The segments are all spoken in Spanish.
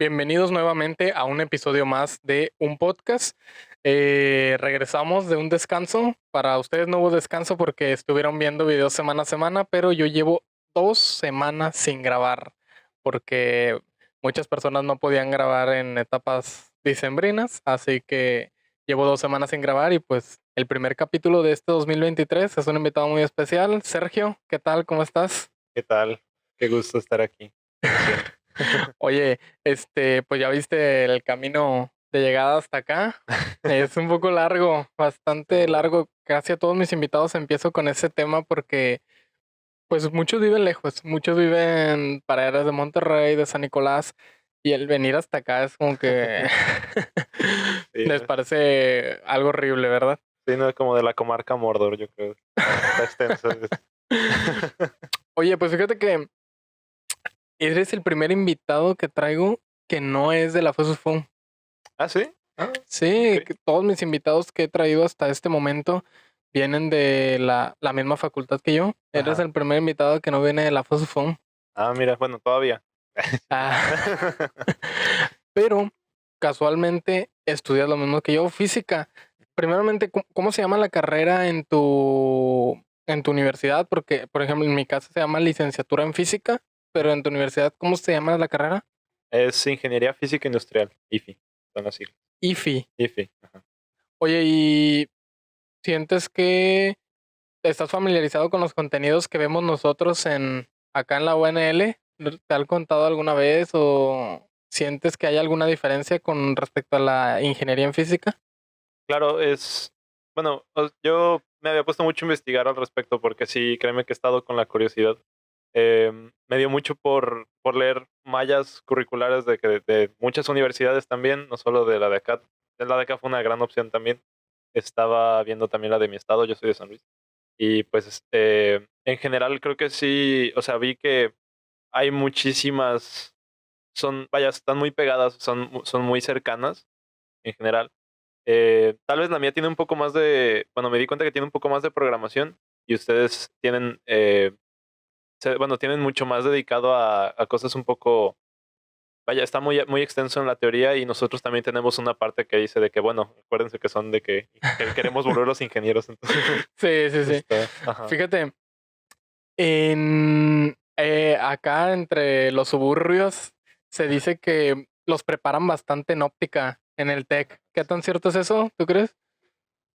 Bienvenidos nuevamente a un episodio más de un podcast. Regresamos de un descanso. Para ustedes no hubo descanso porque estuvieron viendo videos semana a semana, pero yo llevo 2 semanas sin grabar porque muchas personas no podían grabar en etapas dicembrinas, así que llevo 2 semanas sin grabar y pues el primer capítulo de este 2023 es un invitado muy especial. Sergio, ¿qué tal? ¿Cómo estás? ¿Qué tal? Qué gusto estar aquí, como siempre. Oye, pues ya viste el camino de llegada hasta acá. Es un poco largo, bastante Sí, largo. Casi a todos mis invitados empiezo con ese tema porque, pues, muchos viven lejos, muchos viven para áreas de Monterrey, de San Nicolás, y el venir hasta acá es como que sí, les parece algo horrible, ¿verdad? sí, no, como de la comarca Mordor, yo creo. Está extenso. Oye, pues fíjate que eres el primer invitado que traigo que no es de la FUSUFUM. ¿Ah, sí? Ah, Sí, okey. que todos mis invitados que he traído hasta este momento vienen de la misma facultad que yo. Eres Ajá. el primer invitado que no viene de la FOSUFUM. Ah, mira, bueno, todavía. Ah, pero casualmente estudias lo mismo que yo, física. Primeramente, ¿cómo se llama la carrera en tu universidad? Porque, por ejemplo, en mi caso se llama licenciatura en física, pero en tu universidad, ¿cómo se llama la carrera? Es Ingeniería Física Industrial, IFI, son las siglas. IFI. IFI, ajá. Oye, ¿y sientes que estás familiarizado con los contenidos que vemos nosotros acá en la UNL? ¿Te han contado alguna vez o sientes que hay alguna diferencia con respecto a la ingeniería en física? Claro, bueno, yo me había puesto mucho a investigar al respecto, porque sí, créeme que he estado con la curiosidad. Me dio mucho por leer mallas curriculares de muchas universidades también, no solo de la de acá. La de acá fue una gran opción también. Estaba viendo también la de mi estado, yo soy de San Luis. Y pues, en general creo que sí, o sea, vi que hay muchísimas, vaya, están muy pegadas, son muy cercanas en general. Tal vez la mía tiene un poco más bueno, me di cuenta que tiene un poco más de programación y ustedes tienen, bueno, tienen mucho más dedicado a cosas un poco, vaya, está muy extenso en la teoría y nosotros también tenemos una parte que dice de que, bueno, acuérdense que son de que queremos volver los ingenieros, entonces Sí, sí, sí. ajá. Fíjate, acá entre los suburbios se dice que los preparan bastante en óptica en el TEC. ¿Qué tan cierto es eso? ¿Tú crees?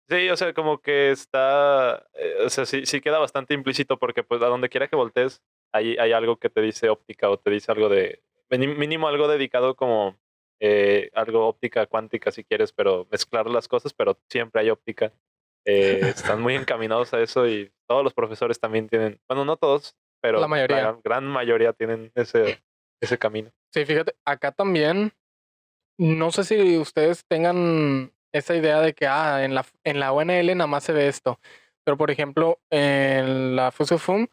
Sí, o sea, como que está, o sea, sí queda bastante implícito porque, pues, a donde quiera que voltees, hay algo que te dice óptica o te dice algo de mínimo algo dedicado como, algo óptica cuántica, si quieres, pero mezclar las cosas, pero siempre hay óptica. Están muy encaminados a eso y todos los profesores también tienen, bueno, no todos, La pero la mayoría. gran mayoría tienen ese camino. Sí, fíjate, acá también. No sé si ustedes tengan esa idea de que, en la UNL nada más se ve esto, pero, por ejemplo, en la FUSUFUM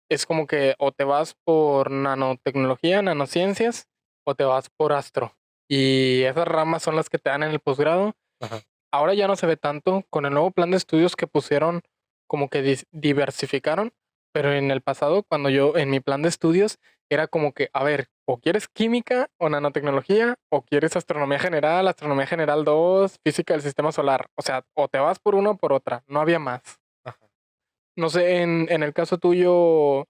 es como que o te vas por nanotecnología, nanociencias, o te vas por astro. Y esas ramas son las que te dan en el posgrado. Ajá. Ahora ya no se ve tanto con el nuevo plan de estudios que pusieron, como que diversificaron, pero en el pasado, cuando yo en mi plan de estudios era como que, a ver, o quieres química o nanotecnología, o quieres astronomía general 2, física del sistema solar. O sea, o te vas por una o por otra, no había más. Ajá. No sé, en el caso tuyo,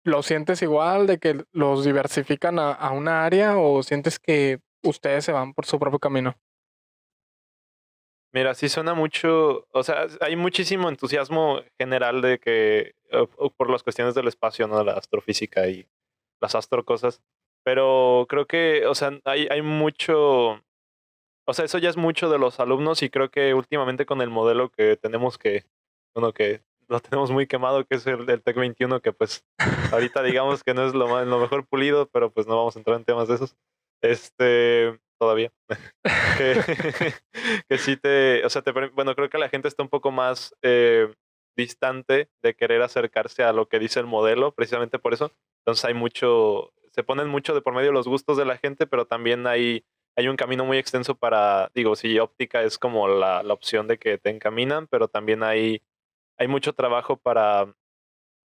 ¿lo sientes igual de que los diversifican a una área o sientes que ustedes se van por su propio camino? Mira, sí suena mucho, o sea, hay muchísimo entusiasmo general de que, o por las cuestiones del espacio, ¿no? La astrofísica y las astrocosas, pero creo que, o sea, hay mucho, o sea, eso ya es mucho de los alumnos y creo que últimamente con el modelo que tenemos bueno, que lo tenemos muy quemado, que es el del TEC 21, que pues ahorita digamos que no es lo mejor pulido, pero pues no vamos a entrar en temas de esos, todavía. Que que sí o sea, bueno, creo que la gente está un poco más, distante de querer acercarse a lo que dice el modelo, precisamente por eso. Entonces, se ponen mucho de por medio los gustos de la gente, pero también hay un camino muy extenso para, digo, sí, óptica es como la opción de que te encaminan, pero también hay mucho trabajo para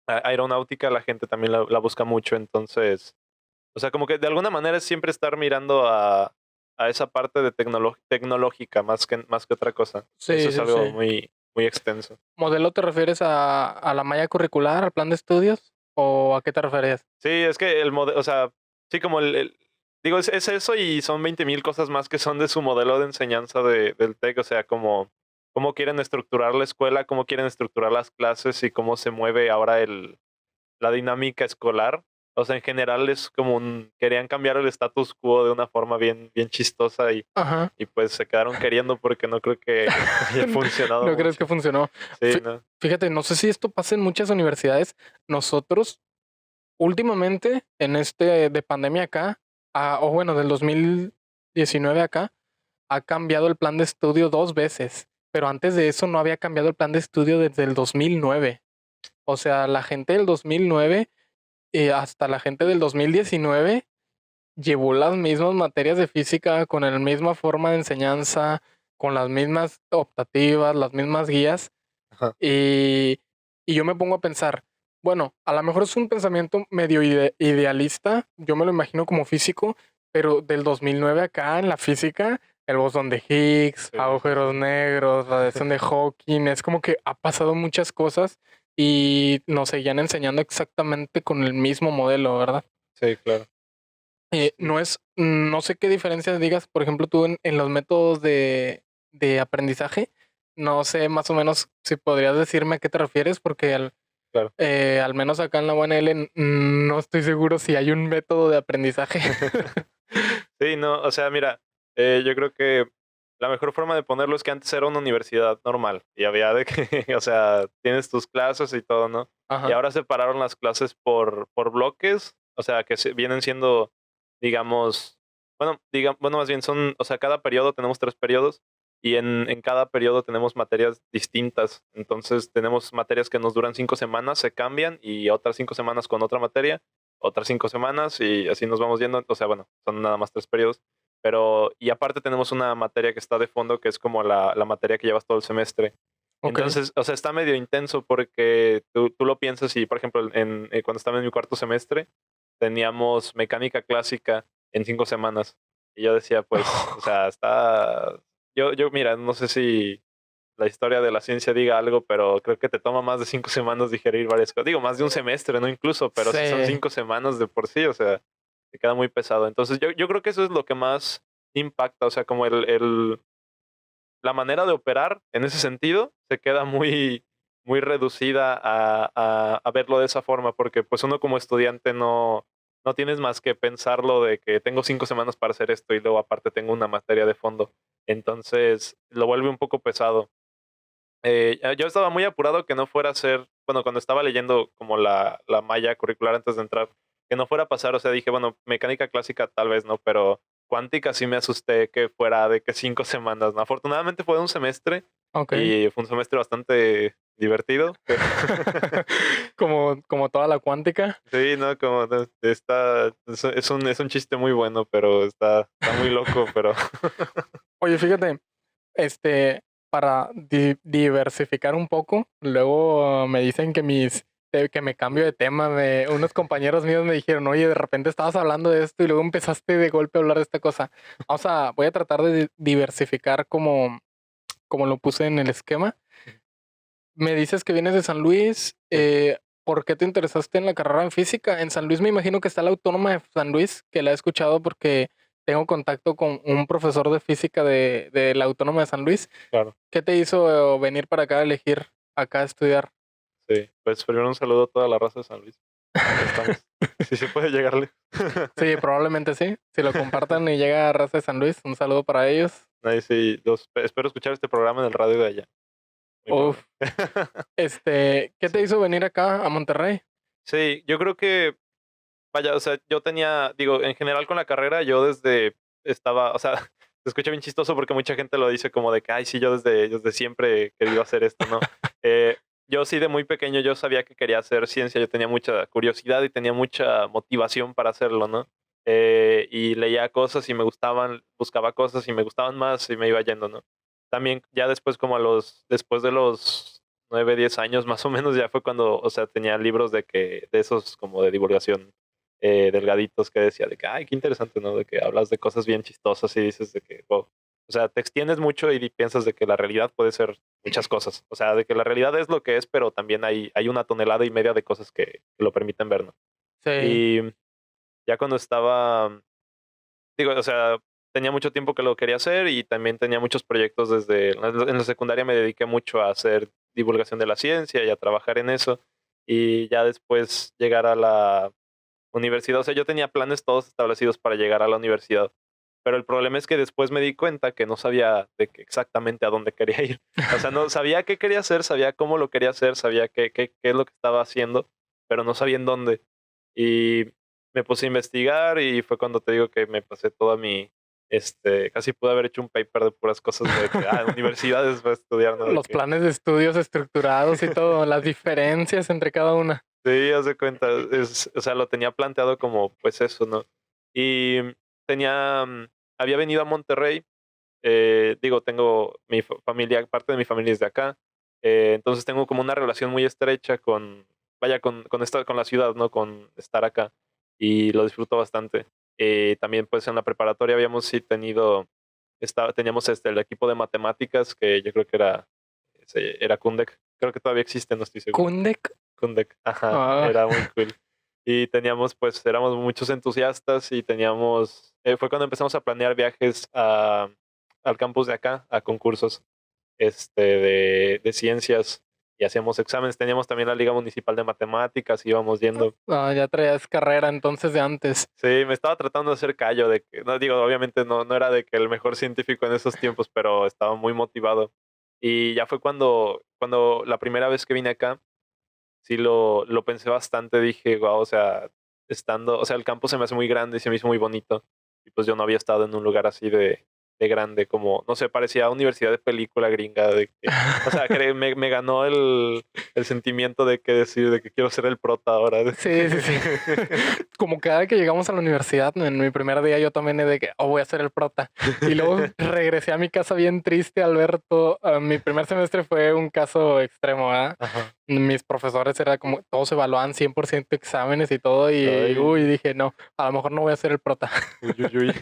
aeronáutica, la gente también la busca mucho, entonces O sea, como que de alguna manera es siempre estar mirando a esa parte de tecnológica más que otra cosa. Eso Sí, es sí, algo sí. muy, muy extenso. ¿Modelo te refieres a la malla curricular, al plan de estudios? ¿O a qué te referías? Sí, es que el modelo, o sea, sí, como digo, es eso y son 20,000 cosas más que son de su modelo de enseñanza del TEC, o sea, como cómo quieren estructurar la escuela, cómo quieren estructurar las clases y cómo se mueve ahora la dinámica escolar. O sea, en general es como querían cambiar el status quo de una forma bien, bien chistosa Ajá. y pues se quedaron queriendo porque no creo que haya funcionado ¿No crees que mucho. funcionó? Sí, ¿no? Fíjate, no sé si esto pasa en muchas universidades. Nosotros, últimamente, en este de pandemia acá, o bueno, del 2019 acá, ha cambiado el plan de estudio 2 veces, pero antes de eso no había cambiado el plan de estudio desde el 2009. O sea, la gente del 2009 hasta la gente del 2019 llevó las mismas materias de física con la misma forma de enseñanza, con las mismas optativas, las mismas guías. Ajá. Y, y yo me pongo a pensar, bueno, a lo mejor es un pensamiento medio idealista, yo me lo imagino como físico, pero del 2009 acá en la física, el bosón de Higgs, Sí, sí, agujeros sí. negros, radiación de Hawking, es como que ha pasado muchas cosas y nos seguían enseñando exactamente con el mismo modelo, ¿verdad? Sí, claro. Sí. No sé qué diferencias digas, por ejemplo, tú en los métodos de aprendizaje, no sé más o menos si podrías decirme a qué te refieres, porque Claro. al menos acá en la UNL no estoy seguro si hay un método de aprendizaje. Sí, no, o sea, mira, yo creo que la mejor forma de ponerlo es que antes era una universidad normal y había de que, o sea, tienes tus clases y todo, ¿no? Y Ajá, ahora separaron las clases por bloques, o sea, que vienen siendo, digamos, bueno, más bien son, o sea, cada periodo tenemos 3 periodos y en cada periodo tenemos materias distintas. Entonces tenemos materias que nos duran 5 semanas, se cambian y otras 5 semanas con otra materia, otras 5 semanas y así nos vamos yendo. O sea, bueno, son nada más 3 periodos. Pero, y aparte tenemos una materia que está de fondo, que es como la materia que llevas todo el semestre. ok. Entonces, o sea, está medio intenso porque tú lo piensas y, por ejemplo, cuando estaba en mi cuarto semestre, teníamos mecánica clásica en 5 semanas. Y yo decía, pues, o sea, mira, no sé si la historia de la ciencia diga algo, pero creo que te toma más de 5 semanas digerir varias cosas. Digo, más de un semestre, ¿no? Incluso, pero si son Sí, 5 semanas de por sí, o sea, te queda muy pesado. Entonces, yo creo que eso es lo que más impacta, o sea, como la manera de operar en ese sentido se queda muy, muy reducida a verlo de esa forma, porque pues uno como estudiante no tienes más que pensarlo de que tengo 5 semanas para hacer esto y luego aparte tengo una materia de fondo. Entonces lo vuelve un poco pesado. Yo estaba muy apurado que no fuera a ser, bueno, cuando estaba leyendo como la malla curricular antes de entrar, que no fuera a pasar, o sea, dije, bueno, mecánica clásica tal vez no, pero cuántica sí me asusté que fuera de que 5 semanas, ¿no? Afortunadamente fue un semestre ok. y fue un semestre bastante divertido. Como toda la cuántica. Sí, no, como es un chiste muy bueno, pero está muy loco, pero Oye, fíjate, para diversificar un poco, luego me dicen que me cambio de tema. Unos compañeros míos me dijeron, oye, de repente estabas hablando de esto y luego empezaste de golpe a hablar de esta cosa. Voy a tratar de diversificar como lo puse en el esquema. Me dices que vienes de San Luis. sí, ¿Por qué te interesaste en la carrera en física? En San Luis me imagino que está la Autónoma de San Luis, que la he escuchado porque tengo contacto con un profesor de física de la Autónoma de San Luis. claro. ¿Qué te hizo venir para acá a elegir acá a estudiar? Sí, pues primero un saludo a toda la raza de San Luis. Aquí estamos. Sí se puede llegarle. Sí, probablemente sí. Si lo compartan y llega a Raza de San Luis, un saludo para ellos. Ahí sí, espero escuchar este programa en el radio de allá. Muy Uf, probable. ¿qué te Sí. hizo venir acá a Monterrey? Sí, yo creo que, vaya, o sea, yo tenía, digo, en general con la carrera, yo o sea, se escucha bien chistoso porque mucha gente lo dice como de que, ay, sí, yo desde siempre he querido hacer esto, ¿no? Eh, yo sí, de muy pequeño, yo sabía que quería hacer ciencia, yo tenía mucha curiosidad y tenía mucha motivación para hacerlo, ¿no? Y leía cosas y me gustaban, buscaba cosas y me gustaban más y me iba yendo, ¿no? También ya después, después de los 9, 10 años más o menos, ya fue cuando, o sea, tenía libros de esos como de divulgación delgaditos que decía de que, ay, qué interesante, ¿no? De que hablas de cosas bien chistosas y dices de que, wow. O sea, te extiendes mucho y piensas de que la realidad puede ser muchas cosas. O sea, de que la realidad es lo que es, pero también hay una tonelada y media de cosas que lo permiten ver, ¿no? Sí. Y ya cuando estaba, digo, o sea, tenía mucho tiempo que lo quería hacer y también tenía muchos proyectos desde, en la secundaria me dediqué mucho a hacer divulgación de la ciencia y a trabajar en eso. Y ya después llegar a la universidad, o sea, yo tenía planes todos establecidos para llegar a la universidad, pero el problema es que después me di cuenta que no sabía de que exactamente a dónde quería ir. O sea, no sabía qué quería hacer, sabía cómo lo quería hacer, sabía qué es lo que estaba haciendo, pero no sabía en dónde. Y me puse a investigar y fue cuando te digo que me pasé toda mi, casi pude haber hecho un paper de puras cosas de que, universidades para estudiar, ¿no? De Los que, planes de estudios estructurados y todo, las diferencias entre cada una. sí, haz de cuenta, o sea, lo tenía planteado como, pues eso, ¿no? Y tenía, había venido a Monterrey, digo, tengo mi familia, parte de mi familia es de acá, entonces tengo como una relación muy estrecha con, vaya, con la ciudad, ¿no? Con estar acá, y lo disfruto bastante. También, pues, en la preparatoria habíamos sí tenido, teníamos el equipo de matemáticas, que yo creo que era Kundek, creo que todavía existe, no estoy seguro. Kundek. Kundek, ajá, Ah, era muy cool. Y teníamos, pues, éramos muchos entusiastas y teníamos, fue cuando empezamos a planear viajes al campus de acá, a concursos de ciencias y hacíamos exámenes. Teníamos también la Liga Municipal de Matemáticas, íbamos yendo. ya traías carrera entonces de antes. Sí, me estaba tratando de hacer callo de que, no digo, obviamente no era de que el mejor científico en esos tiempos, pero estaba muy motivado. Y ya fue cuando la primera vez que vine acá, sí lo pensé bastante, dije, guau, o sea, o sea, el campo se me hace muy grande y se me hizo muy bonito. Y pues yo no había estado en un lugar así de grande, como, no sé, parecía universidad de película gringa, de que, o sea, me ganó el sentimiento de que decir, de que quiero ser el prota ahora. Sí, sí, sí. Como cada vez que llegamos a la universidad, en mi primer día yo también de que voy a ser el prota. Y luego regresé a mi casa bien triste al ver todo. Mi primer semestre fue un caso extremo, ¿verdad? Ajá. Mis profesores era como todos evaluaban 100% exámenes y todo. Y Ay, dije, no, a lo mejor no voy a ser el prota. uy, uy, uy.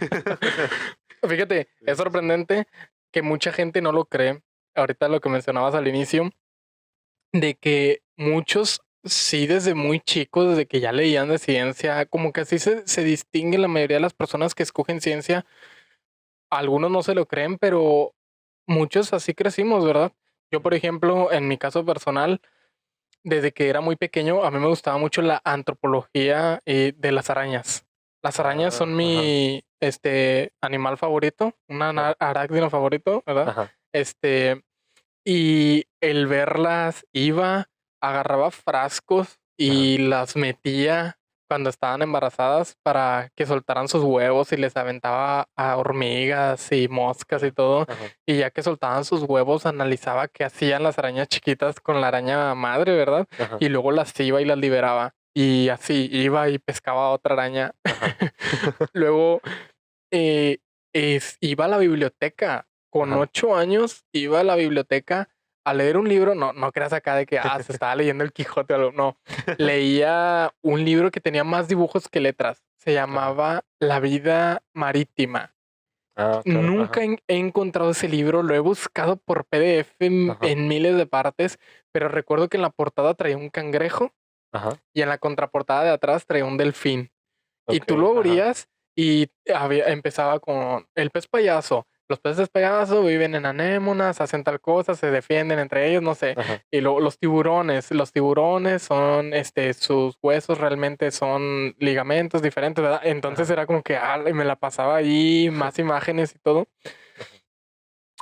Fíjate, Sí, es sí, sí. sorprendente que mucha gente no lo cree. Ahorita lo que mencionabas al inicio, de que muchos sí desde muy chicos, desde que ya leían de ciencia, como que así se distingue la mayoría de las personas que escogen ciencia. Algunos no se lo creen, pero muchos así crecimos, ¿verdad? Yo, por ejemplo, en mi caso personal, desde que era muy pequeño, a mí me gustaba mucho la antropología de las arañas. Las arañas son Ajá, mi animal favorito, un claro. arácnido favorito, ¿verdad? Ajá, Este, y el verlas iba, agarraba frascos ajá, y las metía cuando estaban embarazadas para que soltaran sus huevos y les aventaba a hormigas y moscas y órale. todo. Ajá, Y ya que soltaban sus huevos, analizaba qué hacían las arañas chiquitas con la araña madre, ¿verdad? ajá, Y luego las iba y las liberaba. Y así iba y pescaba a otra araña. ajá, Luego eh, iba a la biblioteca. Con ajá. 8 años iba a la biblioteca a leer un libro. No, no creas acá de que se estaba leyendo el Quijote o algo. No, leía un libro que tenía más dibujos que letras. Se Ajá. llamaba La vida marítima. Ah, claro, Nunca ajá, he encontrado ese libro, lo he buscado por PDF ajá, en miles de partes, pero recuerdo que en la portada traía un cangrejo ajá, y en la contraportada de atrás traía un delfín. Y tú okey, lo ajá, abrías y empezaba con el pez payaso. Los peces payaso viven en anémonas, hacen tal cosa, se defienden entre ellos, no sé. ajá, Y luego los tiburones son, sus huesos realmente son ligamentos diferentes, ¿verdad? Entonces ajá, era como que, y me la pasaba ahí, más imágenes y todo. ajá,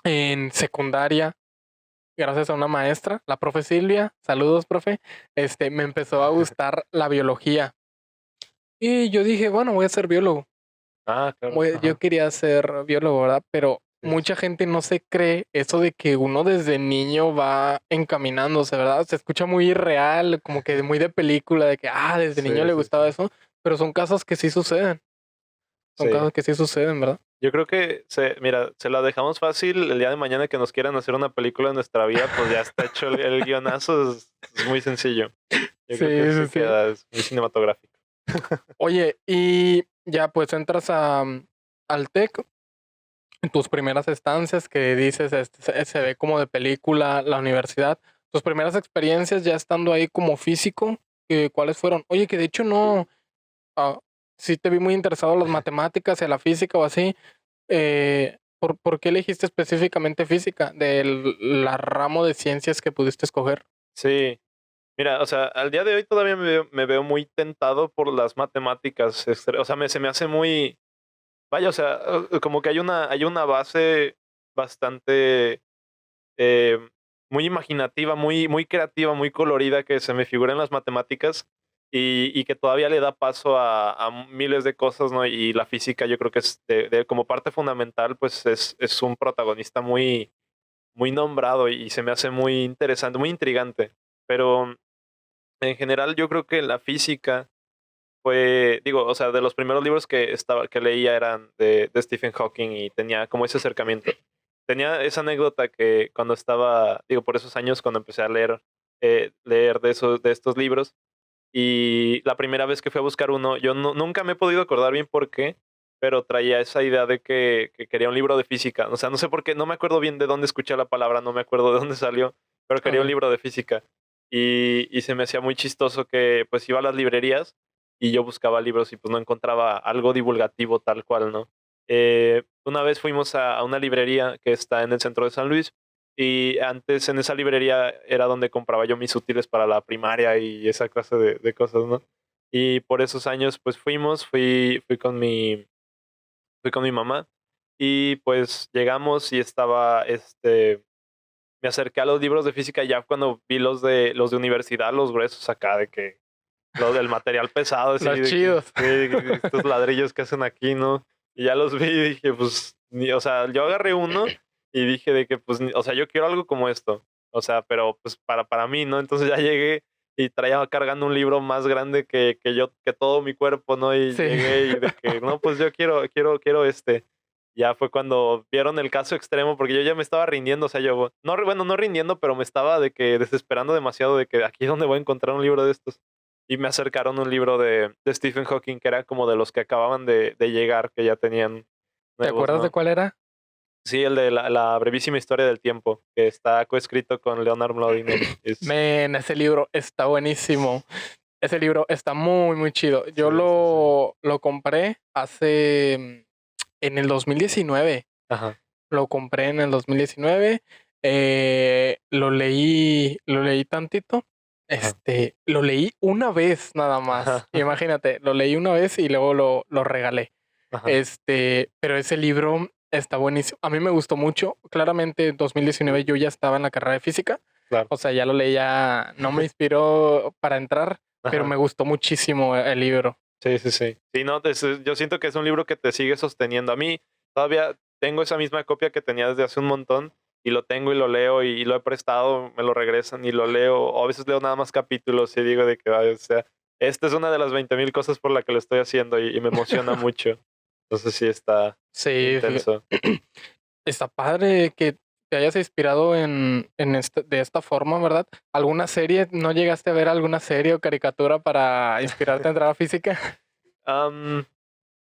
En secundaria, gracias a una maestra, la profe Silvia, saludos, profe, me empezó a gustar la biología. Y yo dije, bueno, voy a ser biólogo. ah, claro, Yo ajá, quería ser biólogo, ¿verdad? Pero sí, sí, mucha sí, gente no se cree eso de que uno desde niño va encaminándose, ¿verdad? Se escucha muy irreal, como que muy de película, de que, desde niño sí, le sí, gustaba sí, eso, pero son casos que sí suceden, son sí. casos que sí suceden, ¿verdad? Yo creo que mira, se la dejamos fácil el día de mañana que nos quieran hacer una película de nuestra vida, pues ya está hecho el guionazo, es muy sencillo. Yo Sí, creo que sí, sí sí. queda, es muy cinematográfico. Oye, y ya pues entras al TEC, en tus primeras estancias que dices, se ve como de película la universidad, tus primeras experiencias ya estando ahí como físico, ¿cuáles fueron? Oye, que de hecho no, ah, sí te vi muy interesado en las matemáticas y a la física o así. ¿Por qué elegiste específicamente física del la ramo de ciencias que pudiste escoger? Sí. Mira, o sea, al día de hoy todavía me veo muy tentado por las matemáticas, o sea, se me hace muy vaya, o sea, como que hay una base bastante, eh, muy imaginativa, muy creativa, muy colorida que se me figura en las matemáticas y que todavía le da paso a miles de cosas, ¿no? Y la física yo creo que es como parte fundamental, pues es un protagonista muy nombrado y se me hace muy interesante, muy intrigante. Pero en general yo creo que la física digo, o sea, de los primeros libros que leía eran de Stephen Hawking y tenía como ese acercamiento. Tenía esa anécdota que cuando estaba, digo, por esos años, cuando empecé a leer de estos libros, y la primera vez que fui a buscar uno, yo nunca me he podido acordar bien por qué, pero traía esa idea de que quería un libro de física. O sea, no sé por qué, no me acuerdo bien de dónde escuché la palabra, no me acuerdo de dónde salió, pero quería un Okey. libro de física. Y se me hacía muy chistoso que pues iba a las librerías y yo buscaba libros y pues no encontraba algo divulgativo tal cual, ¿no? Una vez fuimos a una librería que está en el centro de San Luis y antes en esa librería era donde compraba yo mis útiles para la primaria y esa clase de cosas, ¿no? Y por esos años, pues fui con mi mamá y pues llegamos y estaba, me acerqué a los libros de física ya cuando vi los de universidad, los gruesos acá, de que los del material pesado, así Los de que, chidos. estos ladrillos que hacen aquí, ¿no? Y ya los vi y dije, pues, o sea, yo agarré uno y dije de que, pues, o sea, yo quiero algo como esto. O sea, pero pues para mí, ¿no? Entonces ya llegué y traía cargando un libro más grande que todo mi cuerpo, ¿no? Y Sí. llegué y de que, no, pues yo quiero este. Ya fue cuando vieron el caso extremo, porque yo ya me estaba rindiendo, o sea, yo, no, bueno, no rindiendo, pero me estaba de que desesperando demasiado de que aquí es donde voy a encontrar un libro de estos. Y me acercaron un libro de Stephen Hawking, que era como de los que acababan de llegar, que ya tenían ¿Te nuevos, acuerdas de ¿no? cuál era? Sí, el de la brevísima historia del tiempo, que está coescrito con Leonard Mlodinow. Ese libro está buenísimo. Ese libro está muy, muy chido. Yo Sí, sí, sí. lo compré hace, en el 2019. Ajá, Lo compré en el 2019, lo leí tantito, ajá, lo leí una vez nada más. ajá, Imagínate, lo leí una vez y luego lo regalé. ajá, Pero ese libro está buenísimo. A mí me gustó mucho. Claramente, en 2019 yo ya estaba en la carrera de física. claro, O sea, ya lo leía, no me inspiró para entrar, pero ajá. me gustó muchísimo el libro. Sí, sí, sí. Sí, no, yo siento que es un libro que te sigue sosteniendo. A mí todavía tengo esa misma copia que tenía desde hace un montón y lo tengo y lo leo y lo he prestado, me lo regresan y lo leo, o a veces leo nada más capítulos y digo de que, ay, o sea, esta es una de las 20,000 cosas por la que lo estoy haciendo y me emociona mucho. Entonces sí está Sí, intenso. está padre que te hayas inspirado de esta forma, ¿verdad? ¿Alguna serie? ¿No llegaste a ver alguna serie o caricatura para inspirarte a entrar a física? Am,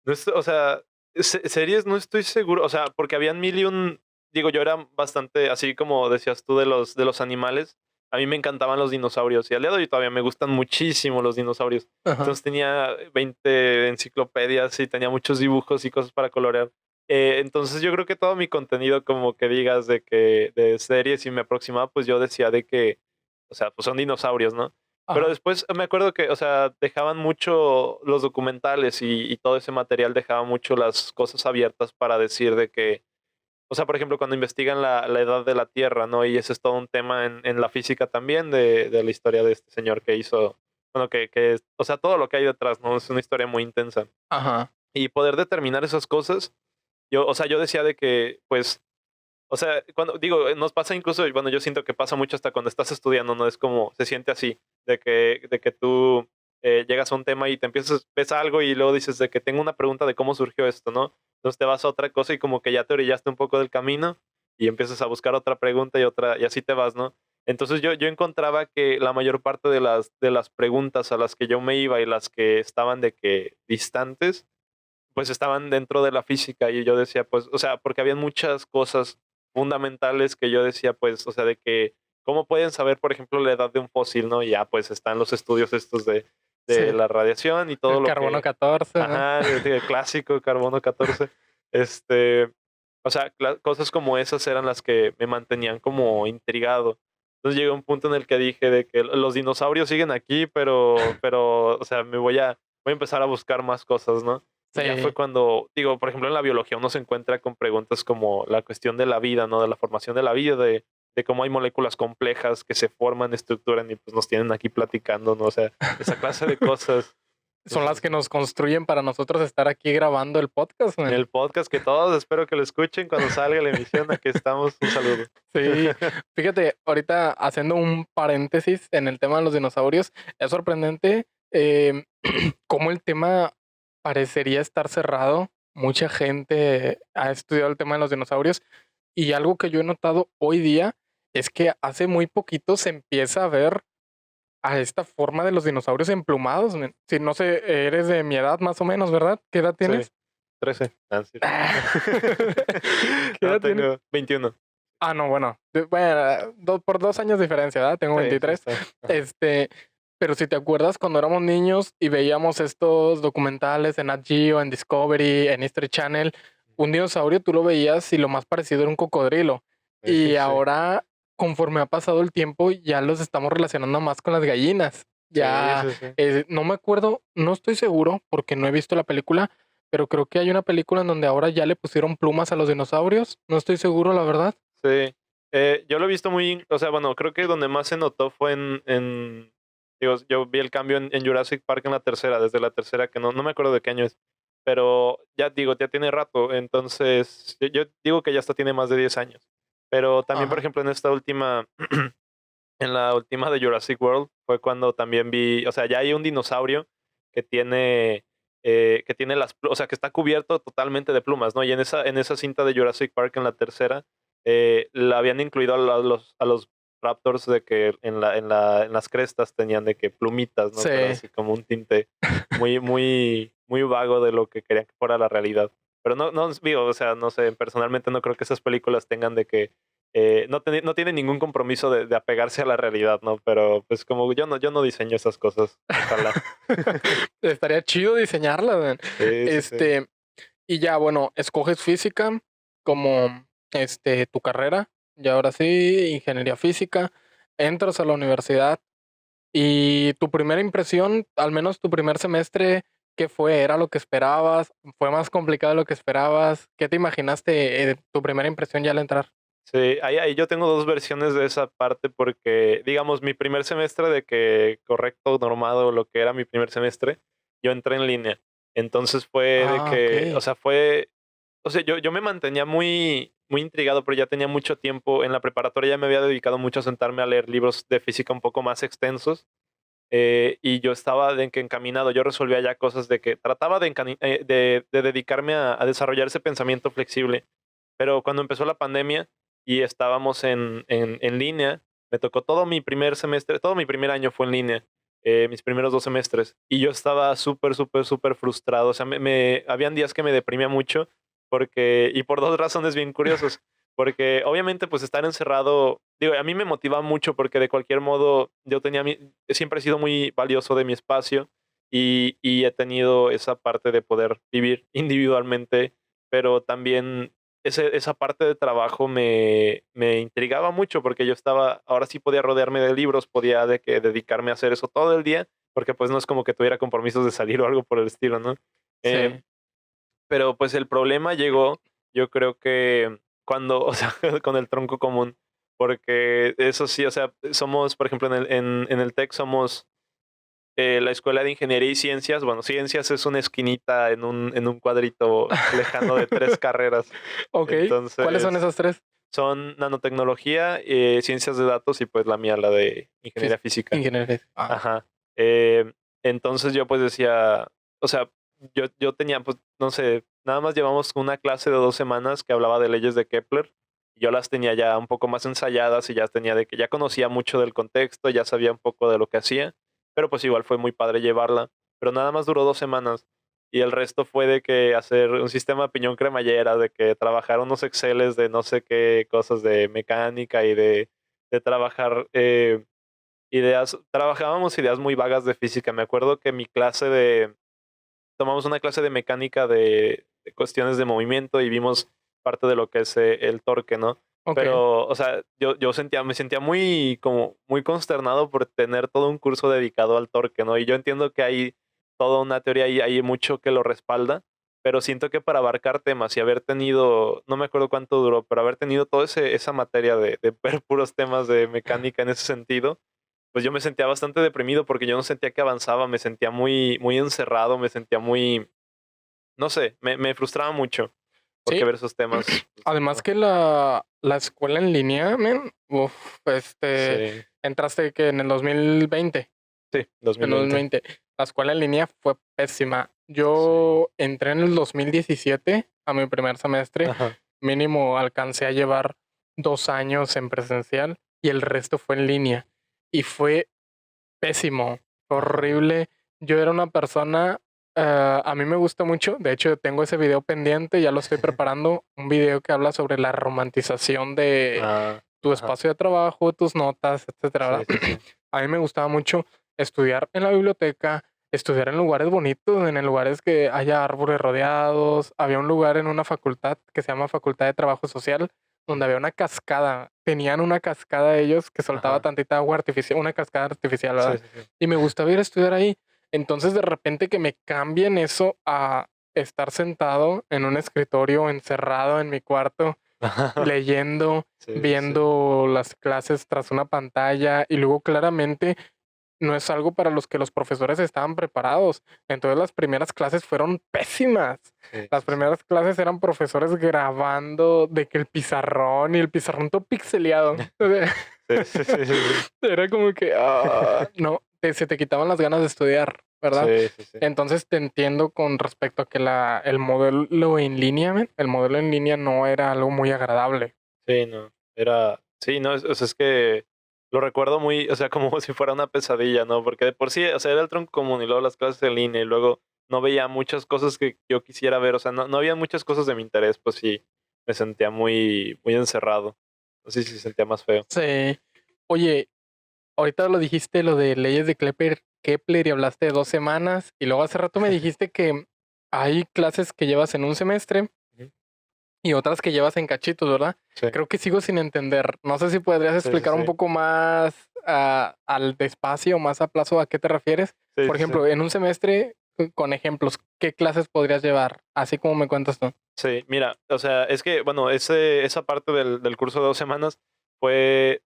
no o sea, series no estoy seguro, o sea, porque habían mil y un digo, yo era bastante, así como decías tú de los animales, a mí me encantaban los dinosaurios, y al día de hoy todavía me gustan muchísimo los dinosaurios. Ajá, Entonces tenía 20 enciclopedias y tenía muchos dibujos y cosas para colorear. Entonces yo creo que todo mi contenido, como que digas de que de series y me aproximaba, pues yo decía de que, o sea, pues son dinosaurios, ¿no? Pero ajá, después me acuerdo que, o sea, dejaban mucho los documentales y todo ese material dejaba mucho las cosas abiertas para decir de que, o sea, por ejemplo, cuando investigan la edad de la Tierra, ¿no? Y ese es todo un tema en la física también de la historia de este señor que hizo, bueno, o sea, todo lo que hay detrás, ¿no? Es una historia muy intensa. ajá, Y poder determinar esas cosas, o sea, yo decía de que, pues, o sea, cuando digo, nos pasa incluso, bueno, yo siento que pasa mucho hasta cuando estás estudiando, ¿no? Es como, se siente así, de que tú llegas a un tema y te ves algo y luego dices de que tengo una pregunta de cómo surgió esto, ¿no? Entonces te vas a otra cosa y como que ya te orillaste un poco del camino y empiezas a buscar otra pregunta y otra, y así te vas, ¿no? Entonces yo encontraba que la mayor parte de las preguntas a las que yo me iba y las que estaban de que distantes, pues estaban dentro de la física y yo decía, pues, o sea, porque habían muchas cosas fundamentales que yo decía, pues, o sea, de que, ¿cómo pueden saber, por ejemplo, la edad de un fósil, no? Y ya, pues, están los estudios estos de Sí, la radiación y todo el lo carbono que, 14, ¿no? ajá, el clásico carbono 14, este, o sea, cosas como esas eran las que me mantenían como intrigado. Entonces llegó un punto en el que dije de que los dinosaurios siguen aquí, pero, o sea, voy a empezar a buscar más cosas, ¿no? Y ya fue Sí, cuando, digo, por ejemplo, en la biología uno se encuentra con preguntas como la cuestión de la vida, ¿no? De la formación de la vida, de cómo hay moléculas complejas que se forman, estructuran y pues nos tienen aquí platicando, ¿no? O sea, esa clase de cosas. son las Entonces, que nos construyen para nosotros estar aquí grabando el podcast, man. el podcast que todos espero que lo escuchen cuando salga la emisión, aquí estamos, un saludo. Sí, fíjate, ahorita haciendo un paréntesis en el tema de los dinosaurios, es sorprendente cómo el tema parecería estar cerrado. Mucha gente ha estudiado el tema de los dinosaurios y algo que yo he notado hoy día es que hace muy poquito se empieza a ver a esta forma de los dinosaurios emplumados. Men. Si no sé, eres de mi edad más o menos, ¿verdad? ¿Qué edad Sí, tienes? 13. Ah, sí. ¿Qué No, edad tienes? tengo 21. Ah, no, bueno, bueno, por 2 años de diferencia, ¿verdad? Tengo Sí, sí 23. está. Ajá. Este, pero si te acuerdas cuando éramos niños y veíamos estos documentales en Nat Geo, en Discovery, en History Channel, un dinosaurio tú lo veías y lo más parecido era un cocodrilo. Sí, Y sí. ahora, conforme ha pasado el tiempo, ya los estamos relacionando más con las gallinas. Sí, Ya, sí, sí. no me acuerdo, no estoy seguro porque no he visto la película, pero creo que hay una película en donde ahora ya le pusieron plumas a los dinosaurios. No estoy seguro, la verdad. Sí. Yo lo he visto muy, o sea, bueno, creo que donde más se notó fue digo, yo vi el cambio en Jurassic Park en la tercera, desde la tercera, que no me acuerdo de qué año es, pero ya digo, ya tiene rato, entonces yo digo que ya hasta tiene más de 10 años. Pero también, por Ajá. ejemplo, en esta última, en la última de Jurassic World, fue cuando también vi, o sea, ya hay un dinosaurio que tiene, o sea, que está cubierto totalmente de plumas, ¿no? Y en esa cinta de Jurassic Park, en la tercera, la habían incluido a los Raptors de que en las crestas tenían de que plumitas, ¿no? Sí, Pero así como un tinte muy vago de lo que querían que fuera la realidad. Pero no, digo, o sea, no sé, personalmente no creo que esas películas tengan de que no tiene ningún compromiso de apegarse a la realidad, ¿no? Pero pues como yo no diseño esas cosas, ojalá. estaría chido diseñarla, man. Sí, sí, sí. Este, y ya, bueno, escoges física como tu carrera, y ahora sí, ingeniería física, entras a la universidad y tu primera impresión, al menos tu primer semestre, ¿qué fue? ¿Era lo que esperabas? ¿Fue más complicado de lo que esperabas? ¿Qué te imaginaste tu primera impresión ya al entrar? Sí, ahí yo tengo 2 versiones de esa parte porque, digamos, mi primer semestre de que correcto, normado, lo que era mi primer semestre, yo entré en línea. Entonces fue de Ah, que, ok. o sea, yo me mantenía muy intrigado, pero ya tenía mucho tiempo. En la preparatoria ya me había dedicado mucho a sentarme a leer libros de física un poco más extensos, y yo estaba de que encaminado, yo resolvía ya cosas de que trataba de dedicarme a desarrollar ese pensamiento flexible. Pero cuando empezó la pandemia y estábamos en línea, me tocó todo mi primer semestre, todo mi primer año fue en línea, mis primeros 2 semestres, y yo estaba súper, súper, súper frustrado. O sea, habían días que me deprimía mucho porque, y por 2 razones bien curiosas. Porque obviamente, pues estar encerrado, digo, a mí me motiva mucho porque de cualquier modo yo siempre he sido muy valioso de mi espacio y he tenido esa parte de poder vivir individualmente, pero también esa parte de trabajo me intrigaba mucho porque yo ahora sí podía rodearme de libros, podía de que dedicarme a hacer eso todo el día, porque pues no es como que tuviera compromisos de salir o algo por el estilo, ¿no? Em, Sí. pero pues el problema llegó, yo creo que cuando, o sea, con el tronco común, porque eso sí, o sea, somos, por ejemplo, en el TEC somos la Escuela de Ingeniería y Ciencias. Bueno, ciencias es una esquinita en un cuadrito lejano de 3 carreras. Ok. ¿Cuáles son Entonces, esas tres? son nanotecnología, ciencias de datos y pues la mía, la de ingeniería física. Ingeniería. Ah, Ajá. Entonces yo pues decía, o sea, yo tenía, pues, no sé, nada más llevamos una clase de 2 semanas que hablaba de leyes de Kepler Yo las tenía ya un poco más ensayadas y ya tenía de que ya conocía mucho del contexto, ya sabía un poco de lo que hacía, pero pues igual fue muy padre llevarla. Pero nada más duró 2 semanas y el resto fue de que hacer un sistema piñón cremallera, de que trabajar unos Exceles de no sé qué cosas de mecánica y de trabajar trabajábamos ideas muy vagas de física. Me acuerdo que tomamos una clase de mecánica de cuestiones de movimiento y vimos parte de lo que es el torque, ¿no? Ok. Pero, o sea, me sentía muy, como, muy consternado por tener todo un curso dedicado al torque, ¿no? Y yo entiendo que hay toda una teoría y hay mucho que lo respalda, pero siento que para abarcar temas y haber tenido, no me acuerdo cuánto duró, pero haber tenido toda esa materia de ver puros temas de mecánica en ese sentido, pues yo me sentía bastante deprimido porque yo no sentía que avanzaba, me sentía muy, muy encerrado, me sentía muy, no sé, me frustraba mucho porque Sí, ver esos temas, pues, además no. que la escuela en línea, men, uf, Sí, entraste que en el 2020, sí, en el 2020. 2020, la escuela en línea fue pésima. Sí, Yo entré en el 2017 a mi primer semestre, ajá, mínimo alcancé a llevar 2 años en presencial y el resto fue en línea. Y fue pésimo, ajá. horrible. Yo era una persona, a mí me gusta mucho, de hecho tengo ese video pendiente, ya lo estoy preparando, un video que habla sobre la romantización de Ah, tu ajá. espacio de trabajo, tus notas, etcétera, Sí, ¿verdad? sí, sí. A mí me gustaba mucho estudiar en la biblioteca, estudiar en lugares bonitos, en lugares que haya árboles rodeados. Había un lugar en una facultad que se llama Facultad de Trabajo Social, donde había una cascada. Tenían una cascada ellos que soltaba Ajá. tantita agua artificial, una cascada artificial, Sí, ¿verdad? sí, sí. Y me gustaba ir a estudiar ahí. Entonces, de repente que me cambien eso a estar sentado en un escritorio, encerrado en mi cuarto, leyendo, Sí, sí, sí. viendo las clases tras una pantalla y luego claramente no es algo para los que los profesores estaban preparados. Entonces las primeras clases fueron pésimas. Sí, Las sí, sí. primeras clases eran profesores grabando de que el pizarrón y el pizarrón todo pixeleado. O sea, Sí, sí, sí, sí, sí. era como que, no, se te quitaban las ganas de estudiar, ¿verdad? Sí, sí, sí. Entonces te entiendo con respecto a que el modelo en línea, men, el modelo en línea no era algo muy agradable. Sí, no. Sí, no, o sea, es que lo recuerdo muy, o sea, como si fuera una pesadilla, ¿no? Porque de por sí, o sea, era el tronco común y luego las clases en línea y luego no veía muchas cosas que yo quisiera ver, o sea, no había muchas cosas de mi interés, pues sí, me sentía muy, muy encerrado. Así sí se sentía más feo. Sí. Oye, ahorita lo dijiste, lo de leyes de Kepler y hablaste de 2 semanas. Y luego hace rato me dijiste que hay clases que llevas en un semestre Ujú. y otras que llevas en cachitos, ¿verdad? Sí, Creo que sigo sin entender. No sé si podrías sí, sí, explicar un sí. poco más al despacio, más a plazo, a qué te refieres. Sí, Por sí, sí. ejemplo, en un semestre, con ejemplos, ¿qué clases podrías llevar? Así como me cuentas tú. Sí, mira, o sea, es que, bueno, esa parte del curso de 2 semanas fue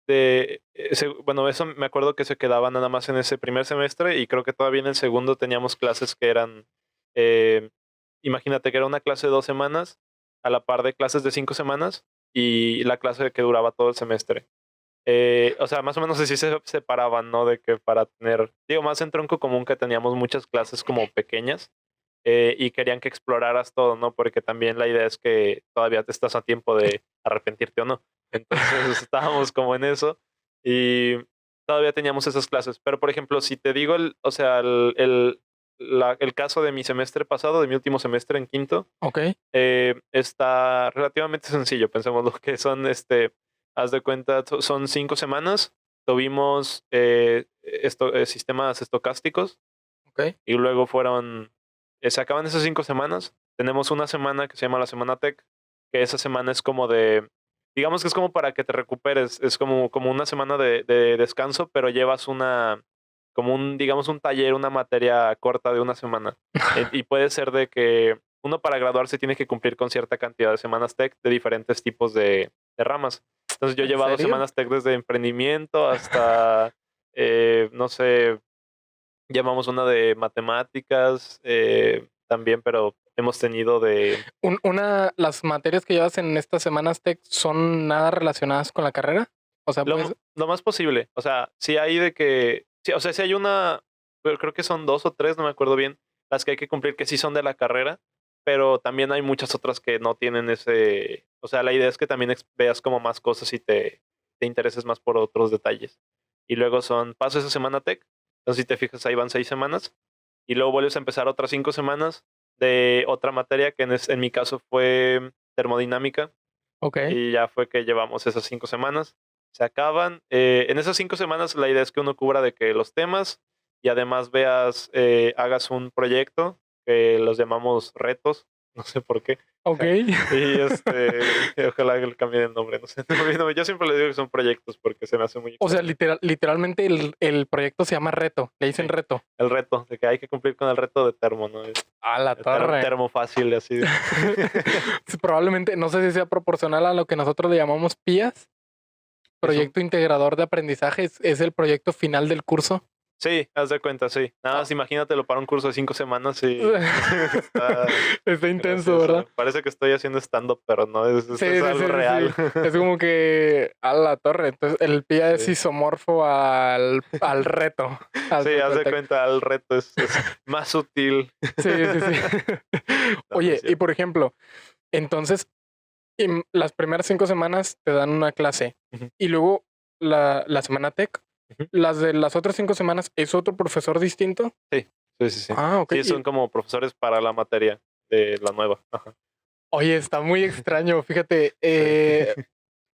bueno, eso me acuerdo que se quedaba nada más en ese primer semestre y creo que todavía en el segundo teníamos clases que eran, eh, imagínate que era una clase de 2 semanas a la par de clases de 5 semanas y la clase que duraba todo el semestre. O sea, más o menos así se separaban, ¿no? De que para tener, digo, más en tronco común que teníamos muchas clases como pequeñas y querían que exploraras todo, ¿no? Porque también la idea es que todavía te estás a tiempo de arrepentirte o no. Entonces estábamos como en eso y todavía teníamos esas clases. Pero, por ejemplo, si te digo, o sea, el caso de mi semestre pasado, de mi último semestre en quinto, Ok, está relativamente sencillo. Pensemos lo que son, haz de cuenta, son 5 semanas. Tuvimos sistemas estocásticos ok. y luego se acaban esas 5 semanas. Tenemos una semana que se llama la semana tech, que esa semana es como digamos que es como para que te recuperes, es como una semana de descanso, pero llevas digamos un taller, una materia corta de una semana. Y puede ser de que uno para graduarse tiene que cumplir con cierta cantidad de semanas tech de diferentes tipos de ramas. Entonces yo he ¿En llevado serio? semanas tech desde emprendimiento hasta, no sé, llamamos una de matemáticas, también, pero hemos tenido Las materias que llevas en estas semanas tech son nada relacionadas con la carrera. O sea, pues, lo más posible. O sea, sí hay sí, o sea, sí hay pero creo que son 2 o 3, no me acuerdo bien, las que hay que cumplir que sí son de la carrera, pero también hay muchas otras que no tienen O sea, la idea es que también veas como más cosas y te intereses más por otros detalles. Y luego paso esa semana tech. Entonces, si te fijas, ahí van 6 semanas. Y luego vuelves a empezar otras 5 semanas de otra materia que en mi caso fue termodinámica. Ok. Y ya fue que llevamos esas 5 semanas. Se acaban. En esas 5 semanas la idea es que uno cubra de que los temas y además hagas un proyecto que los llamamos retos. No sé por qué. Ok. Y ojalá que le cambie el nombre. No sé. No, yo siempre le digo que son proyectos porque se me hace muy O sea, extraño. literalmente el proyecto se llama reto. Le dicen Sí. reto. El reto, de que hay que cumplir con el reto de termo, ¿no? A la torre. Termo fácil, así. Sí, probablemente, no sé si sea proporcional a lo que nosotros le llamamos PIAS. Proyecto Integrador de Aprendizaje. Es el proyecto final del curso. Sí, haz de cuenta, sí. Nada más imagínatelo para un curso de 5 semanas y Está intenso, gracioso. ¿verdad? Parece que estoy haciendo stand-up, pero no, es algo real. Sí. Es como que a la torre. Entonces, el PIA es Sí. isomorfo al reto. Sí, haz de cuenta, el reto es más sutil. Sí. No, Oye, es y cierto. por ejemplo, entonces, las primeras 5 semanas te dan una clase Ujú, y luego la semana tech, ujú. las de las otras 5 semanas, ¿es otro profesor distinto? Sí. Ah, ok. Sí, son como profesores para la materia de la nueva. Ajá. Oye, está muy extraño. Fíjate, Sí.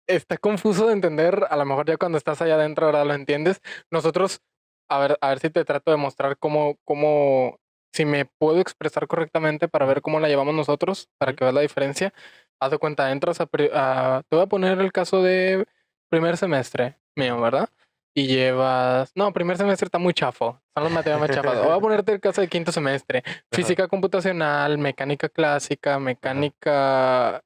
está confuso de entender. A lo mejor ya cuando estás allá adentro ahora lo entiendes. Nosotros, a ver si te trato de mostrar si me puedo expresar correctamente para ver cómo la llevamos nosotros, para Ujú, que veas la diferencia. Haz de cuenta, entras te voy a poner el caso de primer semestre mío, ujú. ¿verdad? Y no, primer semestre está muy chafo, son las materias más chafas. Voy a ponerte el caso de quinto semestre, Ajá, física computacional, mecánica clásica, ajá, mecánica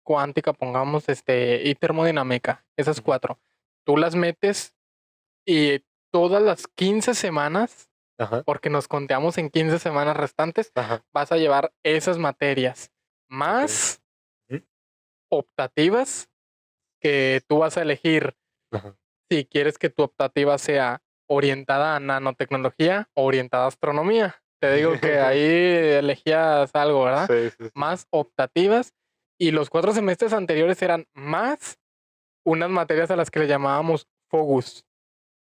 cuántica, pongamos, y termodinámica, esas ujú, 4. Tú las metes y todas las 15 semanas, ajá, porque nos conteamos en 15 semanas restantes, ajá. vas a llevar esas materias Okey. más Ujú, optativas que tú vas a elegir ajá. si quieres que tu optativa sea orientada a nanotecnología o orientada a astronomía. Te digo que ahí elegías algo, ¿verdad? Sí. Más optativas y los 4 semestres anteriores eran más unas materias a las que le llamábamos FOGUS,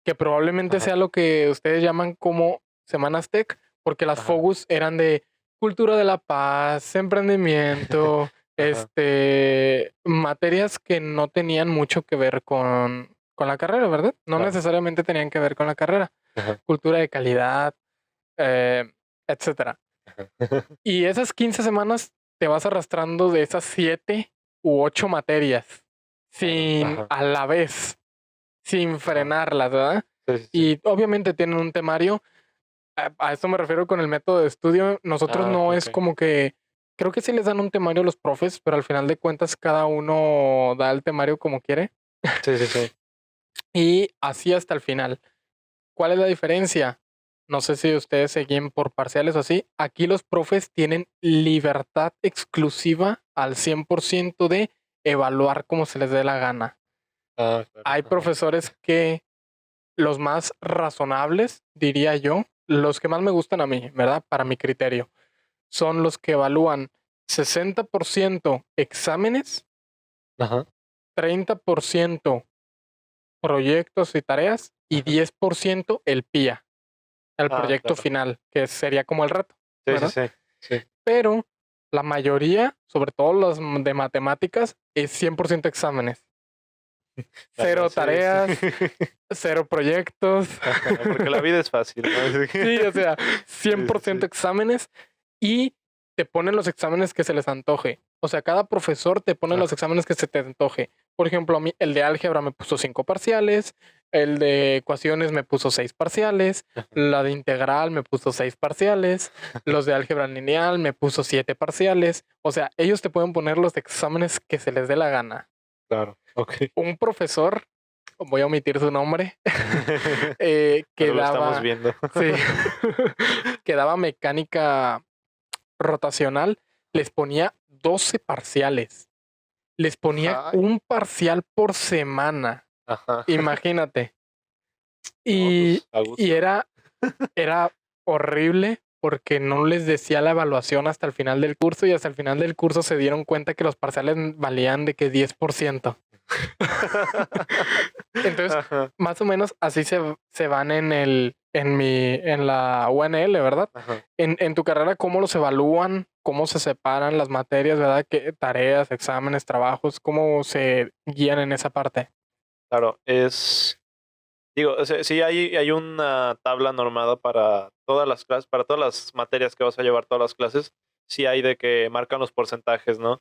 que probablemente Ajá, sea lo que ustedes llaman como semanas tech, porque las ajá. FOGUS eran de cultura de la paz, emprendimiento, Ajá, materias que no tenían mucho que ver con la carrera, ¿verdad? No claro. necesariamente tenían que ver con la carrera. Ajá, Cultura de calidad, eh, etcétera. ajá. Y esas 15 semanas te vas arrastrando de esas 7 u 8 materias, Claro. sin Ajá, a la vez, sin ajá. frenarlas, ¿verdad? Sí. Y obviamente tienen un temario. A esto me refiero con el método de estudio. Nosotros Ah, no es okey. como que creo que sí les dan un temario a los profes, pero al final de cuentas cada uno da el temario como quiere Sí. y así hasta el final. ¿Cuál es la diferencia? No sé si ustedes seguían por parciales o así. Aquí los profes tienen libertad exclusiva al 100% de evaluar como se les dé la gana. Ah, claro. Hay Ajá, profesores que los más razonables, diría yo, los que más me gustan a mí, ¿verdad? Para mi criterio, son los que evalúan 60% exámenes, ajá, 30% proyectos y tareas y ajá. 10% el PIA, el Ah, proyecto claro. final, que sería como el reto, ¿verdad? Sí. Pero la mayoría, sobre todo los de matemáticas, es 100% exámenes. Bueno, Cero sí. tareas, cero proyectos. Ajá, porque la vida es fácil, ¿no? Así que Sí, o sea, cien por ciento sí. exámenes y te ponen los exámenes que se les antoje. O sea, cada profesor te pone los Ajá, exámenes que se te antoje. Por ejemplo, a mí el de álgebra me puso 5 parciales, el de ecuaciones me puso 6 parciales, ajá. la de integral me puso 6 parciales, los de álgebra lineal me puso 7 parciales. O sea, ellos te pueden poner los exámenes que se les dé la gana. Claro, okey. Un profesor, voy a omitir su nombre, que Pero lo estamos daba, viendo. sí, que daba mecánica rotacional, les ponía 12 parciales. Les ponía Ay, un parcial por semana. ajá. Imagínate. No, Y, pues, a y gusto. era horrible porque no les decía la evaluación hasta el final del curso y hasta el final del curso se dieron cuenta que los parciales valían de que 10%. Entonces, Ajá, más o menos así se van en la UNL, ¿verdad? ajá. En tu carrera, ¿cómo los evalúan? ¿Cómo se separan las materias, verdad? ¿Qué tareas, exámenes, trabajos? ¿Cómo se guían en esa parte? Claro, digo, o sea, sí hay una tabla normada para todas las clases, para todas las materias que vas a llevar, todas las clases. Sí hay de que marcan los porcentajes, ¿no?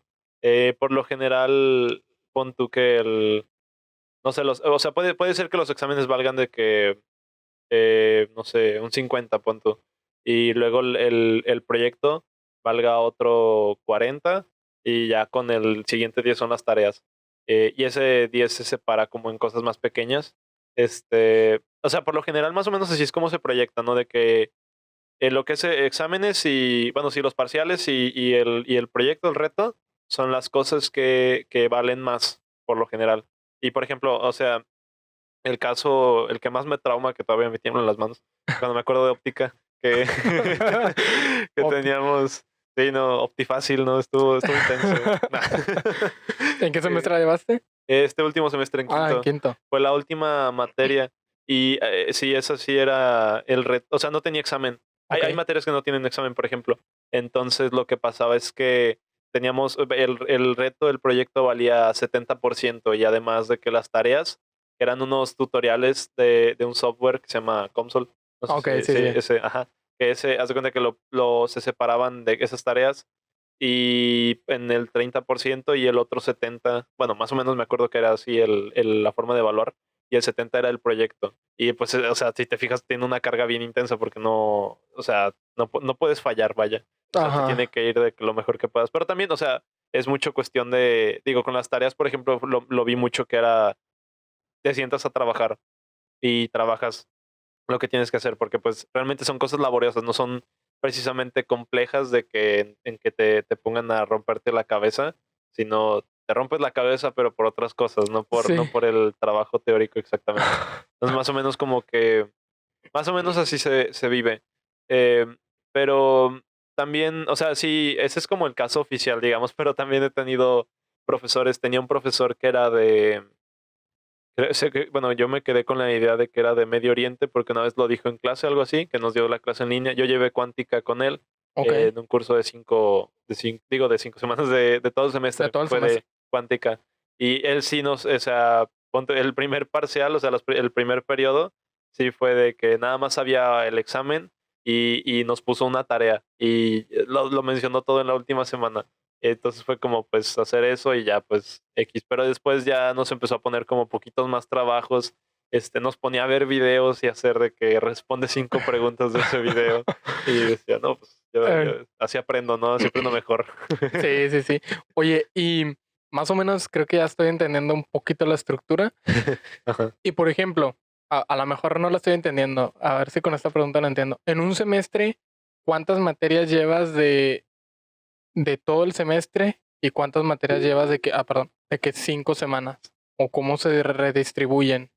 Por lo general, pon tú que no sé, o sea, puede ser que los exámenes valgan de que, no sé, un 50, pon tú. Y luego el proyecto valga otro 40 y ya con el siguiente 10 son las tareas. Y ese 10 se separa como en cosas más pequeñas. O sea, por lo general más o menos así es como se proyecta, ¿no? De que lo que es exámenes y, bueno, sí, los parciales y el proyecto, el reto, son las cosas que valen más, por lo general. Y, por ejemplo, o sea, el que más me trauma, que todavía me tiemblan las manos, cuando me acuerdo de óptica, que, que Óptica. teníamos, sí, no, Optifácil, ¿no? Estuvo intenso. ¿En qué Eh, semestre la llevaste? Este último semestre en Ah, en quinto quinto. fue la última materia y sí, esa sí era el reto, o sea, no tenía examen. Hay Ok. materias que no tienen examen, por ejemplo. Entonces lo que pasaba es que teníamos el reto del proyecto valía 70% y además de que las tareas eran unos tutoriales de un software que se llama Comsol. No sé Ok, si, sí, si sí. ese, ajá, que ese, haz de cuenta que se separaban de esas tareas y en el 30% y el otro 70, bueno, más o menos me acuerdo que era así la forma de evaluar, y el 70 era el proyecto. Y pues, o sea, si te fijas, tiene una carga bien intensa porque no, o sea, no puedes fallar, vaya. O sea, te tiene Ajá. que ir de lo mejor que puedas. Pero también, o sea, es mucho cuestión de, digo, con las tareas, por ejemplo, lo vi mucho que era, te sientas a trabajar y trabajas lo que tienes que hacer, porque pues realmente son cosas laboriosas, no son precisamente complejas de que en que te pongan a romperte la cabeza, sino te rompes la cabeza, pero por otras cosas, no Sí. por el trabajo teórico exactamente. Entonces, más o menos como que, más o menos así se vive. Pero también, o sea, sí, ese es como el caso oficial, digamos, pero también he tenido profesores, tenía un profesor que era sé que, bueno, yo me quedé con la idea de que era de Medio Oriente, porque una vez lo dijo en clase, algo así, que nos dio la clase en línea. Yo llevé cuántica con él Ok. en un curso de 5 semanas de todo el De semestre, todo el fue semestre. de cuántica. Y él sí o sea, el primer parcial, o sea, el primer periodo, sí fue de que nada más había el examen y nos puso una tarea. Y lo mencionó todo en la última semana. Entonces fue como pues hacer eso y ya pues X, pero después ya nos empezó a poner como poquitos más trabajos, nos ponía a ver videos y hacer de que responde 5 preguntas de ese video y decía, no, pues Eh, yo así aprendo, ¿no? Así aprendo mejor. Sí, sí, sí. Oye, y más o menos creo que ya estoy entendiendo un poquito la estructura. Ajá. Y por ejemplo, a lo mejor no la estoy entendiendo. A ver si con esta pregunta la entiendo. En un semestre, ¿cuántas materias llevas de todo el semestre? ¿Y cuántas materias llevas perdón, de que 5 semanas? ¿O cómo se redistribuyen?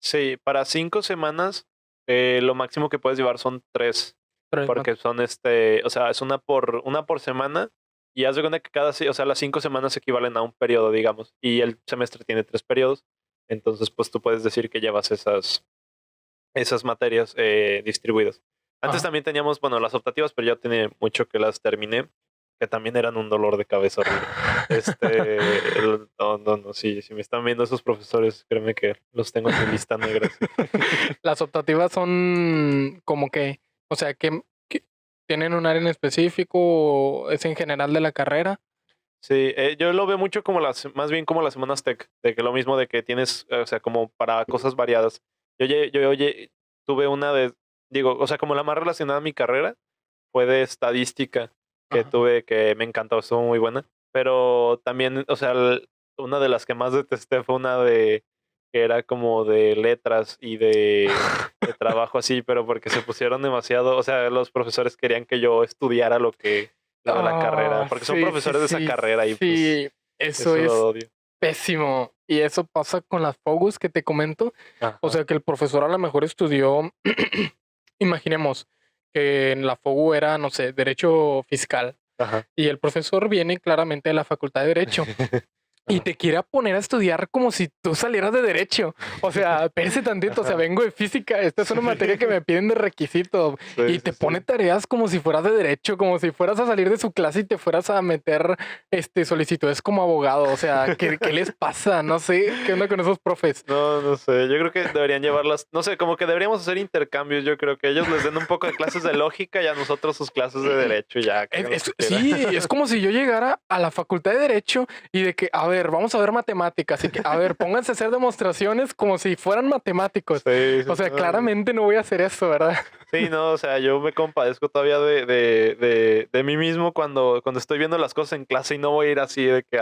Sí, para 5 semanas, lo máximo que puedes llevar son tres, Tres porque son o sea, es una por semana, y haz de cuenta que o sea, las 5 semanas equivalen a un periodo, digamos, y el semestre tiene 3 periodos, entonces pues tú puedes decir que llevas esas materias distribuidas. Antes Ajá. también teníamos, bueno, las optativas, pero ya tiene mucho que las terminé, que también eran un dolor de cabeza horrible. No, no, no, sí, si me están viendo esos profesores, créeme que los tengo en mi lista negra, sí. Las optativas son como que, o sea, que tienen un área en específico o es en general de la carrera. Sí, yo lo veo mucho como más bien como las semanas tech, de que lo mismo de que tienes, o sea, como para cosas variadas. Oye, tuve digo, o sea, como la más relacionada a mi carrera fue de estadística, que Ajá. tuve, que me encantó, estuvo muy buena, pero también, o sea, una de las que más detesté fue una que era como de letras y de trabajo así, pero porque se pusieron demasiado, o sea, los profesores querían que yo estudiara lo de la carrera, porque son Sí, sí, profesores de esa sí, carrera y pues sí. Eso eso es lo odio. pésimo. Y eso pasa con las Focus que te comento. O Ajá, sea, que el profesor a lo mejor estudió, imaginemos, que en la FOGU era, no sé, derecho fiscal. Ajá. Y el profesor viene claramente de la Facultad de Derecho y Ajá. te quiere poner a estudiar como si tú salieras de derecho. O sea, espérese tantito, o sea, Ajá. vengo de física, esta es una materia que Sí. me piden de requisito y Sí, te sí, pone sí. tareas como si fueras de derecho, como si fueras a salir de su clase y te fueras a meter solicitudes como abogado. O sea, ¿qué les pasa? No sé, ¿qué onda con esos profes? No, no sé. Yo creo que deberían llevarlas, no sé, como que deberíamos hacer intercambios. Yo creo que ellos les den un poco de clases de lógica y a nosotros sus clases de derecho y ya, que hagan lo que quieran. Sí, es como si yo llegara a la facultad de Derecho y de que, a ver, vamos a ver matemáticas y que, a ver, pónganse a hacer demostraciones como si fueran matemáticos. Sí, O sí, sea, no. claramente no voy a hacer eso, ¿verdad? Sí, no, o sea, yo me compadezco todavía de mí mismo cuando estoy viendo las cosas en clase y no voy a ir así de que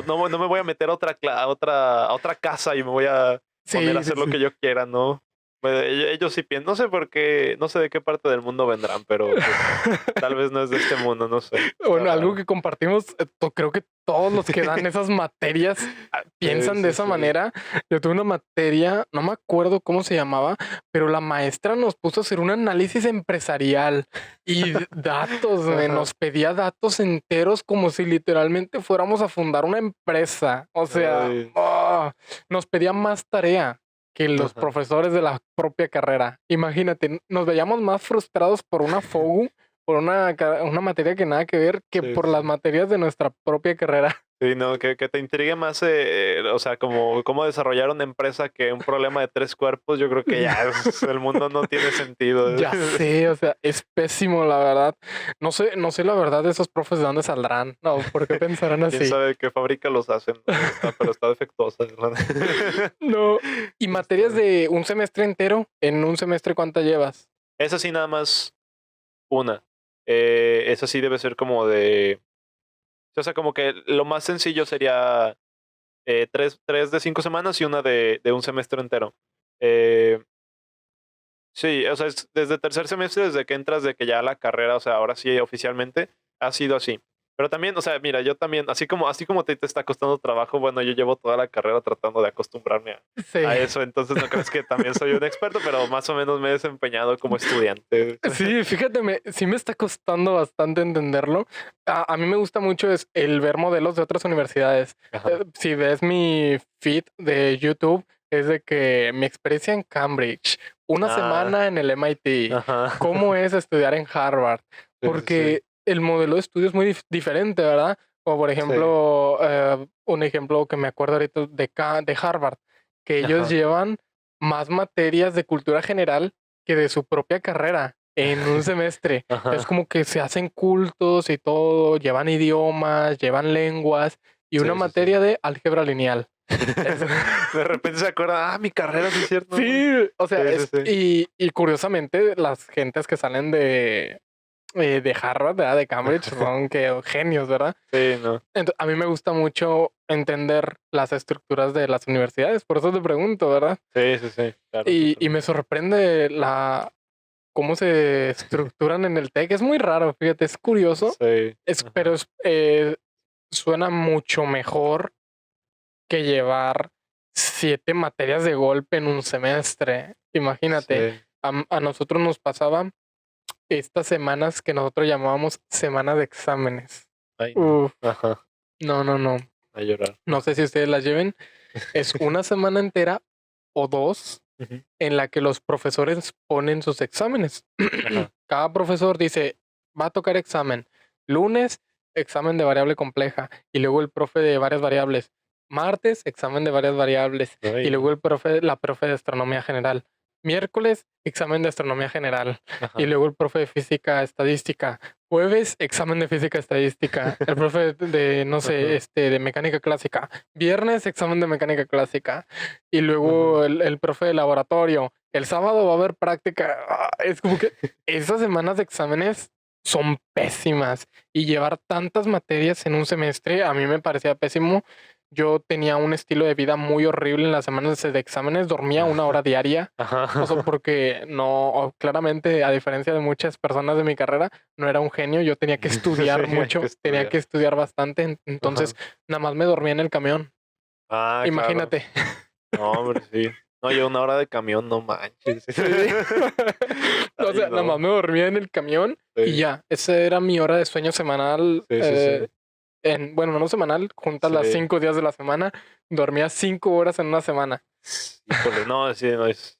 no, no me voy a meter a otra casa y me voy a poner a Sí, sí, hacer lo sí. que yo quiera, ¿no? Pues, ellos sí piensan, no sé por qué, no sé de qué parte del mundo vendrán, pero pues tal vez no es de este mundo, no sé, está Bueno, algo raro. que compartimos, creo que todos los que dan esas materias Sí, piensan de sí, esa sí. manera. Yo tuve una materia, no me acuerdo cómo se llamaba, pero la maestra nos puso a hacer un análisis empresarial y datos, Ajá. nos pedía datos enteros como si literalmente fuéramos a fundar una empresa. O sea, Ay, nos pedía más tarea que los ajá. profesores de la propia carrera. Imagínate, nos veíamos más frustrados por una FOGU por una materia que nada que ver que Sí, por sí, las sí. materias de nuestra propia carrera. Sí, no, que te intrigue más, o sea, como cómo desarrollar una empresa que un problema de 3 cuerpos, yo creo que ya el mundo no tiene sentido. Ya sé, o sea, es pésimo, la verdad. No sé la verdad de esos profes de dónde saldrán. No, ¿por qué pensarán Quién así? sabe de qué fábrica los hacen, ¿no? Pero está defectuosa, ¿verdad? No. ¿Y materias Está de un semestre entero? ¿En un semestre cuántas llevas? esa sí nada más una. Esa sí debe ser como de o sea, como que lo más sencillo sería, 3 de 5 semanas y una de un semestre entero. Eh Sí, o sea, es desde tercer semestre, desde que entras, de que ya la carrera, o sea, ahora sí oficialmente, ha sido así. Pero también, o sea, mira, yo también, así como te está costando trabajo, bueno, yo llevo toda la carrera tratando de acostumbrarme a Sí. eso, entonces no crees que también soy un experto, pero más o menos me he desempeñado como estudiante. Sí, fíjate, sí me está costando bastante entenderlo. A mí me gusta mucho es el ver modelos de otras universidades. Ajá. Si ves mi feed de YouTube, es de que mi experiencia en Cambridge, una Ah, semana en el MIT, ajá. cómo es estudiar en Harvard, Sí, sí, sí. porque el modelo de estudio es muy diferente, ¿verdad? O por Sí. ejemplo, un ejemplo que me acuerdo ahorita de Harvard, que ellos Ajá. llevan más materias de cultura general que de su propia carrera en un semestre. Es Ajá. como que se hacen cultos y todo, llevan idiomas, llevan lenguas y una Sí, sí, sí. materia de álgebra lineal. Es- De repente se acuerda, mi carrera, sí es cierto, no manches. sí, o sea, Sí, sí, sí. y curiosamente las gentes que salen de Harvard, ¿verdad? De Cambridge, son que genios, ¿verdad? Sí, no. A mí me gusta mucho entender las estructuras de las universidades, por eso te pregunto, ¿verdad? Sí, sí, sí, claro, Y me totalmente. sorprende cómo se estructuran en el TEC. Es muy raro, fíjate, es curioso, Sí, pero ajá, suena mucho mejor que llevar 7 materias de golpe en un semestre. Imagínate, sí. a nosotros nos pasaba estas semanas que nosotros llamábamos semana de exámenes. Ay, no. Uf, Ajá, no, no, no. a llorar. No sé si ustedes las lleven. Es una semana entera o 2 Ujú, en la que los profesores ponen sus exámenes. ajá, Cada profesor dice, va a tocar examen. Lunes, examen de variable compleja. Y luego el profe de varias variables. Martes, examen de varias variables. Y ay, luego no. la profe de astronomía general. Miércoles, examen de astronomía general. Y Ajá, luego el profe de física estadística. Jueves, examen de física estadística. El profe no sé, ajá, de mecánica clásica. Viernes, examen de mecánica clásica. Y ajá. luego el profe de laboratorio. El sábado va a haber práctica. Es como que esas semanas de exámenes son pésimas y llevar tantas materias en un semestre a mí me parecía pésimo. Yo tenía un estilo de vida muy horrible en las semanas de exámenes, dormía 1 hora diaria. O sea, Ajá. porque no, claramente, a diferencia de muchas personas de mi carrera, no era un genio. Yo tenía que Sí, estudiar hay que mucho, tenía que estudiar. estudiar bastante. Entonces, Ajá. nada más me dormía en el camión. Ah, claro. Imagínate. No, hombre, sí. No, yo 1 hora de camión, no manches. Sí. O Ay, sea, nada más no. me dormía en el camión y Sí, ya. Esa era mi hora de sueño semanal. sí. Bueno, no semanal, juntas las Sí. 5 días de la semana. Dormía 5 horas en una semana. Híjole, no, sí, no es.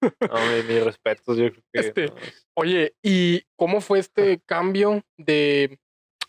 No, mis respetos, yo creo que Este, no es. Oye, ¿y cómo fue este cambio de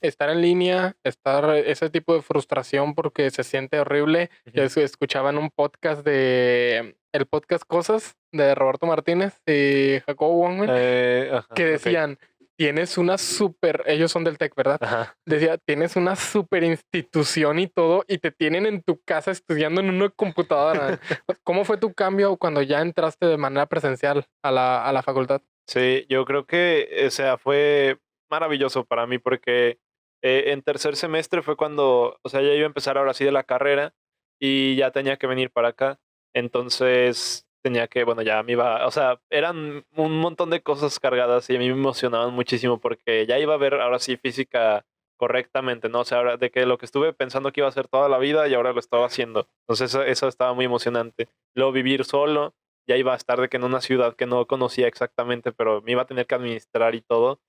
estar en línea, estar ese tipo de frustración porque se siente horrible? Ujú. Yo escuchaba en un podcast el podcast Cosas de Roberto Martínez y Jacobo Wong, Ajá, que ok. decían, tienes una super, ellos son del TEC, ¿verdad? Ajá. Decía, tienes una super institución y todo, y te tienen en tu casa estudiando en una computadora. ¿Cómo fue tu cambio cuando ya entraste de manera presencial a la facultad? Sí, yo creo que, o sea, fue maravilloso para mí porque en tercer semestre fue cuando, o sea, ya iba a empezar ahora sí de la carrera y ya tenía que venir para acá. Entonces tenía que, bueno, ya me iba, o sea, eran un montón de cosas cargadas y a mí me emocionaban muchísimo porque ya iba a ver ahora sí física correctamente, ¿no? O sea, ahora de que lo que estuve pensando que iba a hacer toda la vida y ahora lo estaba haciendo. Entonces eso estaba muy emocionante. Luego vivir solo, ya iba a estar de que en una ciudad que no conocía exactamente, pero me iba a tener que administrar y todo.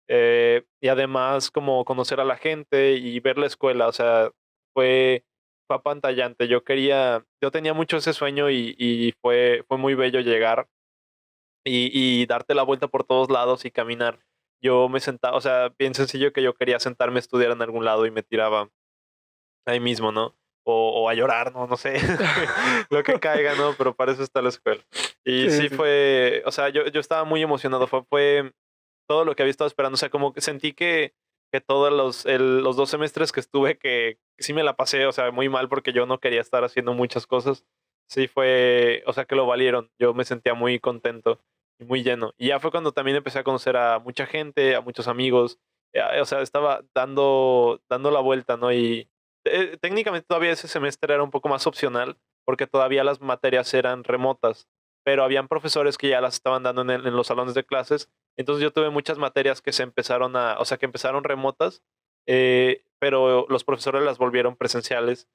Y además como conocer a la gente y ver la escuela, o sea, fue apantallante. Yo tenía mucho ese sueño y fue muy bello llegar y darte la vuelta por todos lados y caminar. Yo me sentaba, o sea, bien sencillo que yo quería sentarme a estudiar en algún lado y me tiraba ahí mismo, ¿no? O a llorar, ¿no? No sé, lo que caiga, ¿no? Pero para eso está la escuela. Y Sí, sí sí. fue, o sea, yo estaba muy emocionado, fue todo lo que había estado esperando, o sea, como que sentí que todos los 2 semestres que estuve, que sí me la pasé, o sea, muy mal porque yo no quería estar haciendo muchas cosas, sí fue, o sea, que lo valieron, yo me sentía muy contento y muy lleno. Y ya fue cuando también empecé a conocer a mucha gente, a muchos amigos, o sea, estaba dando la vuelta, ¿no? Y técnicamente todavía ese semestre era un poco más opcional, porque todavía las materias eran remotas, pero habían profesores que ya las estaban dando en los salones de clases. Entonces yo tuve muchas materias que se empezaron o sea, que empezaron remotas, pero los profesores las volvieron presenciales,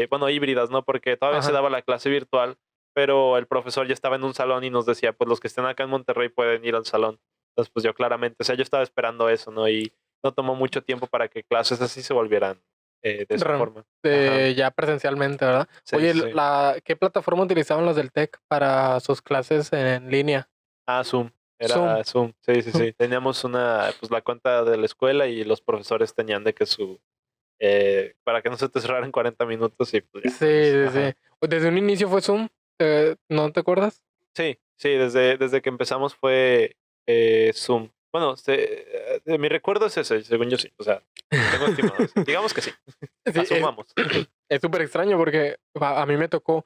bueno, híbridas, ¿no? Porque todavía se Ajá. daba la clase virtual, pero el profesor ya estaba en un salón y nos decía, pues los que estén acá en Monterrey pueden ir al salón. Entonces, pues yo claramente, o sea, yo estaba esperando eso, ¿no? Y no tomó mucho tiempo para que clases así se volvieran de esa Ram, forma. Ajá. ya presencialmente, ¿verdad? Sí, Oye, sí, sí. ¿qué plataforma utilizaban los del TEC para sus clases en línea? Zoom. Zoom. Era Zoom. Sí, sí, Zoom. sí. Teníamos pues la cuenta de la escuela y los profesores tenían de que para que no se te cerraran 40 minutos y pues Sí, ya con eso. sí, sí. Ajá. Desde un inicio fue Zoom, ¿no te acuerdas? Sí, sí, desde que empezamos fue Zoom. Bueno, mi recuerdo es ese, según yo sí. O sea, tengo estimado ese. Digamos que sí. Sí, Asumamos. es súper extraño porque a mí me tocó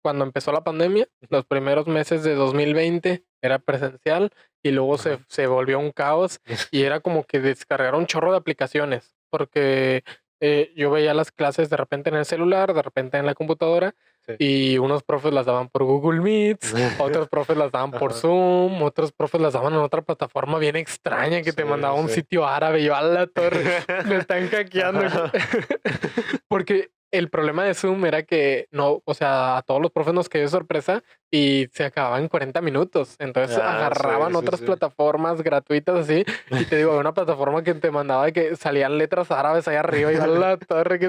cuando empezó la pandemia, Ujú. los primeros meses de 2020 era presencial y luego se, Ajá. se volvió un caos y era como que descargar un chorro de aplicaciones porque yo veía las clases de repente en el celular, de repente en la computadora Sí. y unos profes las daban por Google Meets, otros profes las daban por Ajá. Zoom, otros profes las daban en otra plataforma bien extraña que Sí, te mandaba sí, un sí. sitio árabe y yo a la torre, me están hackeando. Ajá. Porque el problema de Zoom era que no, o sea, a todos los profes nos quedó sorpresa y se acababan en 40 minutos. Entonces Sí, agarraban sí, otras sí. plataformas gratuitas así. Y te digo, había una plataforma que te mandaba de que salían letras árabes ahí arriba y a la torre que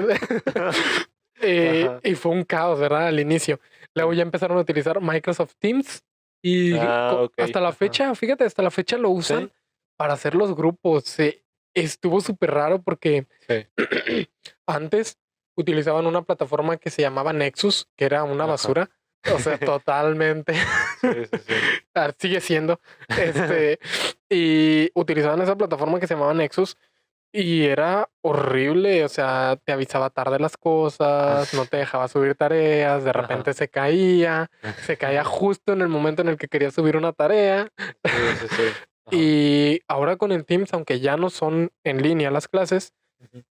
Ajá. y fue un caos, ¿verdad? Al inicio. Luego Sí. ya empezaron a utilizar Microsoft Teams y hasta Okey. la Ajá. fecha, fíjate, hasta la fecha lo usan Sí, para hacer los grupos. Estuvo súper raro porque sí. antes utilizaban una plataforma que se llamaba Nexus, que era una Ajá. basura, o sea, totalmente, Sí, sí, sí. sigue siendo, este, y utilizaban esa plataforma que se llamaba Nexus y era horrible, o sea, te avisaba tarde las cosas, no te dejaba subir tareas, de Ajá. repente se caía justo en el momento en el que quería subir una tarea. Sí, sí, sí. Ajá. Y ahora con el Teams, aunque ya no son en línea las clases, Ujú.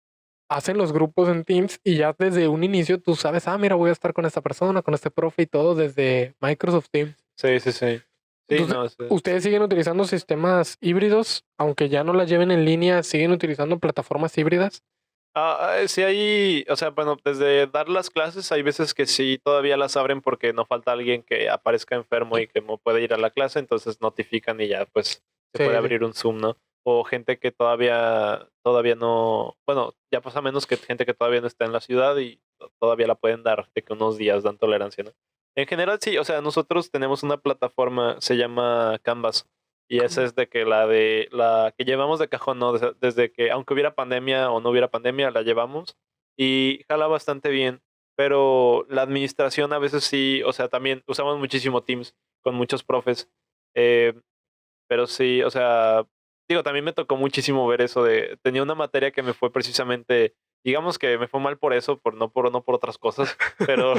hacen los grupos en Teams y ya desde un inicio tú sabes, mira, voy a estar con esta persona, con este profe y todo desde Microsoft Teams. Sí, sí, sí. Sí, Entonces, no, sí. ustedes siguen utilizando sistemas híbridos, aunque ya no las lleven en línea, siguen utilizando plataformas híbridas. Sí hay, o sea, bueno, desde dar las clases hay veces que sí todavía las abren porque no falta alguien que aparezca enfermo y que no puede ir a la clase, entonces notifican y ya pues se puede Sí, sí. abrir un Zoom, ¿no? O gente que todavía no, bueno, ya pasa menos que gente que todavía no está en la ciudad y todavía la pueden dar de que unos días dan tolerancia, ¿no? En general sí, o sea, nosotros tenemos una plataforma, se llama Canvas. Y esa es de que la que llevamos de cajón, ¿no? Desde que, aunque hubiera pandemia o no hubiera pandemia, la llevamos y jala bastante bien. Pero la administración a veces sí, o sea, también usamos muchísimo Teams con muchos profes. eh, pero sí, o sea, digo, también me tocó muchísimo ver eso tenía una materia que me fue precisamente, digamos que me fue mal por eso, no por otras cosas, pero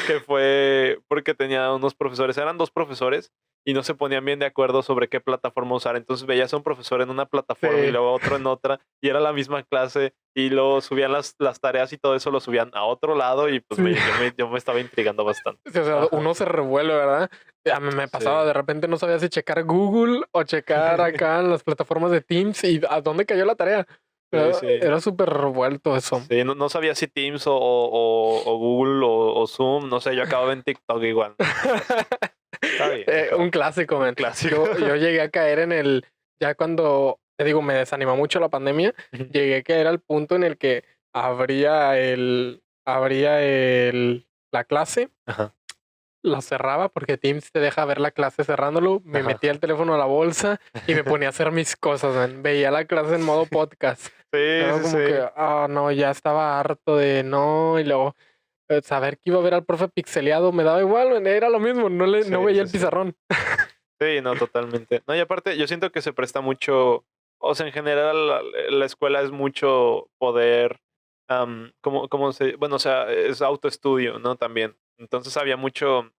que fue porque tenía unos profesores, eran 2 profesores y no se ponían bien de acuerdo sobre qué plataforma usar. Entonces veías a un profesor en una plataforma y Sí. luego otro en otra y era la misma clase y luego subían las tareas y todo eso lo subían a otro lado y pues Sí. yo me estaba intrigando bastante. Sí, o sea, Ajá, uno se revuelve, ¿verdad? A mí me pasaba, sí. de repente no sabía si checar Google o checar acá en las plataformas de Teams y a dónde cayó la tarea. Sí, sí. Era súper revuelto eso. Sí, no sabía si Teams o Google o Zoom, no sé, yo acababa en TikTok igual, ¿no? Está bien, Un mejor. clásico, Un man. clásico. Yo llegué a caer en ya cuando, te digo, me desanimó mucho la pandemia, Ujú. llegué a caer al punto en el que la clase, Ajá, lo cerraba porque Teams te deja ver la clase cerrándolo, me ajá. metía el teléfono a la bolsa y me ponía a hacer mis cosas, man. Veía la clase en modo podcast. Sí, Era sí, como que, sí. no, ya estaba harto de no, y luego saber que iba a ver al profe pixeleado me daba igual, man, era lo mismo, no Sí, veía sí, el sí. pizarrón. Sí, no, totalmente. No, y aparte, yo siento que se presta mucho, o sea, en general la escuela es mucho poder, bueno, o sea, es autoestudio, ¿no? También. Entonces había mucho,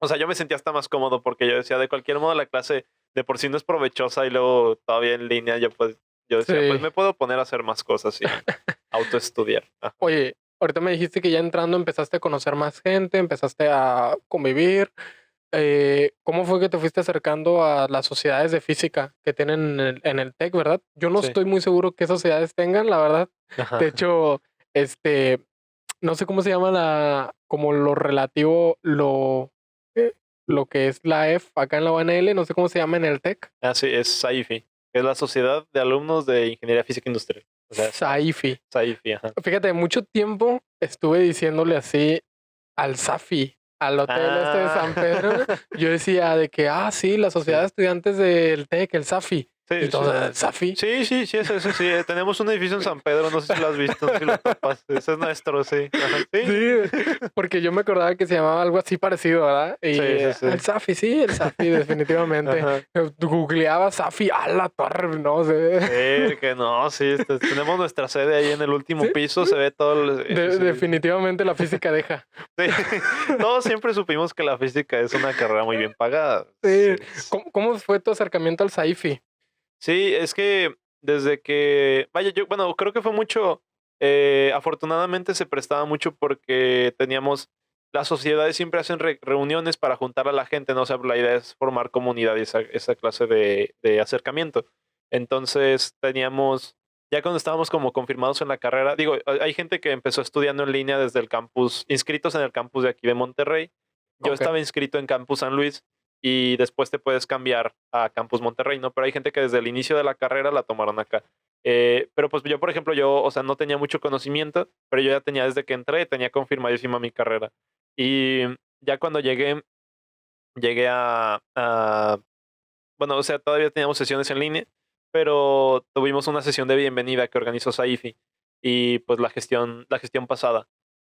o sea, yo me sentía hasta más cómodo porque yo decía, de cualquier modo la clase de por sí no es provechosa y luego todavía en línea yo decía, pues Sí. me puedo poner a hacer más cosas y autoestudiar. Ajá. Oye, ahorita me dijiste que ya entrando empezaste a conocer más gente, empezaste a convivir. ¿Cómo fue que te fuiste acercando a las sociedades de física que tienen en el TEC, verdad? Yo no Sí. estoy muy seguro qué sociedades tengan, la verdad. De Ajá. hecho, este, no sé cómo se llama como lo relativo, eh, lo que es la F acá en la UNL, no sé cómo se llama en el TEC. Ah, sí, es SAIFI, que es la Sociedad de Alumnos de Ingeniería Física Industrial. O sea, SAIFI. SAIFI, ajá. Fíjate, mucho tiempo estuve diciéndole así al SAFI, al hotel este de San Pedro. Ah. Yo decía de que, sí, la Sociedad de Sí. Estudiantes del TEC, el SAFI. Y Sí, sí. todo, ¿el SAFI? Sí, eso sí. Tenemos un edificio en San Pedro, no sé si lo has visto, no sé si lo topas. Ese es nuestro, sí. Ajá. Sí, sí, Sí, sí. porque yo me acordaba que se llamaba algo así parecido, ¿verdad? Y Sí, sí, el sí. SAFI, sí, el SAFI, definitivamente. Ajá. Googleaba SAFI, a la torre, no sé. Sí, que no, sí, tenemos nuestra sede ahí en el último Sí, piso, se ve todo el edificio. Sí, definitivamente la física deja. sí. Todos siempre supimos que la física es una carrera muy bien pagada. Sí. Sí, ¿Cómo fue tu acercamiento al SAIFI? sí, es que desde que, vaya, bueno, creo que fue mucho, afortunadamente se prestaba mucho porque las sociedades siempre hacen reuniones para juntar a la gente, ¿no? O sea, la idea es formar comunidad y esa clase de acercamiento. Entonces ya cuando estábamos como confirmados en la carrera, digo, hay gente que empezó estudiando en línea desde el campus, inscritos en el campus de aquí de Monterrey. Yo Ok. estaba inscrito en Campus San Luis y después te puedes cambiar a Campus Monterrey, ¿no? Pero hay gente que desde el inicio de la carrera la tomaron acá. Pero pues yo, por ejemplo, o sea, no tenía mucho conocimiento, pero yo ya tenía desde que entré, tenía confirmadísima mi carrera. Y ya cuando llegué bueno, o sea, todavía teníamos sesiones en línea, pero tuvimos una sesión de bienvenida que organizó Saifi y pues la gestión pasada.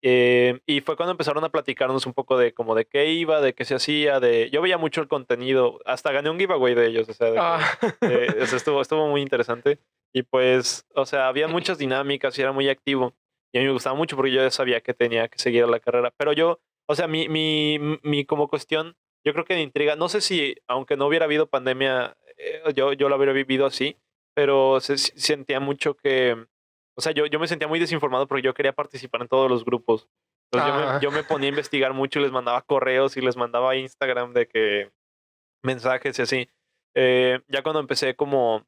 Y fue cuando empezaron a platicarnos un poco de como de qué iba, de qué se hacía, yo veía mucho el contenido, hasta gané un giveaway de ellos, o sea, Ah, o sea, estuvo muy interesante. Y pues, o sea, había muchas dinámicas y era muy activo. Y a mí me gustaba mucho porque yo ya sabía que tenía que seguir la carrera. Pero o sea, mi como cuestión, yo creo que me intriga, no sé si, aunque no hubiera habido pandemia, yo lo hubiera vivido así, pero sentía mucho que, o sea, yo me sentía muy desinformado porque yo quería participar en todos los grupos. Entonces ah, yo me ponía a investigar mucho y les mandaba correos y les mandaba a Instagram de que mensajes y así. Ya cuando empecé como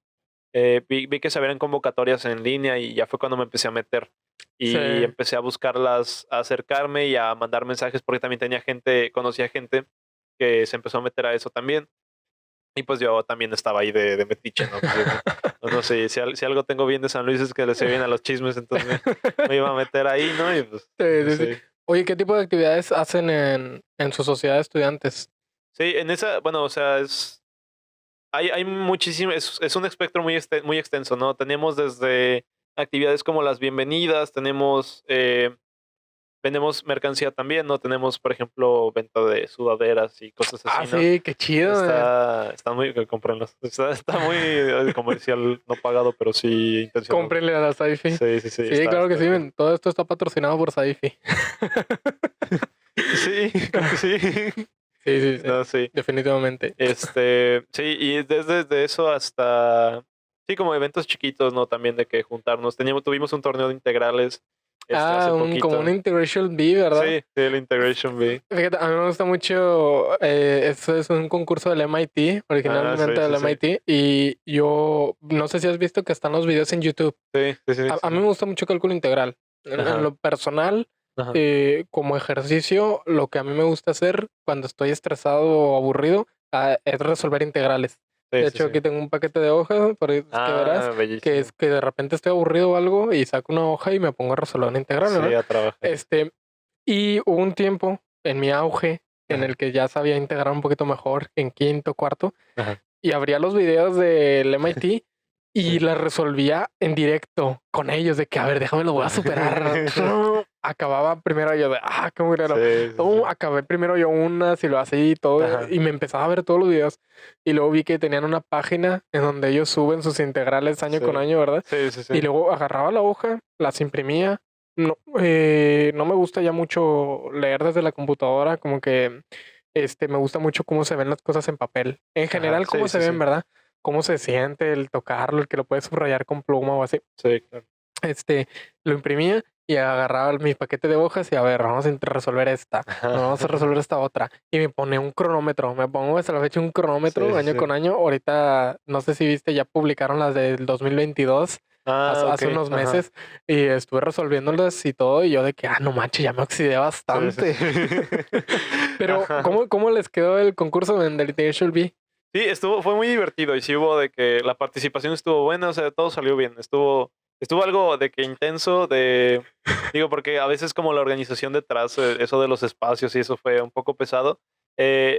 vi que se abrían convocatorias en línea y ya fue cuando me empecé a meter. Sí. Y empecé a buscarlas, a acercarme y a mandar mensajes porque también conocía gente que se empezó a meter a eso también. Y pues yo también estaba ahí de metiche, ¿no? Pues no sé, si algo tengo bien de San Luis es que le sé bien a los chismes, entonces me iba a meter ahí, ¿no? Y pues, Sí. Oye, ¿qué tipo de actividades hacen en su sociedad de estudiantes? Sí, en esa, bueno, o sea, hay muchísimo, es un espectro muy extenso, ¿no? Tenemos desde actividades como las bienvenidas, vendemos mercancía también, ¿no? Tenemos, por ejemplo, venta de sudaderas y cosas así, ¿no? Sí, qué chido. Está muy, cómprenlas. Está muy comercial, no pagado, pero sí intencional. Cómprenle a la Saifi. Sí, Claro que sí, bien. todo esto está patrocinado por Saifi. Sí, creo que sí. Sí. No, sí. Definitivamente. Sí, y desde eso hasta, sí, como eventos chiquitos, ¿no? También de que juntarnos. Tuvimos un torneo de integrales, hace poquito. Como un Integration B, ¿verdad? Sí, el Integration B. Fíjate, a mí me gusta mucho, esto es un concurso del MIT, originalmente del MIT, y yo no sé si has visto que están los videos en YouTube. Sí. A mí me gusta mucho cálculo integral. En lo personal, Ajá. como ejercicio, lo que a mí me gusta hacer cuando estoy estresado o aburrido es resolver integrales. De hecho, aquí tengo un paquete de hojas, por ahí que verás, que bellísimo. es que de repente estoy aburrido o algo y saco una hoja y me pongo a resolver una integral, ¿no? Sí, a trabajar. Y hubo un tiempo en mi auge en el que ya sabía integrar un poquito mejor en quinto, cuarto, Ajá. y abría los videos del MIT y las resolvía en directo con ellos de que, a ver, déjame, lo voy a superar. Acababa primero yo de, qué muy raro. Acabé primero yo unas y lo así y todo, Ajá. y me empezaba a ver todos los videos. Y luego vi que tenían una página en donde ellos suben sus integrales año con año, ¿verdad? Sí. Y luego agarraba la hoja, las imprimía. No me gusta ya mucho leer desde la computadora, como que me gusta mucho cómo se ven las cosas en papel. En general, cómo se ven, ¿verdad? Cómo se siente el tocarlo, el que lo puedes subrayar con pluma o así. Sí, claro. Lo imprimía y agarraba mi paquete de hojas y a ver, vamos a resolver esta, vamos a resolver esta otra. Y me ponía un cronómetro, me pongo hasta la fecha un cronómetro año con año. Ahorita, no sé si viste, ya publicaron las del 2022. Hace unos meses y estuve resolviéndolas y todo y yo de que, no manches, ya me oxidé bastante. Pero, ¿cómo les quedó el concurso en The Litigation B? Sí, fue muy divertido y sí hubo de que la participación estuvo buena, o sea, todo salió bien, estuvo algo de que intenso, digo, porque a veces como la organización detrás, eso de los espacios y eso fue un poco pesado.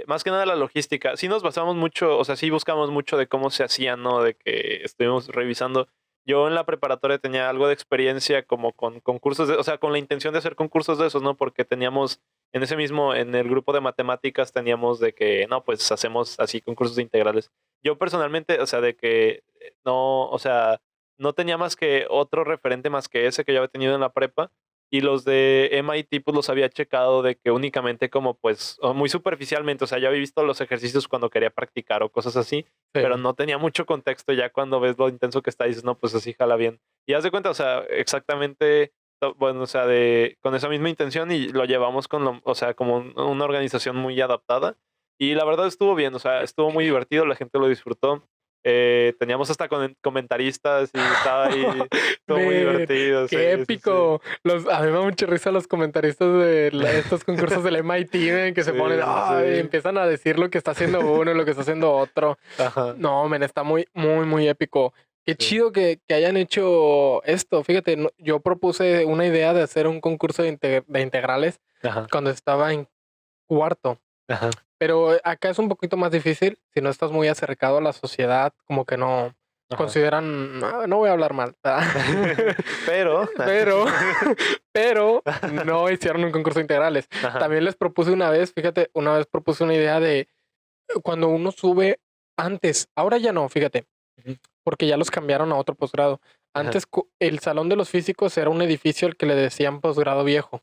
Más que nada la logística, sí nos basamos mucho, o sea, sí buscamos mucho de cómo se hacía, ¿no? De que estuvimos revisando. Yo en la preparatoria tenía algo de experiencia como con concursos, o sea, con la intención de hacer concursos de esos, ¿no? Porque teníamos en el grupo de matemáticas teníamos de que, no, pues hacemos así concursos de integrales. Yo personalmente, o sea, de que no, o sea, no tenía más que otro referente más que ese que yo había tenido en la prepa. Y los de MIT, pues los había checado de que únicamente como pues muy superficialmente, o sea, ya había visto los ejercicios cuando quería practicar o cosas así, pero no tenía mucho contexto. Ya cuando ves lo intenso que está, dices, no, pues así jala bien. Y haz de cuenta, o sea, exactamente, bueno, o sea, con esa misma intención y lo llevamos o sea, como una organización muy adaptada. Y la verdad estuvo bien, o sea, estuvo muy divertido, la gente lo disfrutó. Teníamos hasta comentaristas y estaba ahí, todo muy divertido. ¡Qué épico! A mí me da mucha risa los comentaristas de estos concursos del MIT, que se ponen, y empiezan a decir lo que está haciendo uno y lo que está haciendo otro. Ajá. No, está muy, muy, muy épico. Qué chido que hayan hecho esto. Fíjate, yo propuse una idea de hacer un concurso de integrales cuando estaba en cuarto. Pero acá es un poquito más difícil si no estás muy acercado a la sociedad, como que no consideran, no voy a hablar mal, pero no hicieron un concurso de integrales. También les propuse una vez propuse una idea de cuando uno sube antes, ahora ya no, fíjate, porque ya los cambiaron a otro posgrado. Antes el salón de los físicos era un edificio al que le decían posgrado viejo.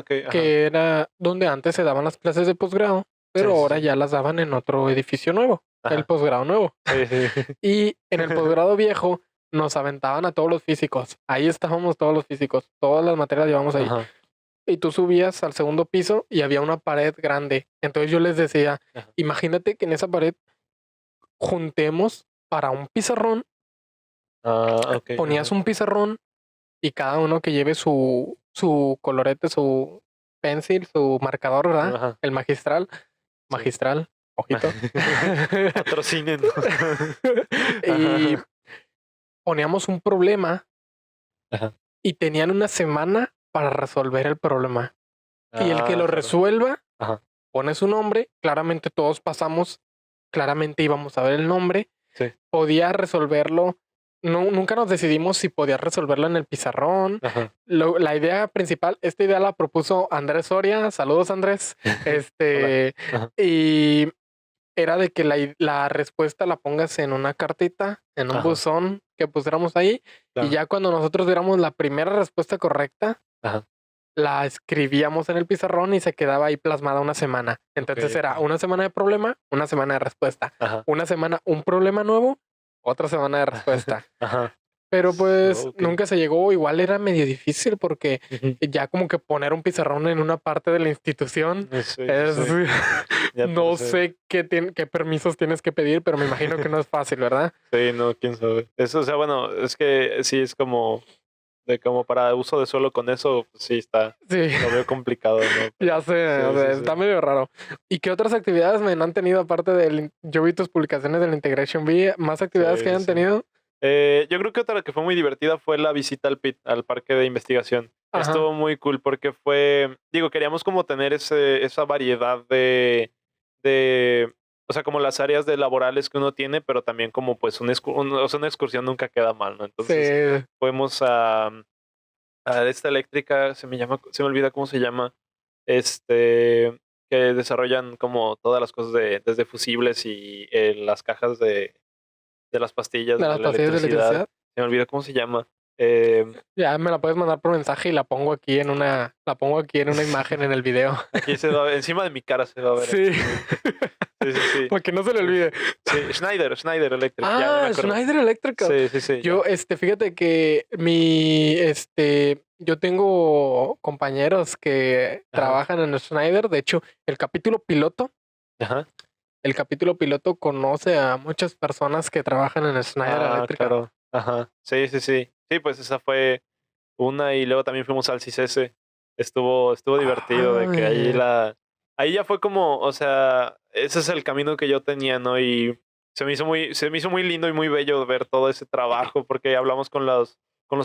Que era donde antes se daban las clases de posgrado, pero ahora ya las daban en otro edificio nuevo, el posgrado nuevo. Y en el posgrado viejo nos aventaban a todos los físicos. Ahí estábamos todos los físicos, todas las materias llevamos ahí. Y tú subías al segundo piso y había una pared grande. Entonces yo les decía, imagínate que en esa pared juntemos para un pizarrón, Ok. ponías Ajá. un pizarrón y cada uno que lleve su colorete, su pencil, su marcador, ¿verdad? Ajá. El magistral, Sí. ojito. Patrocinen. Y Ajá. poníamos un problema Ajá. y tenían una semana para resolver el problema. Y el que lo Claro. resuelva Ajá. pone su nombre, claramente todos pasamos, claramente íbamos a ver el nombre, Sí. podía resolverlo, nunca nos decidimos si podía resolverlo en el pizarrón. Ajá. La idea principal, esta idea la propuso Andrés Soria, saludos Andrés, Hola. Ajá. y era de que la respuesta la pongas en una cartita, en un Ajá. buzón que pusiéramos ahí, y Claro. ya cuando nosotros viéramos la primera respuesta correcta, Ajá. la escribíamos en el pizarrón y se quedaba ahí plasmada una semana. Entonces Ok. era una semana de problema, una semana de respuesta. Ajá. Una semana un problema nuevo, otra semana de respuesta. Ajá. Pero pues Ok. nunca se llegó, igual era medio difícil porque Ujú. ya como que poner un pizarrón en una parte de la institución Sí, es sí. Ya por no ser. sé qué permisos tienes que pedir, pero me imagino que no es fácil, ¿verdad? Sí, no, quién sabe. Eso, o sea, bueno, es que sí es como como para uso de suelo con eso, pues sí está, Sí. lo veo complicado, ¿no? Ya Pero sé, o sí, sea, sí, está sí. medio raro. ¿Y qué otras actividades me han tenido aparte del... Yo vi tus publicaciones del Integration B, más actividades que Sí, sí, hayan sí. tenido? Yo creo que otra que fue muy divertida fue la visita al PIT, al parque de investigación. Ajá, Estuvo muy cool porque digo, queríamos como tener esa variedad de, o sea, como las áreas de laborales que uno tiene, pero también como pues o sea, una excursión nunca queda mal, ¿no? sí, Entonces fuimos a esta eléctrica, se me olvida cómo se llama, este, que desarrollan como todas las cosas desde fusibles y las cajas de las pastillas de de las la pastillas de electricidad. electricidad. Se me olvidó cómo se llama. Em, Ya me la puedes mandar por mensaje y la pongo aquí en una imagen en el video. Aquí se va a ver, encima de mi cara se va a ver Sí, aquí ahorita. Sí, sí, sí. para que no se le olvide. Sí, Schneider Electric, ya me acuerdo. Schneider Electrical. Sí, sí, sí, Yo, ya. fíjate que yo tengo compañeros que Ajá, trabajan en Schneider. De hecho, ajá. el capítulo piloto conoce a muchas personas que trabajan en Schneider Ah, Electrical. claro. Ajá. Sí, sí, sí. Sí, pues esa fue una y luego también fuimos al CICESE. Estuvo divertido de que Ay, ahí ya fue como, o sea, ese es el camino que yo tenía, ¿no? Y se me hizo muy lindo y muy bello ver todo ese trabajo, porque hablamos con los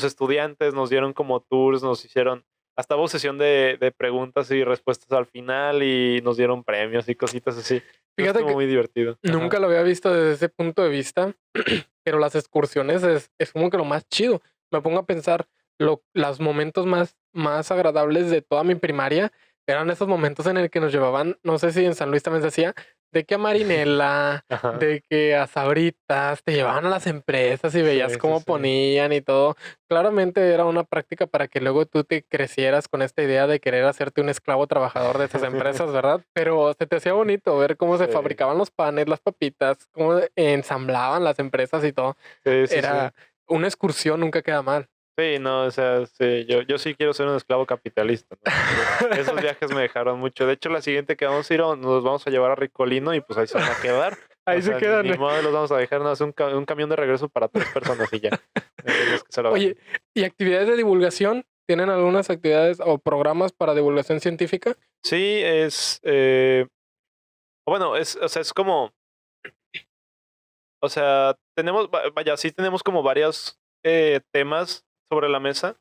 estudiantes, nos dieron como tours, nos hicieron, hasta hubo sesión de preguntas y respuestas al final y nos dieron premios y cositas así. Eso fíjate estuvo que muy divertido. Ajá. nunca lo había visto desde ese punto de vista, pero las excursiones es como que lo más chido. Me pongo a pensar, los momentos más agradables de toda mi primaria eran esos momentos en el que nos llevaban, no sé si en San Luis también se hacía, de que a Marinela, Ajá. de que a Sabritas, te llevaban a las empresas y Sí, veías sí, cómo sí. ponían y todo. Claramente era una práctica para que luego tú te crecieras con esta idea de querer hacerte un esclavo trabajador de esas empresas, ¿verdad? Pero se te hacía bonito ver cómo se Sí, fabricaban los panes, las papitas, cómo ensamblaban las empresas y todo. sí, sí, sí. Era una excursión, nunca queda mal. Sí, no, o sea, sí, yo sí quiero ser un esclavo capitalista, ¿no? Esos viajes me dejaron mucho. De hecho, la siguiente que vamos a ir, nos vamos a llevar a Ricolino y pues ahí se van a quedar. O Ahí se sea, ni, quedan. ni modo los vamos a dejar, no, es un camión de regreso para 3 personas y ya. Los que se lo Oye, ganen. ¿y actividades de divulgación? ¿Tienen algunas actividades o programas para divulgación científica? Sí, bueno, o sea, es como, o sea, vaya, sí tenemos como varios temas sobre la mesa,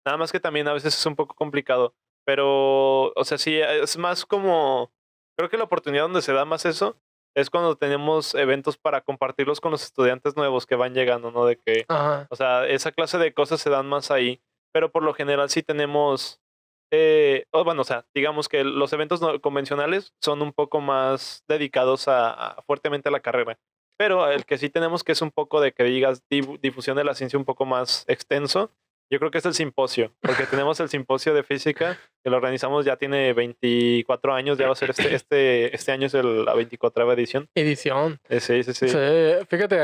nada más que también a veces es un poco complicado, pero, o sea, sí, es más como, creo que la oportunidad donde se da más eso es cuando tenemos eventos para compartirlos con los estudiantes nuevos que van llegando, ¿no? De que, Ajá. o sea, esa clase de cosas se dan más ahí, pero por lo general sí tenemos, bueno, o sea, digamos que los eventos convencionales son un poco más dedicados fuertemente a la carrera. Pero el que sí tenemos que es un poco de que digas difusión de la ciencia un poco más extenso, yo creo que es el simposio, porque tenemos el simposio de física que lo organizamos ya tiene 24 años, ya va a ser este año es la 24ª edición. Edición. Sí, sí, Sí, sí. fíjate,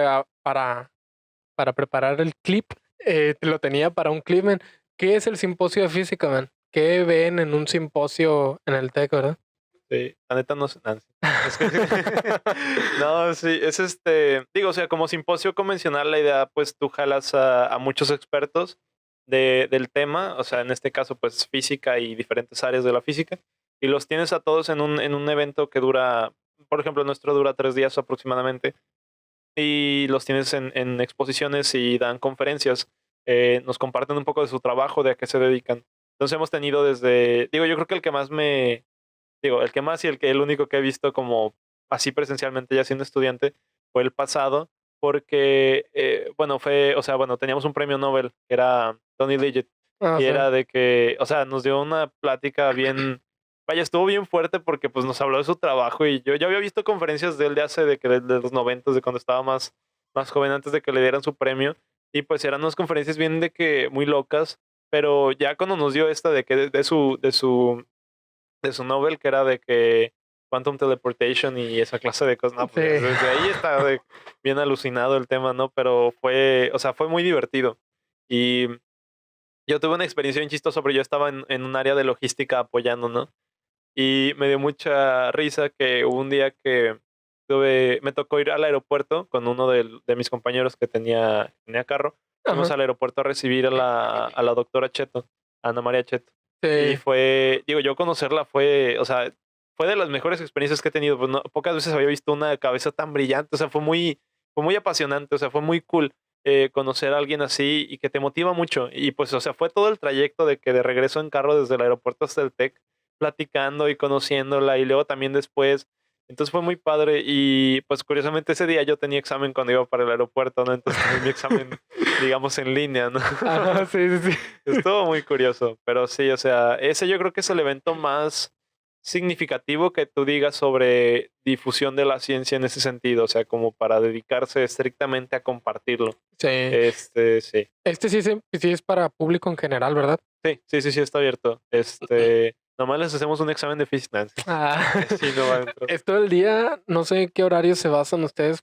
para preparar el clip, lo tenía para un clip, man. ¿Qué es el simposio de física, man? ¿Qué ven en un simposio en el TEC, verdad? Sí, la neta no sé, Nancy. Es que no, sí, es digo, o sea, como simposio convencional, la idea, pues tú jalas a muchos expertos del tema, o sea, en este caso, pues física y diferentes áreas de la física, y los tienes a todos en un evento que dura, por ejemplo, el nuestro dura 3 días aproximadamente, y los tienes en exposiciones y dan conferencias, nos comparten un poco de su trabajo, de a qué se dedican. Entonces hemos tenido desde, digo, yo creo que el que más digo, el que más y el único que he visto como así presencialmente ya siendo estudiante fue el pasado, porque, bueno, o sea, bueno, teníamos un premio Nobel que era Tony Liggett, Ah, y sí. era de que, o sea, nos dio una plática bien, vaya, estuvo bien fuerte porque pues nos habló de su trabajo y yo ya había visto conferencias de él de hace, de los 90, de cuando estaba más joven antes de que le dieran su premio, y pues eran unas conferencias bien de que muy locas, pero ya cuando nos dio esta de que de su Nobel, que era de que Quantum Teleportation y esa clase de cosas, no, pues Sí. desde ahí está bien alucinado el tema, ¿no? Pero fue, o sea, fue muy divertido. Y yo tuve una experiencia bien chistosa, pero yo estaba en un área de logística apoyando, ¿no? Y me dio mucha risa que hubo un día que me tocó ir al aeropuerto con uno de mis compañeros que tenía carro. Fuimos Ajá. al aeropuerto a recibir a la doctora Cheto, Ana María Cheto. Y Sí. fue, digo, yo conocerla fue, o sea, fue de las mejores experiencias que he tenido. Pues pocas veces había visto una cabeza tan brillante, o sea, fue muy apasionante, o sea, fue muy cool conocer a alguien así y que te motiva mucho. Y pues, o sea, fue todo el trayecto de que de regreso en carro desde el aeropuerto hasta el TEC, platicando y conociéndola, y luego también después. Entonces fue muy padre y pues curiosamente ese día yo tenía examen cuando iba para el aeropuerto, ¿no? Entonces tomé mi examen, digamos, en línea, ¿no? Ajá, sí, sí, sí. Estuvo muy curioso, pero sí, o sea, ese yo creo que es el evento más significativo que tú digas sobre difusión de la ciencia en ese sentido, o sea, como para dedicarse estrictamente a compartirlo. Sí. Sí. Sí es para público en general, ¿verdad? Sí, sí, sí, sí, está abierto. Nomás les hacemos un examen de física. Ah, Sí, no va adentro. es todo el día, no sé en qué horario se basan ustedes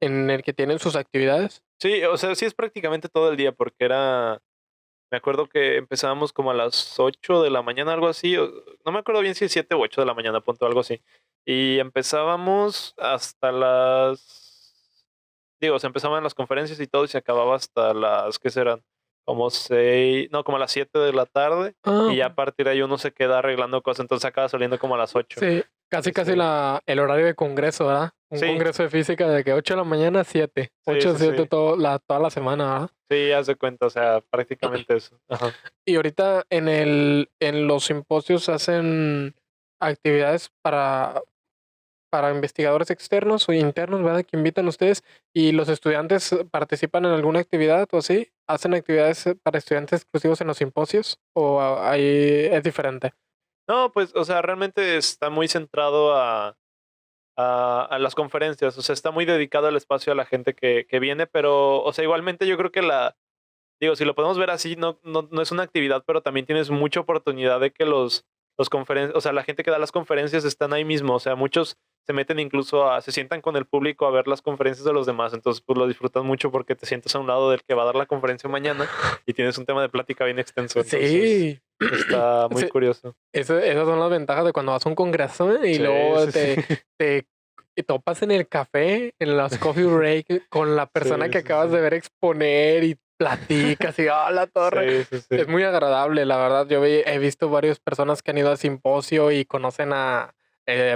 en el que tienen sus actividades. Sí, o sea, sí es prácticamente todo el día porque me acuerdo que empezábamos como a las 8 de la mañana, algo así, no me acuerdo bien si 7 u 8 de la mañana, punto, algo así. Y empezábamos hasta digo, se empezaban las conferencias y todo y se acababa hasta ¿qué serán? Como 6, no, como a las 7 de la tarde, Ah, y ya ok. a partir de ahí uno se queda arreglando cosas, entonces acaba saliendo como a las 8. Sí, casi Sí, el horario de congreso, ¿verdad? Un sí, congreso de física de que 8 de la mañana a 7. sí, 8 a sí, 7 sí. toda la semana, ¿verdad? Sí, haz de cuenta, o sea, prácticamente eso. Ajá. Y ahorita en los simposios hacen actividades para investigadores externos o internos, ¿verdad? Que invitan ustedes y los estudiantes participan en alguna actividad o así. ¿Hacen actividades para estudiantes exclusivos en los simposios o ahí es diferente? No, pues, o sea, realmente está muy centrado a las conferencias, o sea, está muy dedicado el espacio a la gente que viene, pero, o sea, igualmente yo creo que digo, si lo podemos ver así, no es una actividad, pero también tienes mucha oportunidad de que o sea, la gente que da las conferencias están ahí mismo, o sea, muchos se meten incluso se sientan con el público a ver las conferencias de los demás, entonces pues lo disfrutas mucho porque te sientas a un lado del que va a dar la conferencia mañana y tienes un tema de plática bien extenso, entonces Sí. está muy Sí, curioso. esas son las ventajas de cuando vas a un congreso y Sí, luego sí, sí. te topas en el café, en los coffee break, con la persona Sí, que sí, acabas sí. de ver exponer y platicas y ¡ah, la torre! Sí, sí, Es sí. muy agradable, la verdad. He visto varias personas que han ido al simposio y conocen a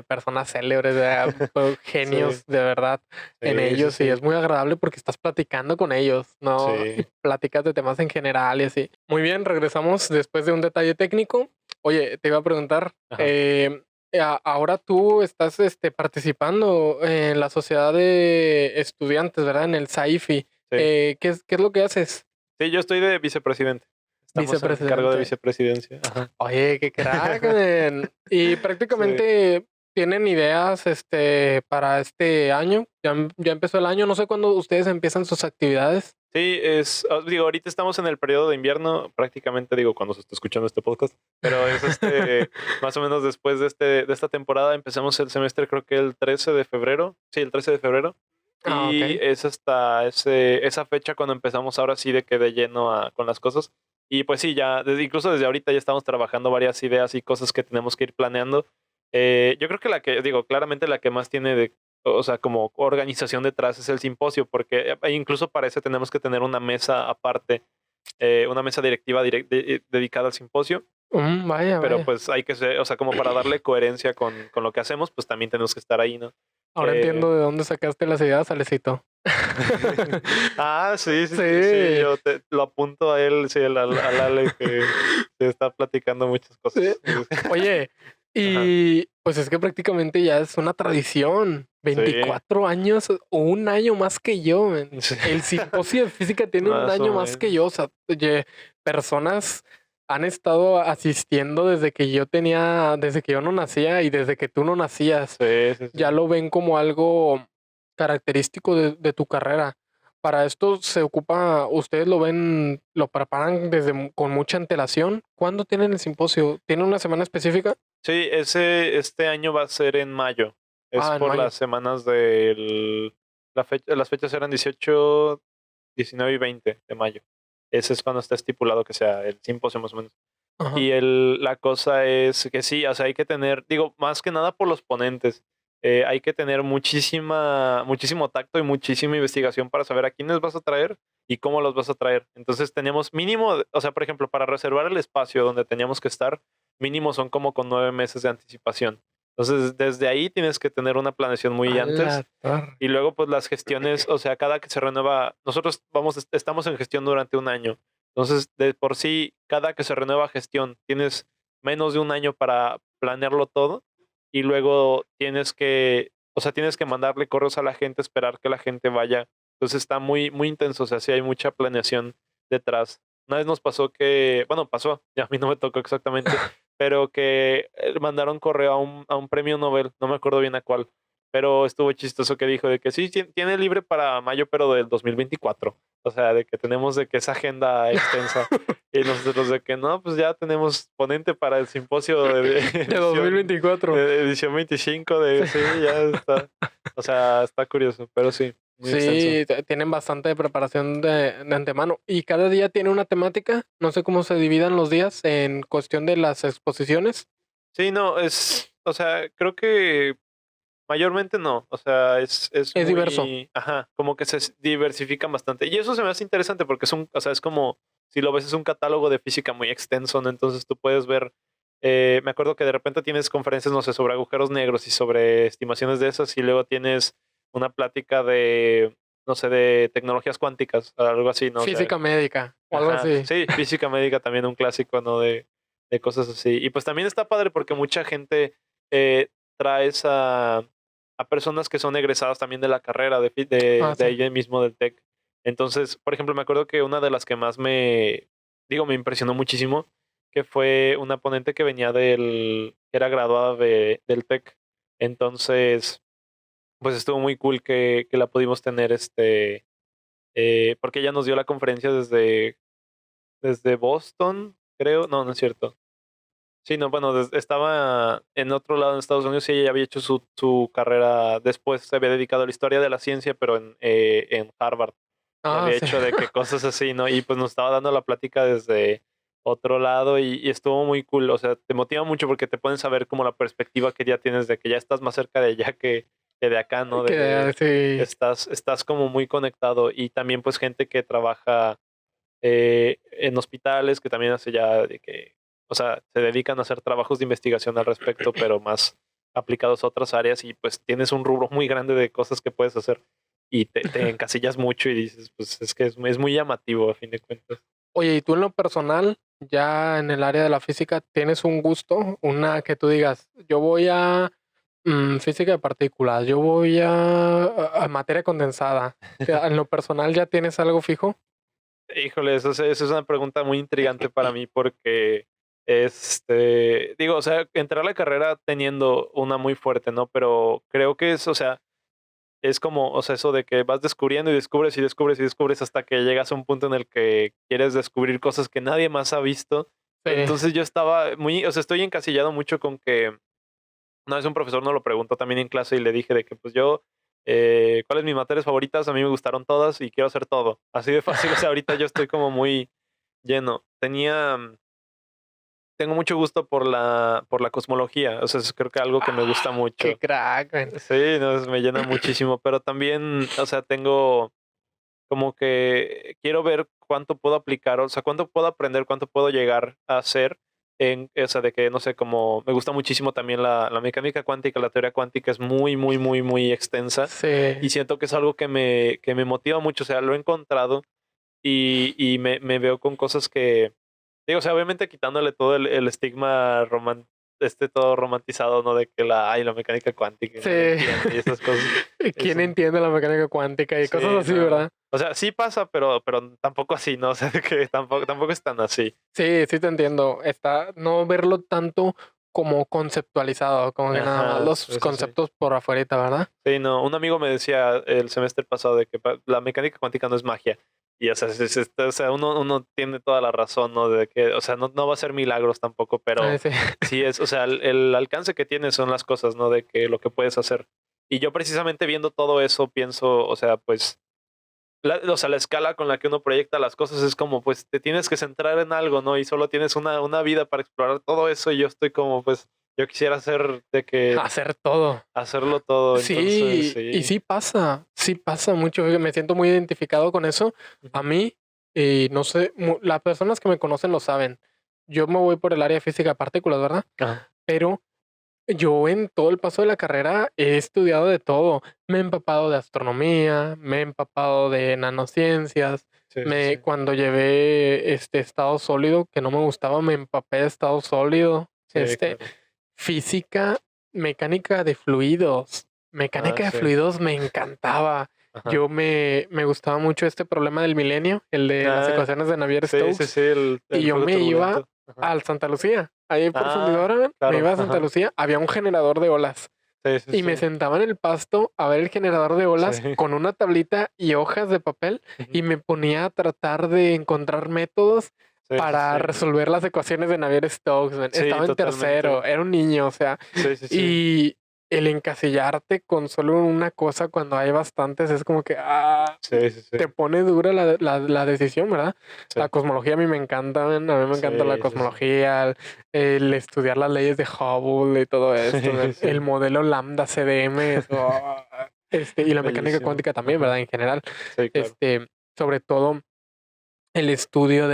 personas célebres, Sí, genios de verdad en sí, sí, ellos y es sí. muy agradable porque estás platicando con ellos, ¿no? Y Sí. platicas de temas en general y así. Muy bien, regresamos después de un detalle técnico. Oye, te iba a preguntar, Ajá. ahora tú estás participando en la sociedad de estudiantes, ¿verdad? En el SAIFI. Sí. ¿Qué es lo que haces? Sí, yo estoy de vicepresidente. Estamos en cargo de Vicepresidente. vicepresidencia. Ajá. Oye, qué crack, man. Y Sí. prácticamente tienen ideas para este año. Ya empezó el año. No sé cuándo ustedes empiezan sus actividades. Sí, digo, ahorita estamos en el periodo de invierno, prácticamente digo cuando se está escuchando este podcast, pero es más o menos después de esta temporada empezamos el semestre, creo que el 13 de febrero. Sí, el 13 de febrero. Ah, Y ok. es hasta esa fecha cuando empezamos ahora sí de que de lleno con las cosas. Y pues sí, ya, incluso desde ahorita ya estamos trabajando varias ideas y cosas que tenemos que ir planeando. Yo creo que claramente la que más tiene o sea, como organización detrás es el simposio, porque incluso para eso tenemos que tener una mesa aparte, una mesa directiva dedicada al simposio, Vaya, pero vaya. pues hay que ser, o sea, como para darle coherencia con lo que hacemos, pues también tenemos que estar ahí, ¿no? Ahora Eh, entiendo de dónde sacaste las ideas, Alecito. Sí, sí, sí, sí, Sí, yo lo apunto a él, sí, al Ale que se está platicando muchas sí. cosas. Oye, Ajá, y pues es que prácticamente ya es una tradición. sí, 24 años o un año más que yo, men. sí, El simposio de física tiene un más o año más que menos. yo. O sea, oye, personas han estado asistiendo desde que yo no nacía y desde que tú no nacías. Sí, sí, Ya sí. lo ven como algo característico de tu carrera. Para esto se ocupa, ustedes lo ven, lo preparan con mucha antelación. ¿Cuándo tienen el simposio? ¿Tienen una semana específica? Sí, este año va a ser en mayo. Es Ah, en por mayo. las semanas las fechas eran 18, 19 y 20 de mayo. Ese es cuando está estipulado que sea el simposio más o menos. Ajá. Y la cosa es que sí, o sea, hay que tener, digo, más que nada por los ponentes, hay que tener muchísimo tacto y muchísima investigación para saber a quiénes vas a traer y cómo los vas a traer. Entonces tenemos mínimo, o sea, por ejemplo, para reservar el espacio donde teníamos que estar, mínimo son como con 9 meses de anticipación. Entonces, desde ahí tienes que tener una planeación A muy la antes torre. y luego pues las gestiones, o sea, cada que se renueva, nosotros estamos en gestión durante un año. Entonces, de por sí, cada que se renueva gestión, tienes menos de un año para planearlo todo y luego o sea, tienes que mandarle correos a la gente, esperar que la gente vaya. Entonces está muy, muy intenso, o sea, sí hay mucha planeación detrás. Una vez nos pasó bueno, pasó, ya a mí no me tocó exactamente, pero que mandaron correo a un premio Nobel, no me acuerdo bien a cuál, pero estuvo chistoso que dijo de que sí, tiene libre para mayo, pero del 2024. O sea, de que tenemos de que esa agenda extensa y nosotros de que no, pues ya tenemos ponente para el simposio de De 2024. edición 25 sí, ya está. O sea, está curioso, pero sí, muy extenso. Sí, tienen bastante preparación de antemano. Y cada día tiene una temática. No sé cómo se dividan los días en cuestión de las exposiciones. Sí, no, o sea, creo que mayormente no, o sea, es Es diverso. muy, ajá, como que diversifican bastante. Y eso se me hace interesante porque o sea, es como, si lo ves, es un catálogo de física muy extenso, ¿no? Entonces tú puedes ver, me acuerdo que de repente tienes conferencias, no sé, sobre agujeros negros y sobre estimaciones de esas, y luego tienes una plática no sé, de tecnologías cuánticas, algo así, ¿no? O sea, Física médica o algo ajá, así. sí, física médica también un clásico, ¿no? De cosas así. Y pues también está padre porque mucha gente eh, traes a personas que son egresadas también de la carrera, Ah, de sí. ahí mismo del TEC. Entonces, por ejemplo, me acuerdo que una de las que más me impresionó muchísimo, que fue una ponente que venía que era graduada del TEC. Entonces, pues estuvo muy cool que la pudimos tener, porque ella nos dio la conferencia desde Boston, creo. No, no es cierto. Sí, no, bueno, estaba en otro lado en Estados Unidos y ella había hecho su carrera después, se había dedicado a la historia de la ciencia, pero en Harvard. Y Ah, había sí. hecho de que cosas así, ¿no? Y pues nos estaba dando la plática desde otro lado y estuvo muy cool. O sea, te motiva mucho porque te ponen saber como la perspectiva que ya tienes de que ya estás más cerca de allá que de acá, ¿no? Que sí. Estás como muy conectado y también pues gente que trabaja en hospitales que también hace ya de que, o sea, se dedican a hacer trabajos de investigación al respecto, pero más aplicados a otras áreas y pues tienes un rubro muy grande de cosas que puedes hacer y te encasillas mucho y dices, pues es que es muy llamativo a fin de cuentas. Oye, ¿y tú en lo personal, ya en el área de la física, tienes un gusto, una que tú digas, yo voy a física de partículas, yo voy a materia condensada? En lo personal, ¿ya tienes algo fijo? Híjole, eso es una pregunta muy intrigante para mí porque, digo, o sea, entrar a la carrera teniendo una muy fuerte, ¿no? Pero creo que o sea, es como, o sea, eso de que vas descubriendo y descubres y descubres y descubres hasta que llegas a un punto en el que quieres descubrir cosas que nadie más ha visto. Sí. Entonces yo estaba o sea, estoy encasillado mucho con que una vez un profesor nos lo preguntó también en clase y le dije de que pues yo, ¿cuáles mis materias favoritas? A mí me gustaron todas y quiero hacer todo. Así de fácil, o sea, ahorita yo estoy como muy lleno. tengo mucho gusto por la cosmología. O sea, es creo que algo que me gusta mucho. Qué crack, man. Sí, no, me llena muchísimo. Pero también, o sea, tengo como que quiero ver cuánto puedo aplicar, o sea, cuánto puedo aprender, cuánto puedo llegar a hacer o sea, de que, no sé, como me gusta muchísimo también la mecánica cuántica, la teoría cuántica es muy, muy, muy, muy extensa y Sí. siento que es algo que me motiva mucho, o sea, lo he encontrado y me veo con cosas que, digo, o sea, obviamente quitándole todo el estigma todo romantizado, ¿no? De que la mecánica cuántica, y no la Sí. entiendo y esas cosas. ¿Quién Eso. entiende la mecánica cuántica y Sí, cosas así, no. verdad? O sea, sí pasa, pero tampoco así, ¿no? O sea, que tampoco es tan así. Sí, sí te entiendo. Está no verlo tanto como conceptualizado, como que nada más Ajá, los eso sí. conceptos por afuerita, ¿verdad? Sí, no, un amigo me decía el semestre pasado de que la mecánica cuántica no es magia. Y, o sea, o sea, uno tiene toda la razón, ¿no? De que, o sea, no va a ser milagros tampoco, pero Sí. sí es, o sea, el alcance que tiene son las cosas, ¿no? De que lo que puedes hacer. Y yo precisamente viendo todo eso pienso, o sea, pues o sea, la escala con la que uno proyecta las cosas es como, pues, te tienes que centrar en algo, ¿no? Y solo tienes una vida para explorar todo eso y yo estoy como, pues, yo quisiera hacer de que Hacer todo. hacerlo todo, entonces Sí, y sí. sí pasa mucho, me siento muy identificado con eso. Ujú. A mí, no sé, las personas que me conocen lo saben. Yo me voy por el área de física de partículas, ¿verdad? Ajá. Pero yo en todo el paso de la carrera he estudiado de todo. Me he empapado de astronomía, me he empapado de nanociencias. Sí, sí, sí. Cuando llevé estado sólido, que no me gustaba, me empapé de estado sólido. Sí, claro. Física, mecánica de fluidos. Ah, Mecánica de sí. fluidos me encantaba. Ajá. Me gustaba mucho este problema del milenio, el de las Ah, ecuaciones de sí, sí, Navier-Stokes. sí, Y el yo fuego me iba turbulento. Ajá. al Santa Lucía, ahí por Ah, Fundidora, me claro, iba a Santa ajá. Lucía, había un generador de olas. Sí, sí, Y me sí. sentaba en el pasto a ver el generador de Sí. olas con una tablita y hojas de papel Ujú. y me ponía a tratar de encontrar métodos Sí, sí, para sí. resolver las ecuaciones de Navier-Stokes, man. Sí, Estaba en tercero, totalmente. era un niño, o sea, Sí, sí, sí. y el encasillarte con solo una cosa cuando hay bastantes es como que Sí, sí, te sí. pone dura la decisión, ¿verdad? Sí. La cosmología a mí me encanta, man, a mí me encanta la Sí, sí, sí. cosmología, el estudiar las leyes de Hubble y todo esto, man. Sí, El sí. modelo lambda CDM, y la mecánica Bellísimo. cuántica también, Ajá. ¿verdad? En general, Sí, claro. sobre todo el estudio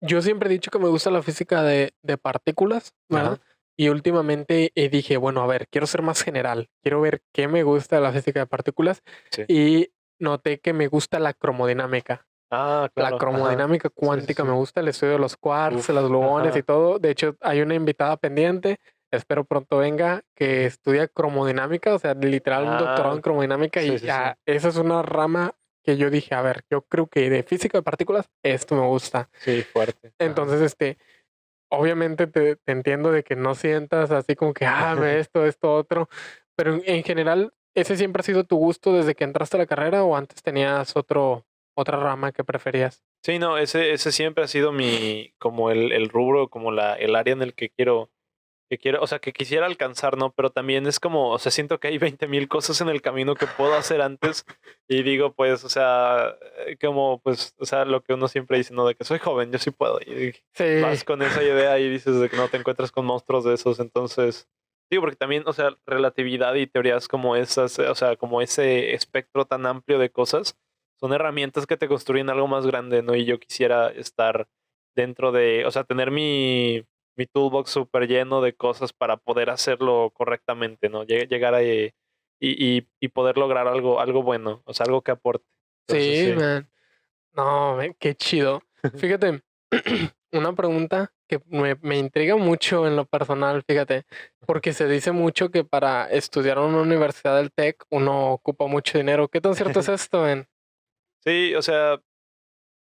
yo siempre he dicho que me gusta la física de partículas, ¿verdad? Ajá. Y últimamente dije, bueno, a ver, quiero ser más general, quiero ver qué me gusta de la física de partículas Sí. y noté que me gusta la cromodinámica. Ah, La claro. Ajá. cromodinámica Sí, sí, cuántica me sí. gusta, el estudio de los quarks, Uf. los gluones y Ajá. todo. De hecho, hay una invitada pendiente, espero pronto venga, que Ujú. estudia cromodinámica, o sea, literal un doctorado Ah, en cromodinámica sí, y sí, sí. esa es una rama que yo dije, a ver, yo creo que de física de partículas esto me gusta. Sí, fuerte. Ajá. Entonces, obviamente te entiendo de que no sientas así como que, esto, otro, pero en general, ¿ese siempre ha sido tu gusto desde que entraste a la carrera o antes tenías otra rama que preferías? Sí, no, ese siempre ha sido como el rubro, como el área en el que quiero, o sea, que quisiera alcanzar, ¿no? Pero también es como, o sea, siento que hay 20,000 cosas en el camino que puedo hacer antes y digo, pues, o sea, como, pues, o sea, lo que uno siempre dice, ¿no? De que soy joven, yo sí puedo. Y vas Sí, con esa idea y dices de que no te encuentras con monstruos de esos, entonces, digo, porque también, o sea, relatividad y teorías como esas, o sea, como ese espectro tan amplio de cosas, son herramientas que te construyen algo más grande, ¿no? Y yo quisiera estar dentro de, o sea, tener mi toolbox súper lleno de cosas para poder hacerlo correctamente, ¿no? Llegar ahí y poder lograr algo bueno, o sea, algo que aporte. Entonces, sí, sí. man. No, man, qué chido. Fíjate, una pregunta que me intriga mucho en lo personal, fíjate, porque se dice mucho que para estudiar en una universidad del TEC uno ocupa mucho dinero. ¿Qué tan cierto es esto, man? Sí, o sea,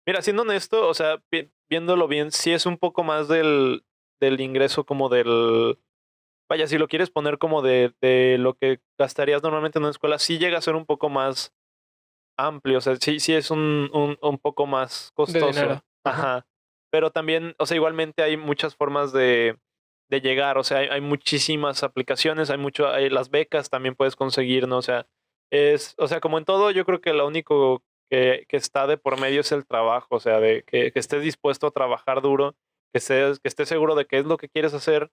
mira, siendo honesto, o sea, viéndolo bien, sí es un poco más del ingreso como vaya, si lo quieres poner como de lo que gastarías normalmente en una escuela, sí llega a ser un poco más amplio, o sea, sí es un poco más De costoso. dinero. Ajá. Ajá. Pero también, o sea, igualmente hay muchas formas de llegar, o sea, hay muchísimas aplicaciones, hay las becas también puedes conseguir, ¿no? O sea, o sea, como en todo, yo creo que lo único que está de por medio es el trabajo, o sea, de que estés dispuesto a trabajar duro que estés seguro de qué es lo que quieres hacer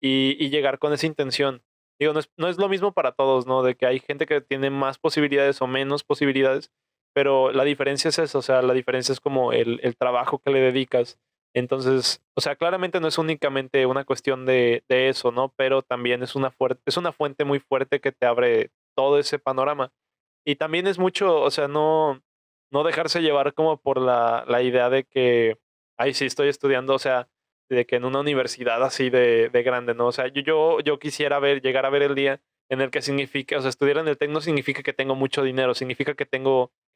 y llegar con esa intención. Digo, no es lo mismo para todos, ¿no? De que hay gente que tiene más posibilidades o menos posibilidades, pero la diferencia es eso, o sea, la diferencia es como el trabajo que le dedicas. Entonces, o sea, claramente no es únicamente una cuestión de eso, ¿no? Pero también es una fuente muy fuerte que te abre todo ese panorama. Y también es mucho, o sea, no dejarse llevar como por la idea de que, ay, sí, estoy estudiando, o sea, de que en una universidad así de grande, ¿no? O sea, yo quisiera llegar a ver el día en el que significa, o sea, estudiar en el TEC no significa que tengo mucho dinero, significa que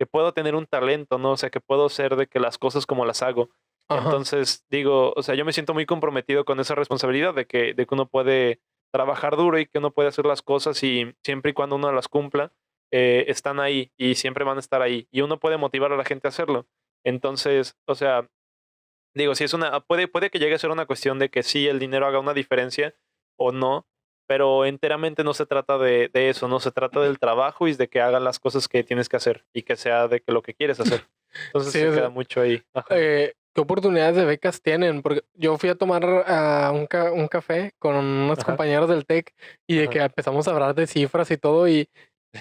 puedo tener un talento, ¿no? O sea, que puedo ser de que las cosas como las hago. Ajá. Entonces, digo, o sea, yo me siento muy comprometido con esa responsabilidad de que uno puede trabajar duro y que uno puede hacer las cosas y siempre y cuando uno las cumpla, están ahí y siempre van a estar ahí. Y uno puede motivar a la gente a hacerlo. Entonces, o sea, digo, si es puede que llegue a ser una cuestión de que sí el dinero haga una diferencia o no, pero enteramente no se trata de eso, no se trata del trabajo y de que hagas las cosas que tienes que hacer y que sea de que lo que quieres hacer. Entonces Sí, se o queda sea, mucho ahí. Ajá, ¿qué oportunidades de becas tienen? Porque yo fui a tomar un café con unos ajá, compañeros del TEC y de ajá. que empezamos a hablar de cifras y todo y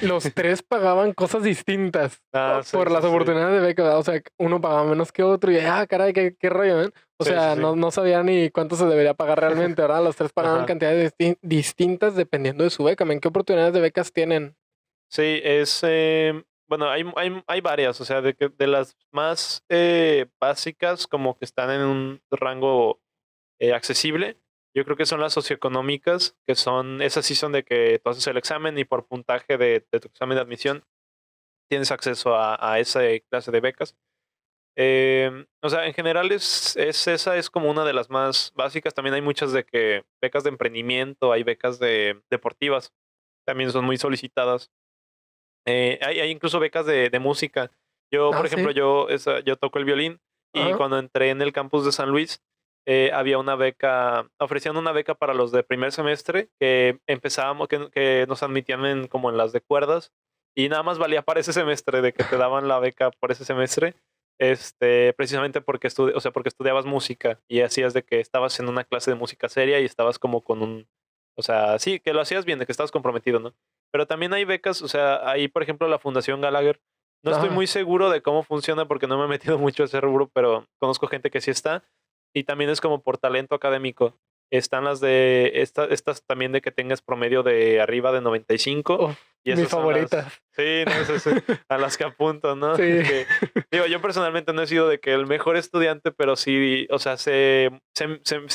los tres pagaban cosas distintas Ah, sí, por sí, las sí. oportunidades de beca, ¿verdad? O sea, uno pagaba menos que otro y, caray, qué rollo, ¿eh? O Sí, sí, sea, sí. no sabía ni cuánto se debería pagar realmente, ¿verdad? Los tres pagaban Ajá. cantidades distintas dependiendo de su beca. ¿En qué oportunidades de becas tienen? Sí, bueno, hay varias, o sea, de las más básicas, como que están en un rango accesible. Yo creo que son las socioeconómicas, que son, esas sí son de que tú haces el examen y por puntaje de tu examen de admisión tienes acceso a esa clase de becas. O sea, en general esa es como una de las más básicas. También hay muchas de que becas de emprendimiento, hay becas deportivas, también son muy solicitadas. Hay incluso becas de música. Yo, Ah, por ejemplo, sí. yo toco el violín y Ajá. cuando entré en el campus de San Luis, había una beca, ofrecían una beca para los de primer semestre que empezábamos, que nos admitían como en las de cuerdas y nada más valía para ese semestre, de que te daban la beca por ese semestre, precisamente porque, o sea, porque estudiabas música y hacías de que estabas en una clase de música seria y estabas como con o sea, sí, que lo hacías bien, de que estabas comprometido, ¿no? Pero también hay becas, o sea, hay, por ejemplo, la Fundación Gallagher. No estoy Ajá. muy seguro de cómo funciona porque no me he metido mucho a ese rubro, pero conozco gente que sí está. Y también es como por talento académico. Están estas también de que tengas promedio de arriba de 95. Uf, Y mis esas son las, favoritas. sí, no, a las que apunto, ¿no? Sí. Que, digo, yo personalmente no he sido de que el mejor estudiante, pero sí, o sea, sé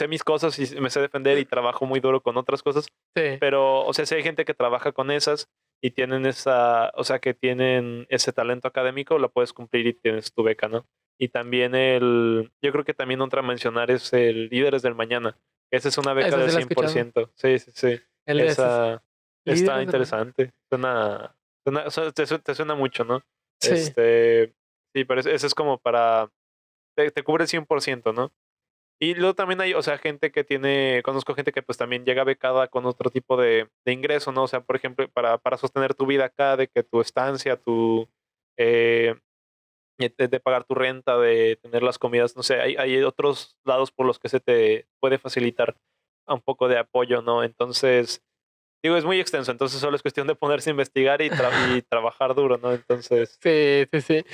mis cosas y me sé defender y trabajo muy duro con otras cosas. Sí. Pero, o sea, si hay gente que trabaja con esas y tienen o sea, que tienen ese talento académico, lo puedes cumplir y tienes tu beca, ¿no? Y también yo creo que también otra a mencionar es el Líderes del Mañana. Esa es una beca Esa del sí la he cien por escuchado. ciento Sí, sí, sí. Él es Esa está líderes del mañana. interesante. O sea, te suena mucho, ¿no? Sí. Sí, pero ese es como te cubre el 100%, ¿no? Y luego también hay, o sea, conozco gente que pues también llega becada con otro tipo de ingreso, ¿no? O sea, por ejemplo, para sostener tu vida acá, de que tu estancia, eh, de pagar tu renta, de tener las comidas, no sé, hay otros lados por los que se te puede facilitar un poco de apoyo, ¿no? Entonces, digo, es muy extenso, entonces solo es cuestión de ponerse a investigar y trabajar duro, ¿no? Entonces, Sí, sí, sí.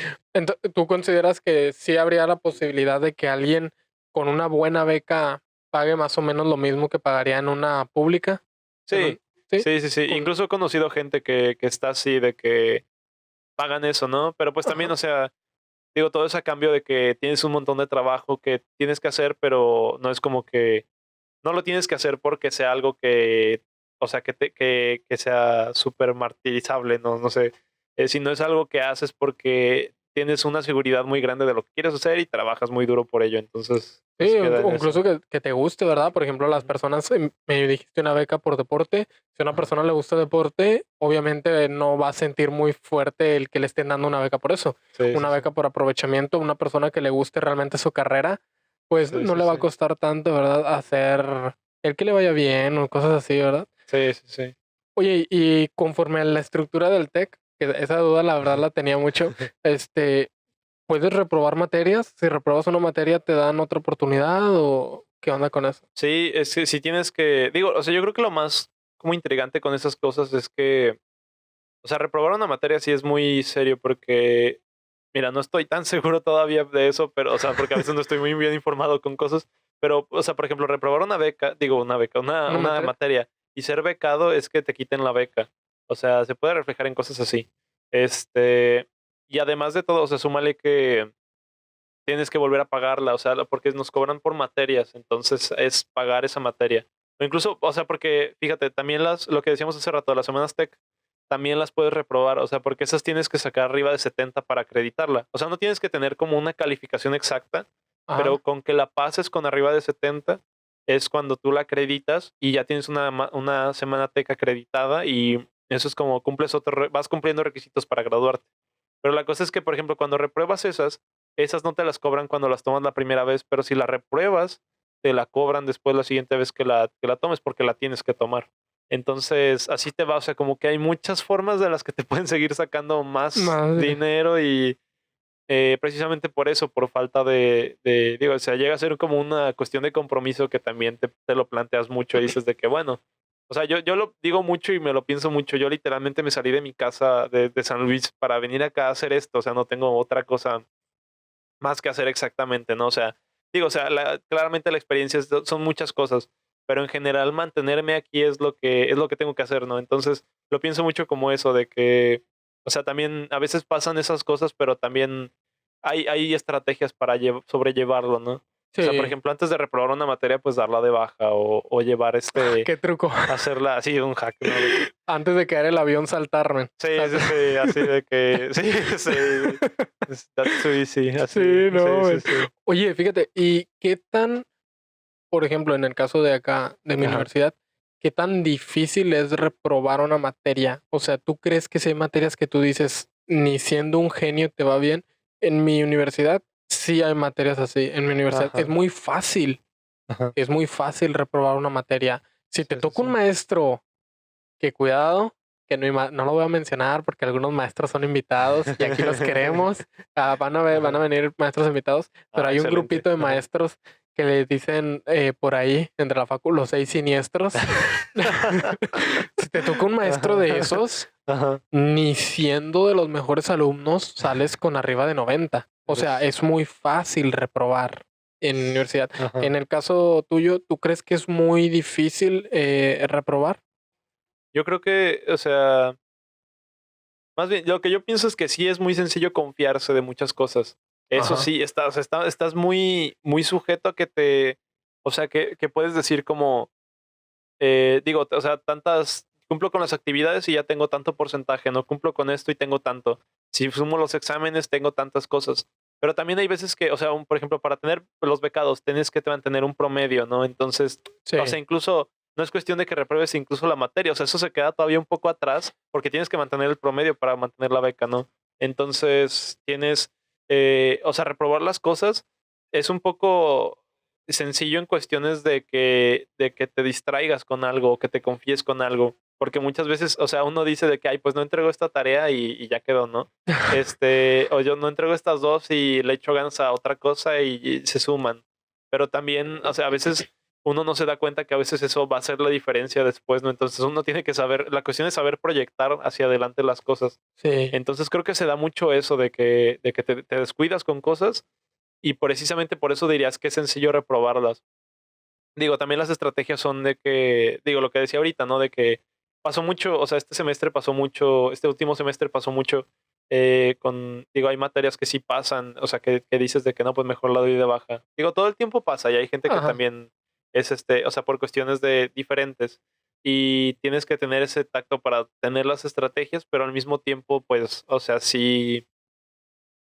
¿Tú consideras que sí habría la posibilidad de que alguien con una buena beca pague más o menos lo mismo que pagaría en una pública? En un sí, sí, sí, sí, sí. con Incluso he conocido gente que está así, de que pagan eso, ¿no? Pero pues también, ajá, o sea, digo, todo eso a cambio de que tienes un montón de trabajo que tienes que hacer, pero no es como que no lo tienes que hacer porque sea algo que, o sea, que sea súper martirizable, ¿no? No sé, si no es algo que haces porque tienes una seguridad muy grande de lo que quieres hacer y trabajas muy duro por ello, entonces, sí, pues queda o en eso. incluso que te guste, ¿verdad? Por ejemplo, las Ujú. personas, me dijiste una beca por deporte. Si a una Ajá. persona le gusta deporte, obviamente no va a sentir muy fuerte el que le estén dando una beca por eso. Sí, sí, Una sí. beca por aprovechamiento, una persona que le guste realmente su carrera, pues Sí, no sí, le va a sí. costar tanto, ¿verdad? Hacer el que le vaya bien o cosas así, ¿verdad? Sí, sí, sí. Oye, y conforme a la estructura del TEC, que esa duda la verdad la tenía mucho, este, ¿puedes reprobar materias? Si reprobas una materia, ¿te dan otra oportunidad o qué onda con eso? Sí, es que si tienes que, digo, o sea, yo creo que lo más como intrigante con esas cosas es que, o sea, reprobar una materia sí es muy serio porque, mira, no estoy tan seguro todavía de eso, pero, o sea, porque a veces no estoy muy bien informado con cosas, pero, o sea, por ejemplo, reprobar una beca, ¿Una una materia? materia y ser becado es que te quiten la beca. O sea, se puede reflejar en cosas así. Este, y además de todo, o sea, súmale que tienes que volver a pagarla, o sea, porque nos cobran por materias, entonces es pagar esa materia. O incluso, o sea, porque fíjate, también lo que decíamos hace rato, las semanas tech, también las puedes reprobar, o sea, porque esas tienes que sacar arriba de 70 para acreditarla. O sea, no tienes que tener como una calificación exacta, Ajá. pero con que la pases con arriba de 70 es cuando tú la acreditas y ya tienes una semana tech acreditada y eso es como vas cumpliendo requisitos para graduarte. Pero la cosa es que, por ejemplo, cuando repruebas esas no te las cobran cuando las tomas la primera vez, pero si la repruebas, te la cobran después la siguiente vez que la tomes porque la tienes que tomar. Entonces, así te va, o sea, como que hay muchas formas de las que te pueden seguir sacando más Madre. dinero y precisamente por eso, por falta digo, o sea, llega a ser como una cuestión de compromiso que también te lo planteas mucho y dices de que, bueno, o sea, yo lo digo mucho y me lo pienso mucho. Yo literalmente me salí de mi casa de San Luis para venir acá a hacer esto, o sea, no tengo otra cosa más que hacer exactamente, ¿no? O sea, digo, o sea, claramente la experiencia son muchas cosas, pero en general mantenerme aquí es lo que tengo que hacer, ¿no? Entonces, lo pienso mucho como eso de que, o sea, también a veces pasan esas cosas, pero también hay estrategias para sobrellevarlo, ¿no? O sea, por Sí. ejemplo, antes de reprobar una materia, pues darla de baja o llevar Qué truco. hacerla así un hack, ¿no? De que Antes de caer el avión, saltarme. sí, sí, sí, así de que sí, sí, that's too easy, Sí, así, sí, no, sí, güey. sí. Oye, fíjate, ¿y qué tan, por ejemplo, en el caso de acá, de mi Ajá. universidad, qué tan difícil es reprobar una materia? O sea, ¿tú crees que si hay materias que tú dices, ni siendo un genio te va bien? En mi universidad sí hay materias así. En mi universidad Ajá, ajá. es muy fácil reprobar una materia. Si te Sí, sí, toca un sí. maestro que cuidado, que no lo voy a mencionar porque algunos maestros son invitados y aquí los queremos. Van a Ajá. venir maestros invitados, pero Ah, hay un excelente. grupito de Ajá. maestros que les dicen por ahí, entre la facu, los 6 siniestros. Si te toca un maestro de Ajá. esos, Ajá. ni siendo de los mejores alumnos, sales con arriba de 90. O sea, Eres es muy fácil reprobar en universidad. ajá. En el caso tuyo, ¿tú crees que es muy difícil reprobar? Yo creo que, o sea, más bien, lo que yo pienso es que sí es muy sencillo confiarse de muchas cosas. Eso Ajá, sí, estás muy muy sujeto a o sea, que puedes decir como, digo, o sea, cumplo con las actividades y ya tengo tanto porcentaje, no cumplo con esto y tengo tanto. Si sumo los exámenes, tengo tantas cosas. Pero también hay veces que, o sea, por ejemplo, para tener los becados, tienes que mantener un promedio, ¿no? Entonces, o sea, sí. incluso no es cuestión de que repruebes incluso la materia, o sea, eso se queda todavía un poco atrás porque tienes que mantener el promedio para mantener la beca, ¿no? Entonces, o sea, reprobar las cosas es un poco sencillo en cuestiones de que te distraigas con algo o que te confíes con algo, porque muchas veces, o sea, uno dice de que, ay, pues no entrego esta tarea y ya quedó, ¿no? O yo no entrego estas dos y le echo ganas a otra cosa y se suman. Pero también, o sea, a veces uno no se da cuenta que a veces eso va a ser la diferencia después, ¿no? Entonces uno tiene que saber, la cuestión es saber proyectar hacia adelante las cosas. Sí, Entonces creo que se da mucho eso de que te descuidas con cosas y precisamente por eso dirías que es sencillo reprobarlas. Digo, también las estrategias son de que, digo, lo que decía ahorita, ¿no? De que pasó mucho, o sea, este último semestre pasó mucho digo, hay materias que sí pasan, o sea, que dices de que no, pues mejor la doy de baja. Digo, todo el tiempo pasa y hay gente que ajá. también o sea, por cuestiones de diferentes y tienes que tener ese tacto para tener las estrategias, pero al mismo tiempo, pues, o sea, sí,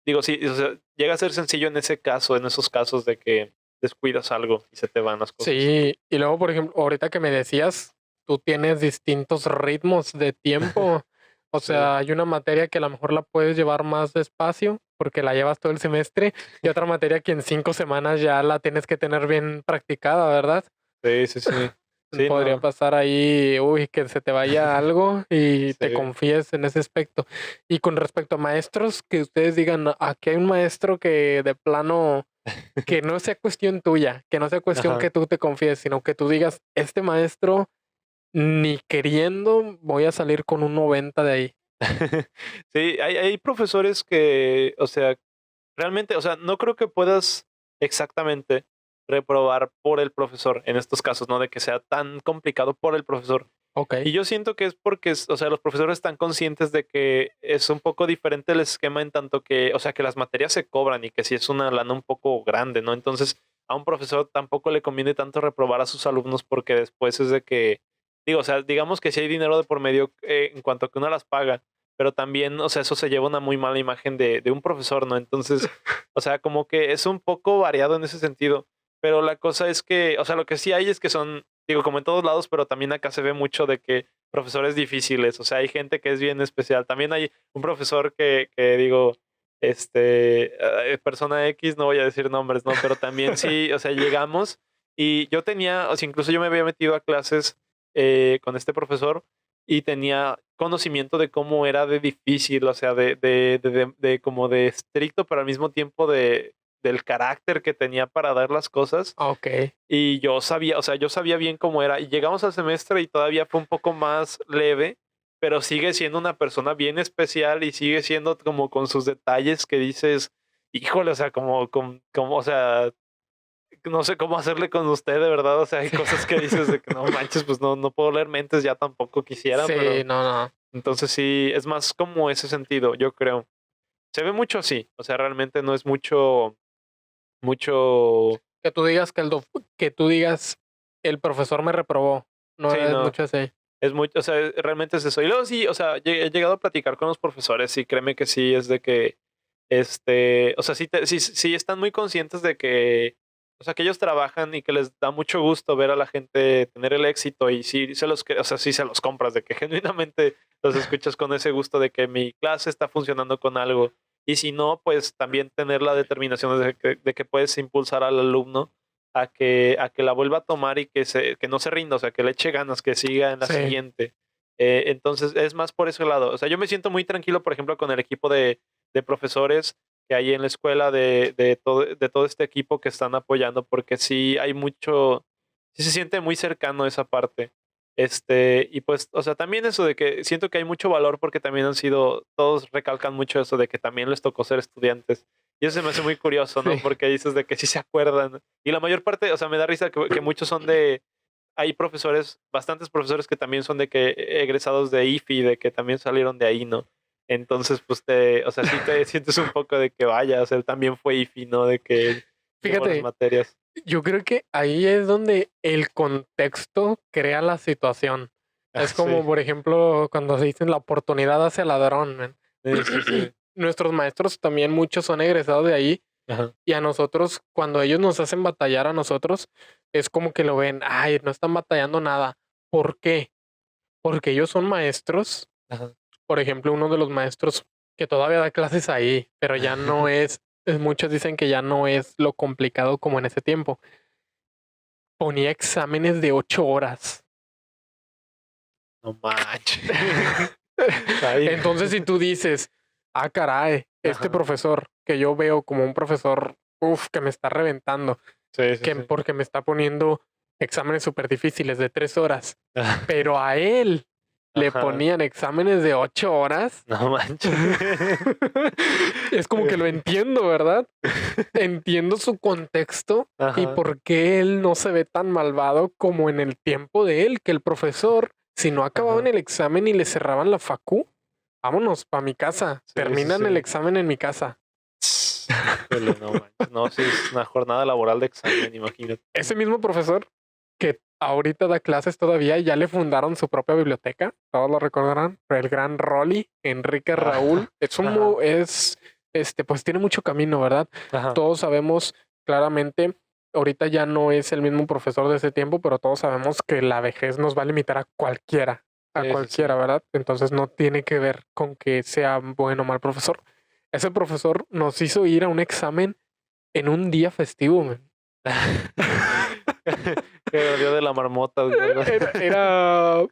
digo, sí, o sea, llega a ser sencillo en ese caso, en esos casos de que descuidas algo y se te van las cosas. Sí, y luego, por ejemplo, ahorita que me decías, tú tienes distintos ritmos de tiempo. O Sí. sea, hay una materia que a lo mejor la puedes llevar más despacio porque la llevas todo el semestre y otra materia que en 5 semanas ya la tienes que tener bien practicada, ¿verdad? Sí, sí, sí. Sí, Podría no. pasar ahí, uy, que se te vaya algo y te Sí. confíes en ese aspecto. Y con respecto a maestros, que ustedes digan, "No, aquí hay un maestro que de plano, que no sea cuestión tuya, que no sea cuestión Ajá. que tú te confíes, sino que tú digas, este maestro, ni queriendo voy a salir con un 90 de ahí". Sí, hay profesores que, o sea, realmente, o sea, no creo que puedas exactamente reprobar por el profesor en estos casos, ¿no? De que sea tan complicado por el profesor. Ok, Y yo siento que es porque, o sea, los profesores están conscientes de que es un poco diferente el esquema en tanto que, o sea, que las materias se cobran y que si es una lana un poco grande, ¿no? Entonces, a un profesor tampoco le conviene tanto reprobar a sus alumnos porque después es de que, digo, o sea, digamos que si hay dinero de por medio en cuanto a que uno las paga, pero también, o sea, eso se lleva una muy mala imagen de un profesor, ¿no? Entonces, o sea, como que es un poco variado en ese sentido, pero la cosa es que, o sea, lo que sí hay es que son, digo, como en todos lados, pero también acá se ve mucho de que profesores difíciles, o sea, hay gente que es bien especial. También hay un profesor que digo, persona X, no voy a decir nombres, ¿no? Pero también sí, o sea, llegamos y yo tenía, o sea, incluso yo me había metido a clases con este profesor y tenía conocimiento de cómo era de difícil, o sea, de como de estricto, pero al mismo tiempo del carácter que tenía para dar las cosas. ok. Y yo sabía, o sea, yo sabía bien cómo era. Y llegamos al semestre y todavía fue un poco más leve, pero sigue siendo una persona bien especial y sigue siendo como con sus detalles que dices, híjole, o sea, como, o sea, no sé cómo hacerle con usted, de verdad. O sea, hay cosas que dices de que no manches, pues no puedo leer mentes, ya tampoco quisiera, Sí, pero no, no. entonces sí, es más como ese sentido, yo creo. Se ve mucho así, o sea, realmente no es mucho, Que tú digas que tú digas, el profesor me reprobó. No sí, es no. mucho así. Es muy, o sea, realmente es eso. Y luego sí, o sea, he llegado a platicar con los profesores y créeme que sí, es de que, o sea, sí están muy conscientes de que, o sea, que ellos trabajan y que les da mucho gusto ver a la gente tener el éxito y sí o sea, sí se los compras, de que genuinamente los escuchas con ese gusto de que mi clase está funcionando con algo. Y si no, pues también tener la determinación de que puedes impulsar al alumno a que la vuelva a tomar y que no se rinda, o sea, que le eche ganas, que siga en la Sí. siguiente. Entonces, es más por ese lado. O sea, yo me siento muy tranquilo, por ejemplo, con el equipo de profesores que hay en la escuela, de todo este equipo que están apoyando, porque sí hay mucho, sí se siente muy cercano esa parte. Y pues, o sea, también eso de que siento que hay mucho valor porque también todos recalcan mucho eso de que también les tocó ser estudiantes. Y eso se me hace muy curioso, ¿no? Sí. Porque dices de que sí se acuerdan. Y la mayor parte, o sea, me da risa que muchos son hay profesores, bastantes profesores que también son de que egresados de IFI, de que también salieron de ahí, ¿no? Entonces, pues o sea, sí te sientes un poco de que vaya, o sea, él también fue IFI, ¿no? De que llevó las Fíjate, materias. yo creo que ahí es donde el contexto crea la situación. Ah, Es sí. como, por ejemplo, cuando se dicen la oportunidad hace al ladrón, man. Sí, sí, sí. Nuestros maestros también muchos son egresados de ahí Ajá. y a nosotros, cuando ellos nos hacen batallar a nosotros, es como que lo ven, ay, no están batallando nada. ¿Por qué? Porque ellos son maestros. Ajá. Por ejemplo, uno de los maestros que todavía da clases ahí, pero ya no muchos dicen que ya no es lo complicado como en ese tiempo. Ponía exámenes de 8 horas. No manches. Ay. Entonces, si tú dices, ah, caray, este Ajá. profesor que yo veo como un profesor, que me está reventando, Sí, sí, que sí. porque me está poniendo exámenes súper difíciles de 3 horas, pero a él le Ajá. ponían exámenes de 8 horas. No manches. Es como que lo entiendo, ¿verdad? Entiendo su contexto y Ajá. por qué él no se ve tan malvado como en el tiempo de él, que el profesor, si no acababan Ajá. el examen y le cerraban la facu, vámonos para mi casa, Sí, sí, terminan el sí. examen en mi casa. Híjole, no manches. No, sí, es una jornada laboral de examen, imagínate. Ese mismo profesor que ahorita da clases todavía, ya le fundaron su propia biblioteca, todos lo recordarán, el gran Rolly, Enrique Raúl, Ah, ajá, pues tiene mucho camino, ¿verdad? ajá. Todos sabemos claramente, ahorita ya no es el mismo profesor de ese tiempo, pero todos sabemos que la vejez nos va a limitar a Sí, sí, cualquiera, sí. ¿verdad? Entonces no tiene que ver con que sea bueno o mal profesor. Ese profesor nos hizo ir a un examen en un día festivo, man. Que el día de la marmota, güey, ¿verdad?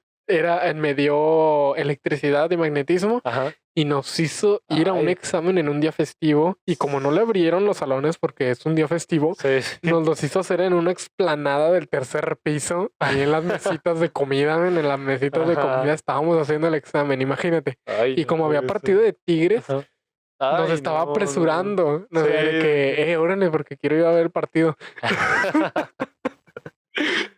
Me dio electricidad y magnetismo Ajá. y nos hizo ir a un Ay. examen en un día festivo. Y como no le abrieron los salones porque es un día festivo, Sí, sí. nos los hizo hacer en una explanada del tercer piso, ahí en las mesitas de comida, men, en las mesitas de Ajá. comida estábamos haciendo el examen, imagínate. Ay, Y no como había puede partido ser. de Tigres, Ajá. nos Ay, estaba no, no. apresurando. Nos decía de Sí, que, órale, porque quiero ir a ver el partido.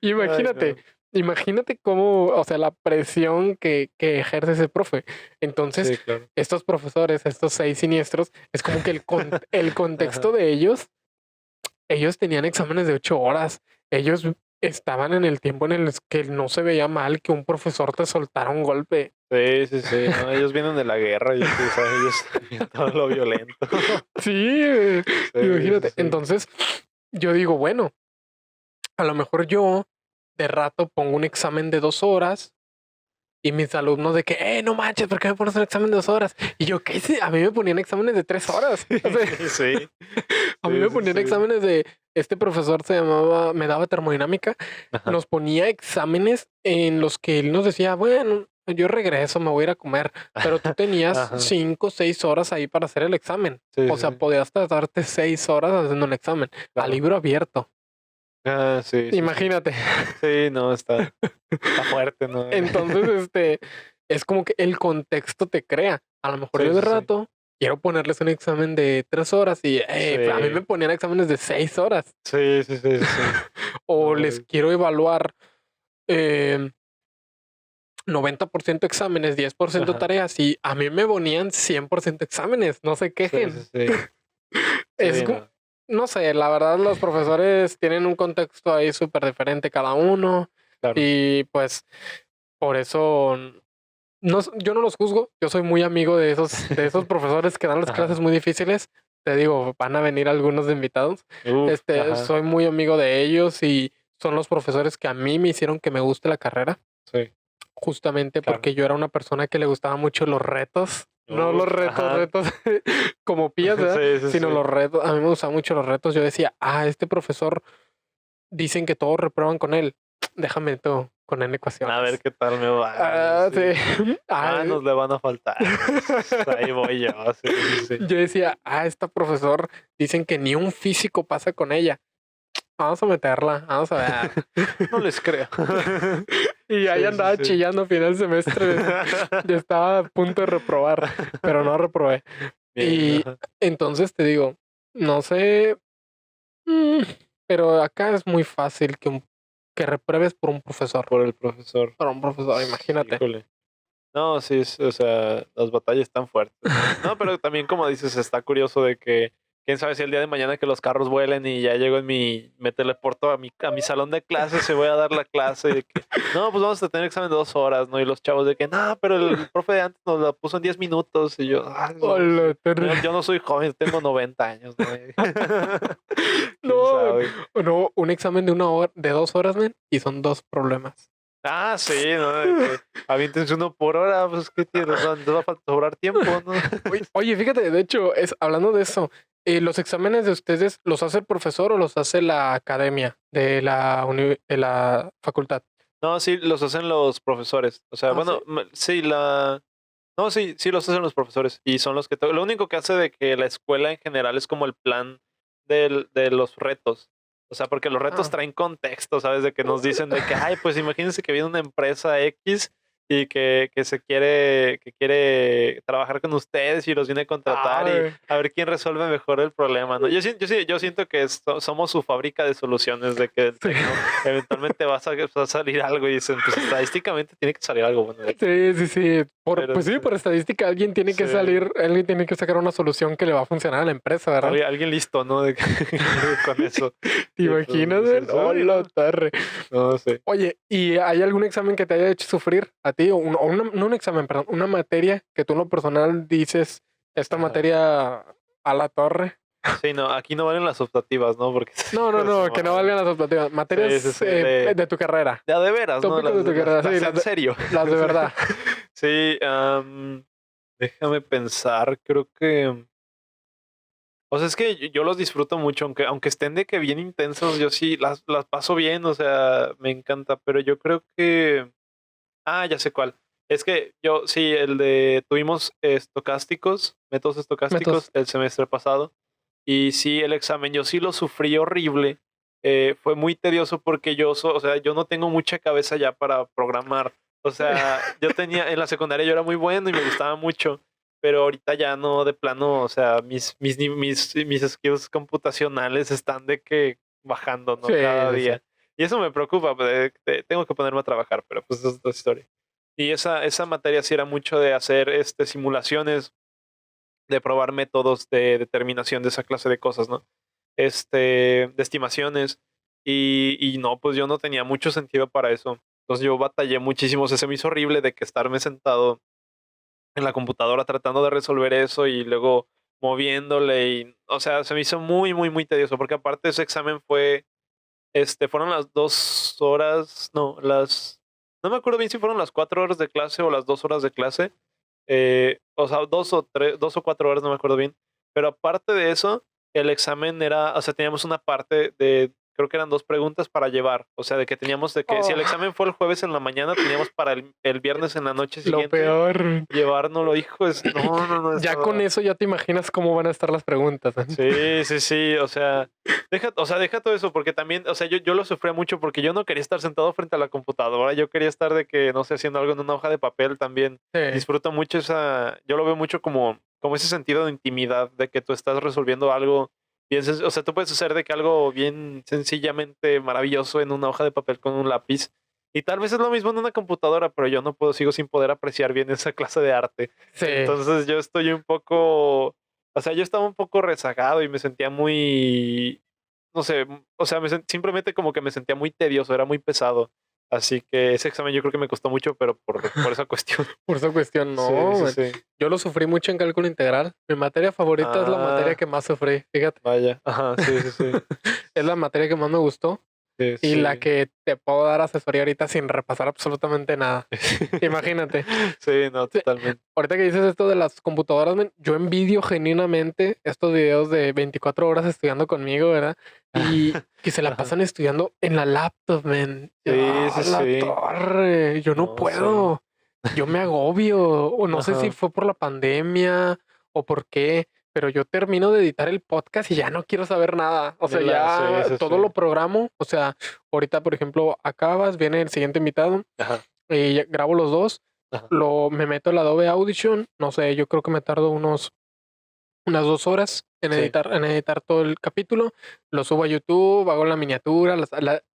Imagínate, Ay, imagínate cómo, o sea, la presión que ejerce ese profe. no. Entonces, Sí, claro. estos profesores, estos 6 siniestros, es como que el contexto Ajá. de ellos tenían exámenes de 8 horas. Ellos estaban en el tiempo en el que no se veía mal que un profesor te soltara un golpe. Sí, sí, sí. No, ellos vienen de la guerra y tú sabes, ellos vienen todo lo violento. Sí, Sí, imagínate. sí. Entonces, yo digo, bueno, a lo mejor yo de rato pongo un examen de 2 horas y mis alumnos de que, no manches, ¿por qué me pones un examen de 2 horas? Y yo, ¿qué hice? A mí me ponían exámenes de 3 horas. O sea, Sí. a mí me Sí, ponían sí. exámenes de, este profesor me daba termodinámica, Ajá. nos ponía exámenes en los que él nos decía, bueno, yo regreso, me voy a ir a comer, pero tú tenías Ajá. 5 o 6 horas ahí para hacer el examen. Sí, O sea, sí. podías tardarte 6 horas haciendo un examen a Claro. libro abierto. Ah, sí, sí. Imagínate. Sí, no, está fuerte, ¿no? Entonces, es como que el contexto te crea. A lo mejor Sí, yo de sí, sí. rato quiero ponerles un examen de 3 horas y a mí me Sí. ponían exámenes de 6 horas. Sí, sí, sí, sí. O No, les quiero evaluar 90% exámenes, 10% Ajá. tareas y a mí me ponían 100% exámenes. No se Sí, quejen. sí, sí. Es Sí, como, no. no sé, la verdad los profesores tienen un contexto ahí súper diferente cada uno Claro. y pues por eso no, yo no los juzgo. Yo soy muy amigo de esos profesores que dan las clases Ajá. muy difíciles. Te digo, van a venir algunos de invitados. Uf, ajá. Soy muy amigo de ellos y son los profesores que a mí me hicieron que me guste la carrera, Sí, justamente claro. porque yo era una persona que le gustaba mucho los retos. No los Uf, ajá. retos como pías, ¿verdad? Sí, sí, Sino sí. los retos. A mí me gustaban mucho los retos. Yo decía, este profesor dicen que todos reprueban con él. Déjame tú con N A ver ecuaciones. qué tal me va. Sí. Manos le van a faltar. Ahí voy yo. Sí, sí, sí. Yo decía, esta profesor dicen que ni un físico pasa con ella. Vamos a meterla, vamos a ver. No les creo. Y ahí Sí, andaba sí, sí. chillando a final del semestre. Ya estaba a punto de reprobar, pero no reprobé. Bien, Y ajá. entonces te digo, no sé, pero acá es muy fácil que repruebes por un profesor. Por el profesor. Por un profesor, imagínate. Híjole. No, sí, o sea, las batallas están fuertes. No, pero también como dices, está curioso de que quién sabe si el día de mañana que los carros vuelen y ya llego me teleporto a mi salón de clases y voy a dar la clase y de que, no, pues vamos a tener examen de 2 horas, ¿no? Y los chavos de que, no, pero el profe de antes nos la puso en 10 minutos y yo, Hola, yo no soy joven, tengo 90 años, ¿no? ¿Quién No, sabe? no, un examen de 1 hora, de 2 horas, men, y son 2 problemas. Ah, sí, ¿no? De que aviéntense uno por hora, pues, ¿qué tienes? ¿No va a sobrar tiempo, no? Oye, fíjate, de hecho, hablando de eso, ¿los exámenes de ustedes los hace el profesor o los hace la academia de de la facultad? No, sí, los hacen los profesores. O sea, bueno, ¿Sí? sí, no, sí, sí los hacen los profesores. Y son los que... Lo único que hace de que la escuela en general es como el plan de los retos. O sea, porque los retos Ah. traen contexto, ¿sabes? De que nos dicen de que, pues imagínense que viene una empresa X y que quiere trabajar con ustedes y los viene a contratar y Ay. a ver quién resuelve mejor el problema, ¿no? Yo siento que somos su fábrica de soluciones, de que Sí. eventualmente va a salir algo y dicen, pues estadísticamente tiene que salir algo bueno de aquí. Sí. Pero Pues sí, sí. por estadística alguien tiene que Sí. salir, alguien tiene que sacar una solución que le va a funcionar a la empresa, ¿verdad? Alguien listo, ¿no? Con eso. ¿Te imaginas? Dices, Oh, "Ay, la no". torre. No sé. Oye, ¿y hay algún examen que te haya hecho sufrir a ti? No un examen, perdón, una materia que tú en lo personal dices, esta Ajá. materia a la torre. Sí, no, aquí no valen las optativas, ¿no? Porque No, que no valgan las optativas. Materias sí, de tu carrera. de a de veras, ¿no? Tópicos de tu carrera, sí, en serio. las de verdad. Sí, déjame pensar, creo que O sea, es que yo los disfruto mucho, aunque estén de que bien intensos, yo sí las paso bien, o sea, me encanta, pero yo creo que... Ah, ya sé cuál. Es que yo, sí, tuvimos estocásticos, métodos Métodos. estocásticos el semestre pasado, y sí, el examen, yo sí lo sufrí horrible. Fue muy tedioso porque o sea, yo no tengo mucha cabeza ya para programar. O sea, en la secundaria yo era muy bueno y me gustaba mucho, pero ahorita ya no, de plano, o sea, mis skills computacionales están de que bajando, Sí, ¿no? Cada sí, sí. día. Y eso me preocupa, pues, tengo que ponerme a trabajar, pero pues es otra historia. Y esa materia sí era mucho de hacer simulaciones, de probar métodos de determinación de esa clase de cosas, ¿no? De estimaciones. Y no, pues yo no tenía mucho sentido para eso. Entonces yo batallé muchísimo. O sea, se me hizo horrible de que estarme sentado en la computadora tratando de resolver eso y luego moviéndole. Y, o sea, se me hizo muy, muy, muy tedioso. Porque aparte ese examen fueron las 2 horas, no, no me acuerdo bien si fueron las 4 horas de clase o las 2 horas de clase. O sea, 2 o 4 horas, no me acuerdo bien. Pero aparte de eso, el examen era, o sea, teníamos una parte creo que eran 2 preguntas para llevar. O sea, de que teníamos de que si el Oh, examen fue el jueves en la mañana, teníamos para el viernes en la noche lo siguiente peor. llevárnoslo, hijo. No, no, no, Ya con estaba. eso ya te imaginas cómo van a estar las preguntas. Sí, sí, sí, o sea, deja todo eso, porque también, o sea, yo lo sufría mucho porque yo no quería estar sentado frente a la computadora, yo quería estar de que, no sé, haciendo algo en una hoja de papel también. Sí, Disfruto mucho yo lo veo mucho como ese sentido de intimidad, de que tú estás resolviendo algo bien, o sea, tú puedes hacer de que algo bien sencillamente maravilloso en una hoja de papel con un lápiz, y tal vez es lo mismo en una computadora, pero yo no puedo, sigo sin poder apreciar bien esa clase de arte. sí. Entonces yo estoy un poco, o sea, yo estaba un poco rezagado y me sentía muy, no sé, o sea, simplemente como que me sentía muy tedioso, era muy pesado. Así que ese examen yo creo que me costó mucho, pero por esa cuestión. Por esa cuestión, Sí, no, sí, man. sí. Yo lo sufrí mucho en cálculo integral. Mi materia favorita es la materia Ah, que más sufrí, fíjate. vaya. Ajá, sí, sí, sí. Es la materia que más me gustó Sí, y la sí. que te puedo dar asesoría ahorita sin repasar absolutamente nada. Imagínate. Sí, no, Sí, totalmente. ahorita que dices esto de las computadoras, men, yo envidio genuinamente estos videos de 24 horas estudiando conmigo, ¿verdad? Y que se la Ajá. pasan estudiando en la laptop, men. Sí, ¡Ah, sí, la sí. torre! Yo no No, sí. puedo. Yo me agobio. O no sé si Ajá. fue por la pandemia o por qué, pero yo termino de editar el podcast y ya no quiero saber nada. O sea, Sí, ya sí, todo lo sí. programo. O sea, ahorita, por ejemplo, acabas, viene el siguiente invitado Ajá, y ya grabo los dos. ajá. Me meto al Adobe Audition, no sé, yo creo que me tardo unas 2 horas Sí. en editar todo el capítulo, lo subo a YouTube, hago la miniatura,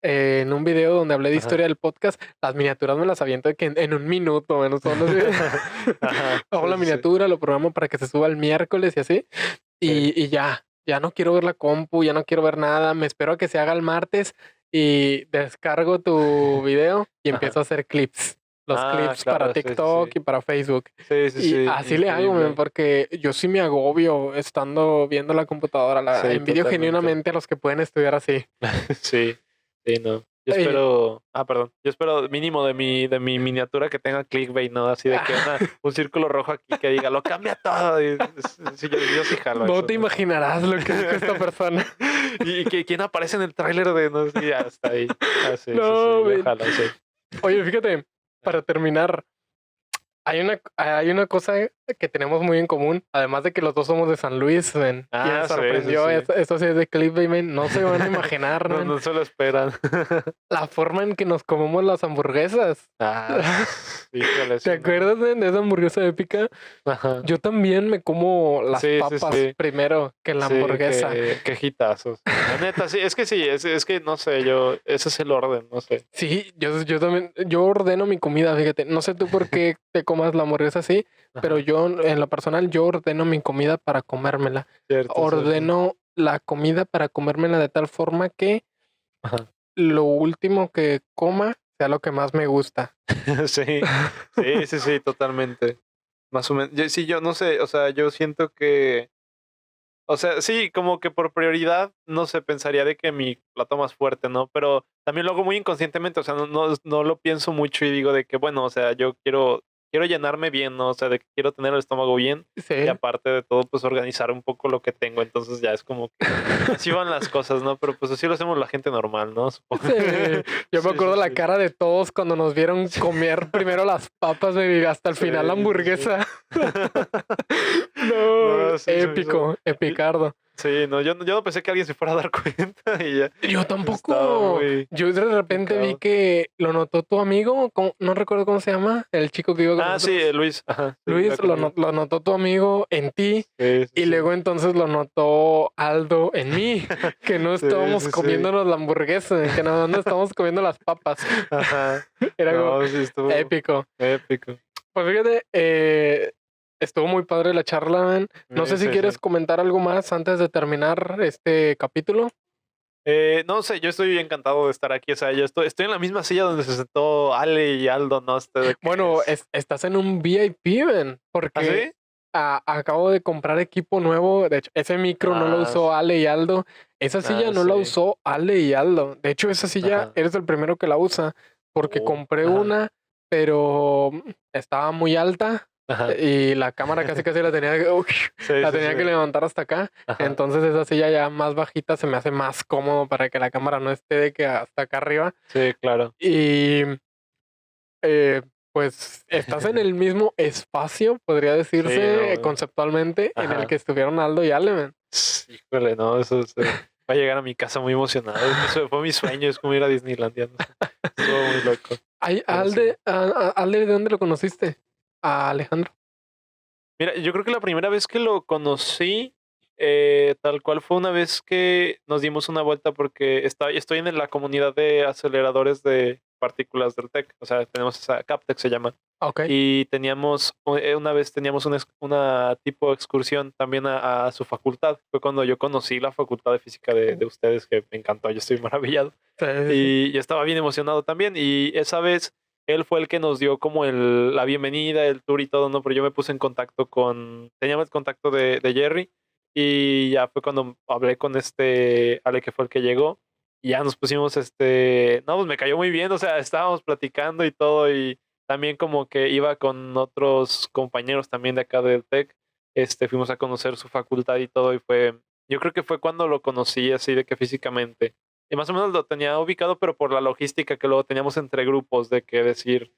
en un video donde hablé de Ajá. historia del podcast, las miniaturas me las aviento de que en un minuto, menos son los videos. Ajá. Hago Sí, la sí, sí. miniatura, lo programo para que se suba el miércoles y así, Sí. y ya no quiero ver la compu, ya no quiero ver nada, me espero a que se haga el martes y descargo tu video y Ajá. empiezo a hacer clips. Los Ah, clips para claro, sí, sí, TikTok sí. y para Facebook. Sí, sí, Y sí, así le hago, men, increíble. porque yo sí me agobio estando viendo la computadora. Sí, Envidio totalmente. genuinamente a los que pueden estudiar así. Sí, sí, no. Yo Y- espero, perdón, yo espero mínimo de mi miniatura que tenga clickbait, ¿no? Así de que un círculo rojo aquí que diga, lo cambia todo. Sí, yo sí jalo no eso, te ¿no? imaginarás lo que dijo esta persona. Y que quién aparece en el tráiler de, no sé, ya está ahí. Ah, sí, sí, No, sí, yo men. jalo, sí. Oye, fíjate, para terminar, hay una cosa que tenemos muy en común, además de que los dos somos de San Luis, men, y me Ah, sí, sí, sorprendió sí. esto sí es de clickbait, men, no se van a imaginar, No, men, no se lo esperan. la forma en que nos comemos las hamburguesas. Ah, híjole, ¿Te sí, no. acuerdas, men, de esa hamburguesa épica? Ajá. Yo también me como las Sí, sí, papas sí. primero que la Sí, hamburguesa. qué hitazos. La neta, sí, es que no sé, ese es el orden, no sé. Sí, yo también, yo ordeno mi comida, fíjate, no sé tú por qué te comas la hamburguesa así, pero Ajá, yo en lo personal, yo ordeno mi comida para comérmela. cierto, cierto. Ordeno la comida para comérmela de tal forma que Ajá. lo último que coma sea lo que más me gusta. Sí, sí, sí, sí, totalmente. Más o menos. Sí, yo no sé, o sea, yo siento que, o sea, sí, como que por prioridad, no sé, pensaría de que mi plato más fuerte, ¿no? Pero también lo hago muy inconscientemente, o sea, no lo pienso mucho y digo de que, bueno, o sea, yo quiero quiero llenarme bien, ¿no? O sea, de que quiero tener el estómago bien y Sí. aparte de todo, pues organizar un poco lo que tengo. Entonces ya es como que así van las cosas, ¿no? Pero pues así lo hacemos la gente normal, ¿no? Supongo. Sí. Yo me Sí, acuerdo sí, la sí. cara de todos cuando nos vieron comer primero las papas y hasta el Sí, final la sí, sí. hamburguesa. No, No, sí, se me hizo. épico, epicardo. Sí, no, yo no pensé que alguien se fuera a dar cuenta y ya Yo estaba tampoco. muy Yo de repente vi picado. que lo notó tu amigo, no recuerdo cómo se llama, el chico que iba con Ah, sí, nosotros. Luis. Ajá, sí, iba Luis, conmigo. lo notó tu amigo en ti Sí, sí, y sí. luego entonces lo notó Aldo en mí, que no Sí, estábamos sí, sí. comiéndonos la hamburguesa, que nada más nos estábamos comiendo las papas. Ajá. Era algo No, sí, estuvo épico. épico. Pues fíjate, estuvo muy padre la charla, man. No sé si Sí, quieres sí. comentar algo más antes de terminar este capítulo. No sé, yo estoy encantado de estar aquí. O sea, yo estoy en la misma silla donde se sentó Ale y Aldo, ¿no? De que Bueno, estás en un VIP, man, ¿Ah, porque sí? acabo de comprar equipo nuevo. De hecho, ese micro no lo usó Ale y Aldo. Esa silla no la sí. usó Ale y Aldo. De hecho, esa silla Ajá. eres el primero que la usa, porque Oh, compré ajá. una, pero estaba muy alta Ajá. y la cámara casi casi la tenía, Sí, la sí, tenía que sí. levantar hasta acá. Ajá. Entonces esa silla ya más bajita se me hace más cómodo para que la cámara no esté de que hasta acá arriba. Sí, claro. Y eh, pues estás en el mismo espacio, podría Sí, decirse no. conceptualmente, en el Ajá. que estuvieron Aldo y Ale, man. Híjole, no, eso va a llegar a mi casa muy emocionado. Eso fue mi sueño, es como ir a Disneylandia. No sé. Estuvo muy loco. Ay, Pero sí. Alde, ¿de dónde lo conociste? A Alejandro. Mira, yo creo que la primera vez que lo conocí, tal cual fue una vez que nos dimos una vuelta porque estoy en la comunidad de aceleradores de partículas del TEC. O sea, tenemos esa Captec se llama. Ok. Y teníamos, una vez teníamos una tipo excursión también a su facultad. Fue cuando yo conocí la facultad de física de ustedes, que me encantó, yo estoy maravillado. Sí, sí, sí. Y yo estaba bien emocionado también. Y esa vez él fue el que nos dio como la bienvenida, el tour y todo, ¿no? Pero yo me puse en contacto teníamos el contacto de Jerry. Y ya fue cuando hablé con Ale, que fue el que llegó. Y ya nos pusimos, no, pues me cayó muy bien, o sea, estábamos platicando y todo. Y también como que iba con otros compañeros también de acá del TEC. Fuimos a conocer su facultad y todo. Y yo creo que fue cuando lo conocí así de que físicamente. Y más o menos lo tenía ubicado, pero por la logística que luego teníamos entre grupos de que decir,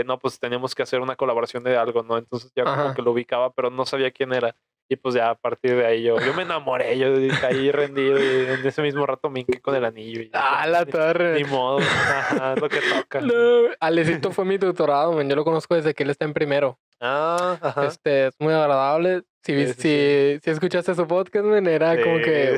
no, pues teníamos que hacer una colaboración de algo, ¿no? Entonces ya como Ajá. que lo ubicaba, pero no sabía quién era. Y pues ya a partir de ahí yo me enamoré, yo caí rendido y en ese mismo rato me hinqué con el anillo. Y dije, Ah, la torre. ni modo, ajá, es lo que toca. No, Alecito fue mi tutorado, man. Yo lo conozco desde que él está en primero. Ah, ajá. Es muy agradable. Sí, sí, sí. Si escuchaste su podcast, man, era como que,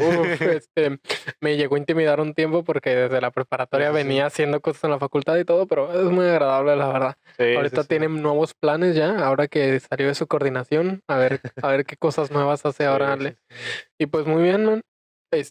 me llegó a intimidar un tiempo porque desde la preparatoria Sí, sí, sí. venía haciendo cosas en la facultad y todo, pero es muy agradable, la verdad. Sí, sí, Ahorita sí. tienen nuevos planes ya, ahora que salió de su coordinación, a ver qué cosas nuevas hace ahora, Sí, Ale. sí, sí. Y pues muy bien, man.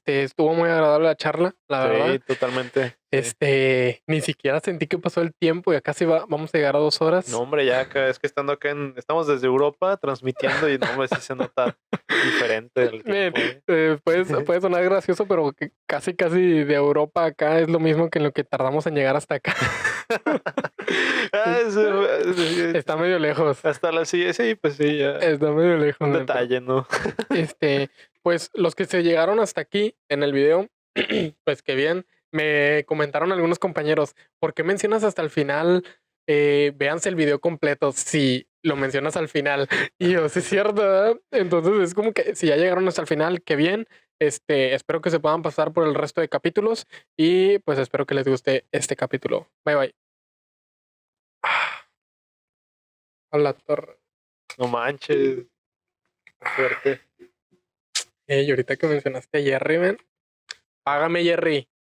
Estuvo muy agradable la charla, la verdad. Sí, totalmente. Sí. Ni siquiera sentí que pasó el tiempo y casi vamos a llegar a 2 horas. No, hombre, ya acá, es que estando acá estamos desde Europa transmitiendo y no, hombre, sí se nota diferente el Bien, tiempo. puede sonar gracioso, pero que casi de Europa acá es lo mismo que en lo que tardamos en llegar hasta acá. Está medio lejos. Hasta sí, pues sí, ya. Está medio lejos. Un Man, pero, detalle, ¿no? pues los que se llegaron hasta aquí en el video, pues que bien, me comentaron algunos compañeros, ¿por qué mencionas hasta el final? Véanse el video completo si lo mencionas al final. Y yo, sí es cierto, ¿verdad? Entonces es como que si ya llegaron hasta el final, qué bien. Espero que se puedan pasar por el resto de capítulos y pues espero que les guste este capítulo. Bye bye. A la torre. No manches. Qué fuerte. Y ahorita que mencionaste a Jerry, man. Págame, Jerry.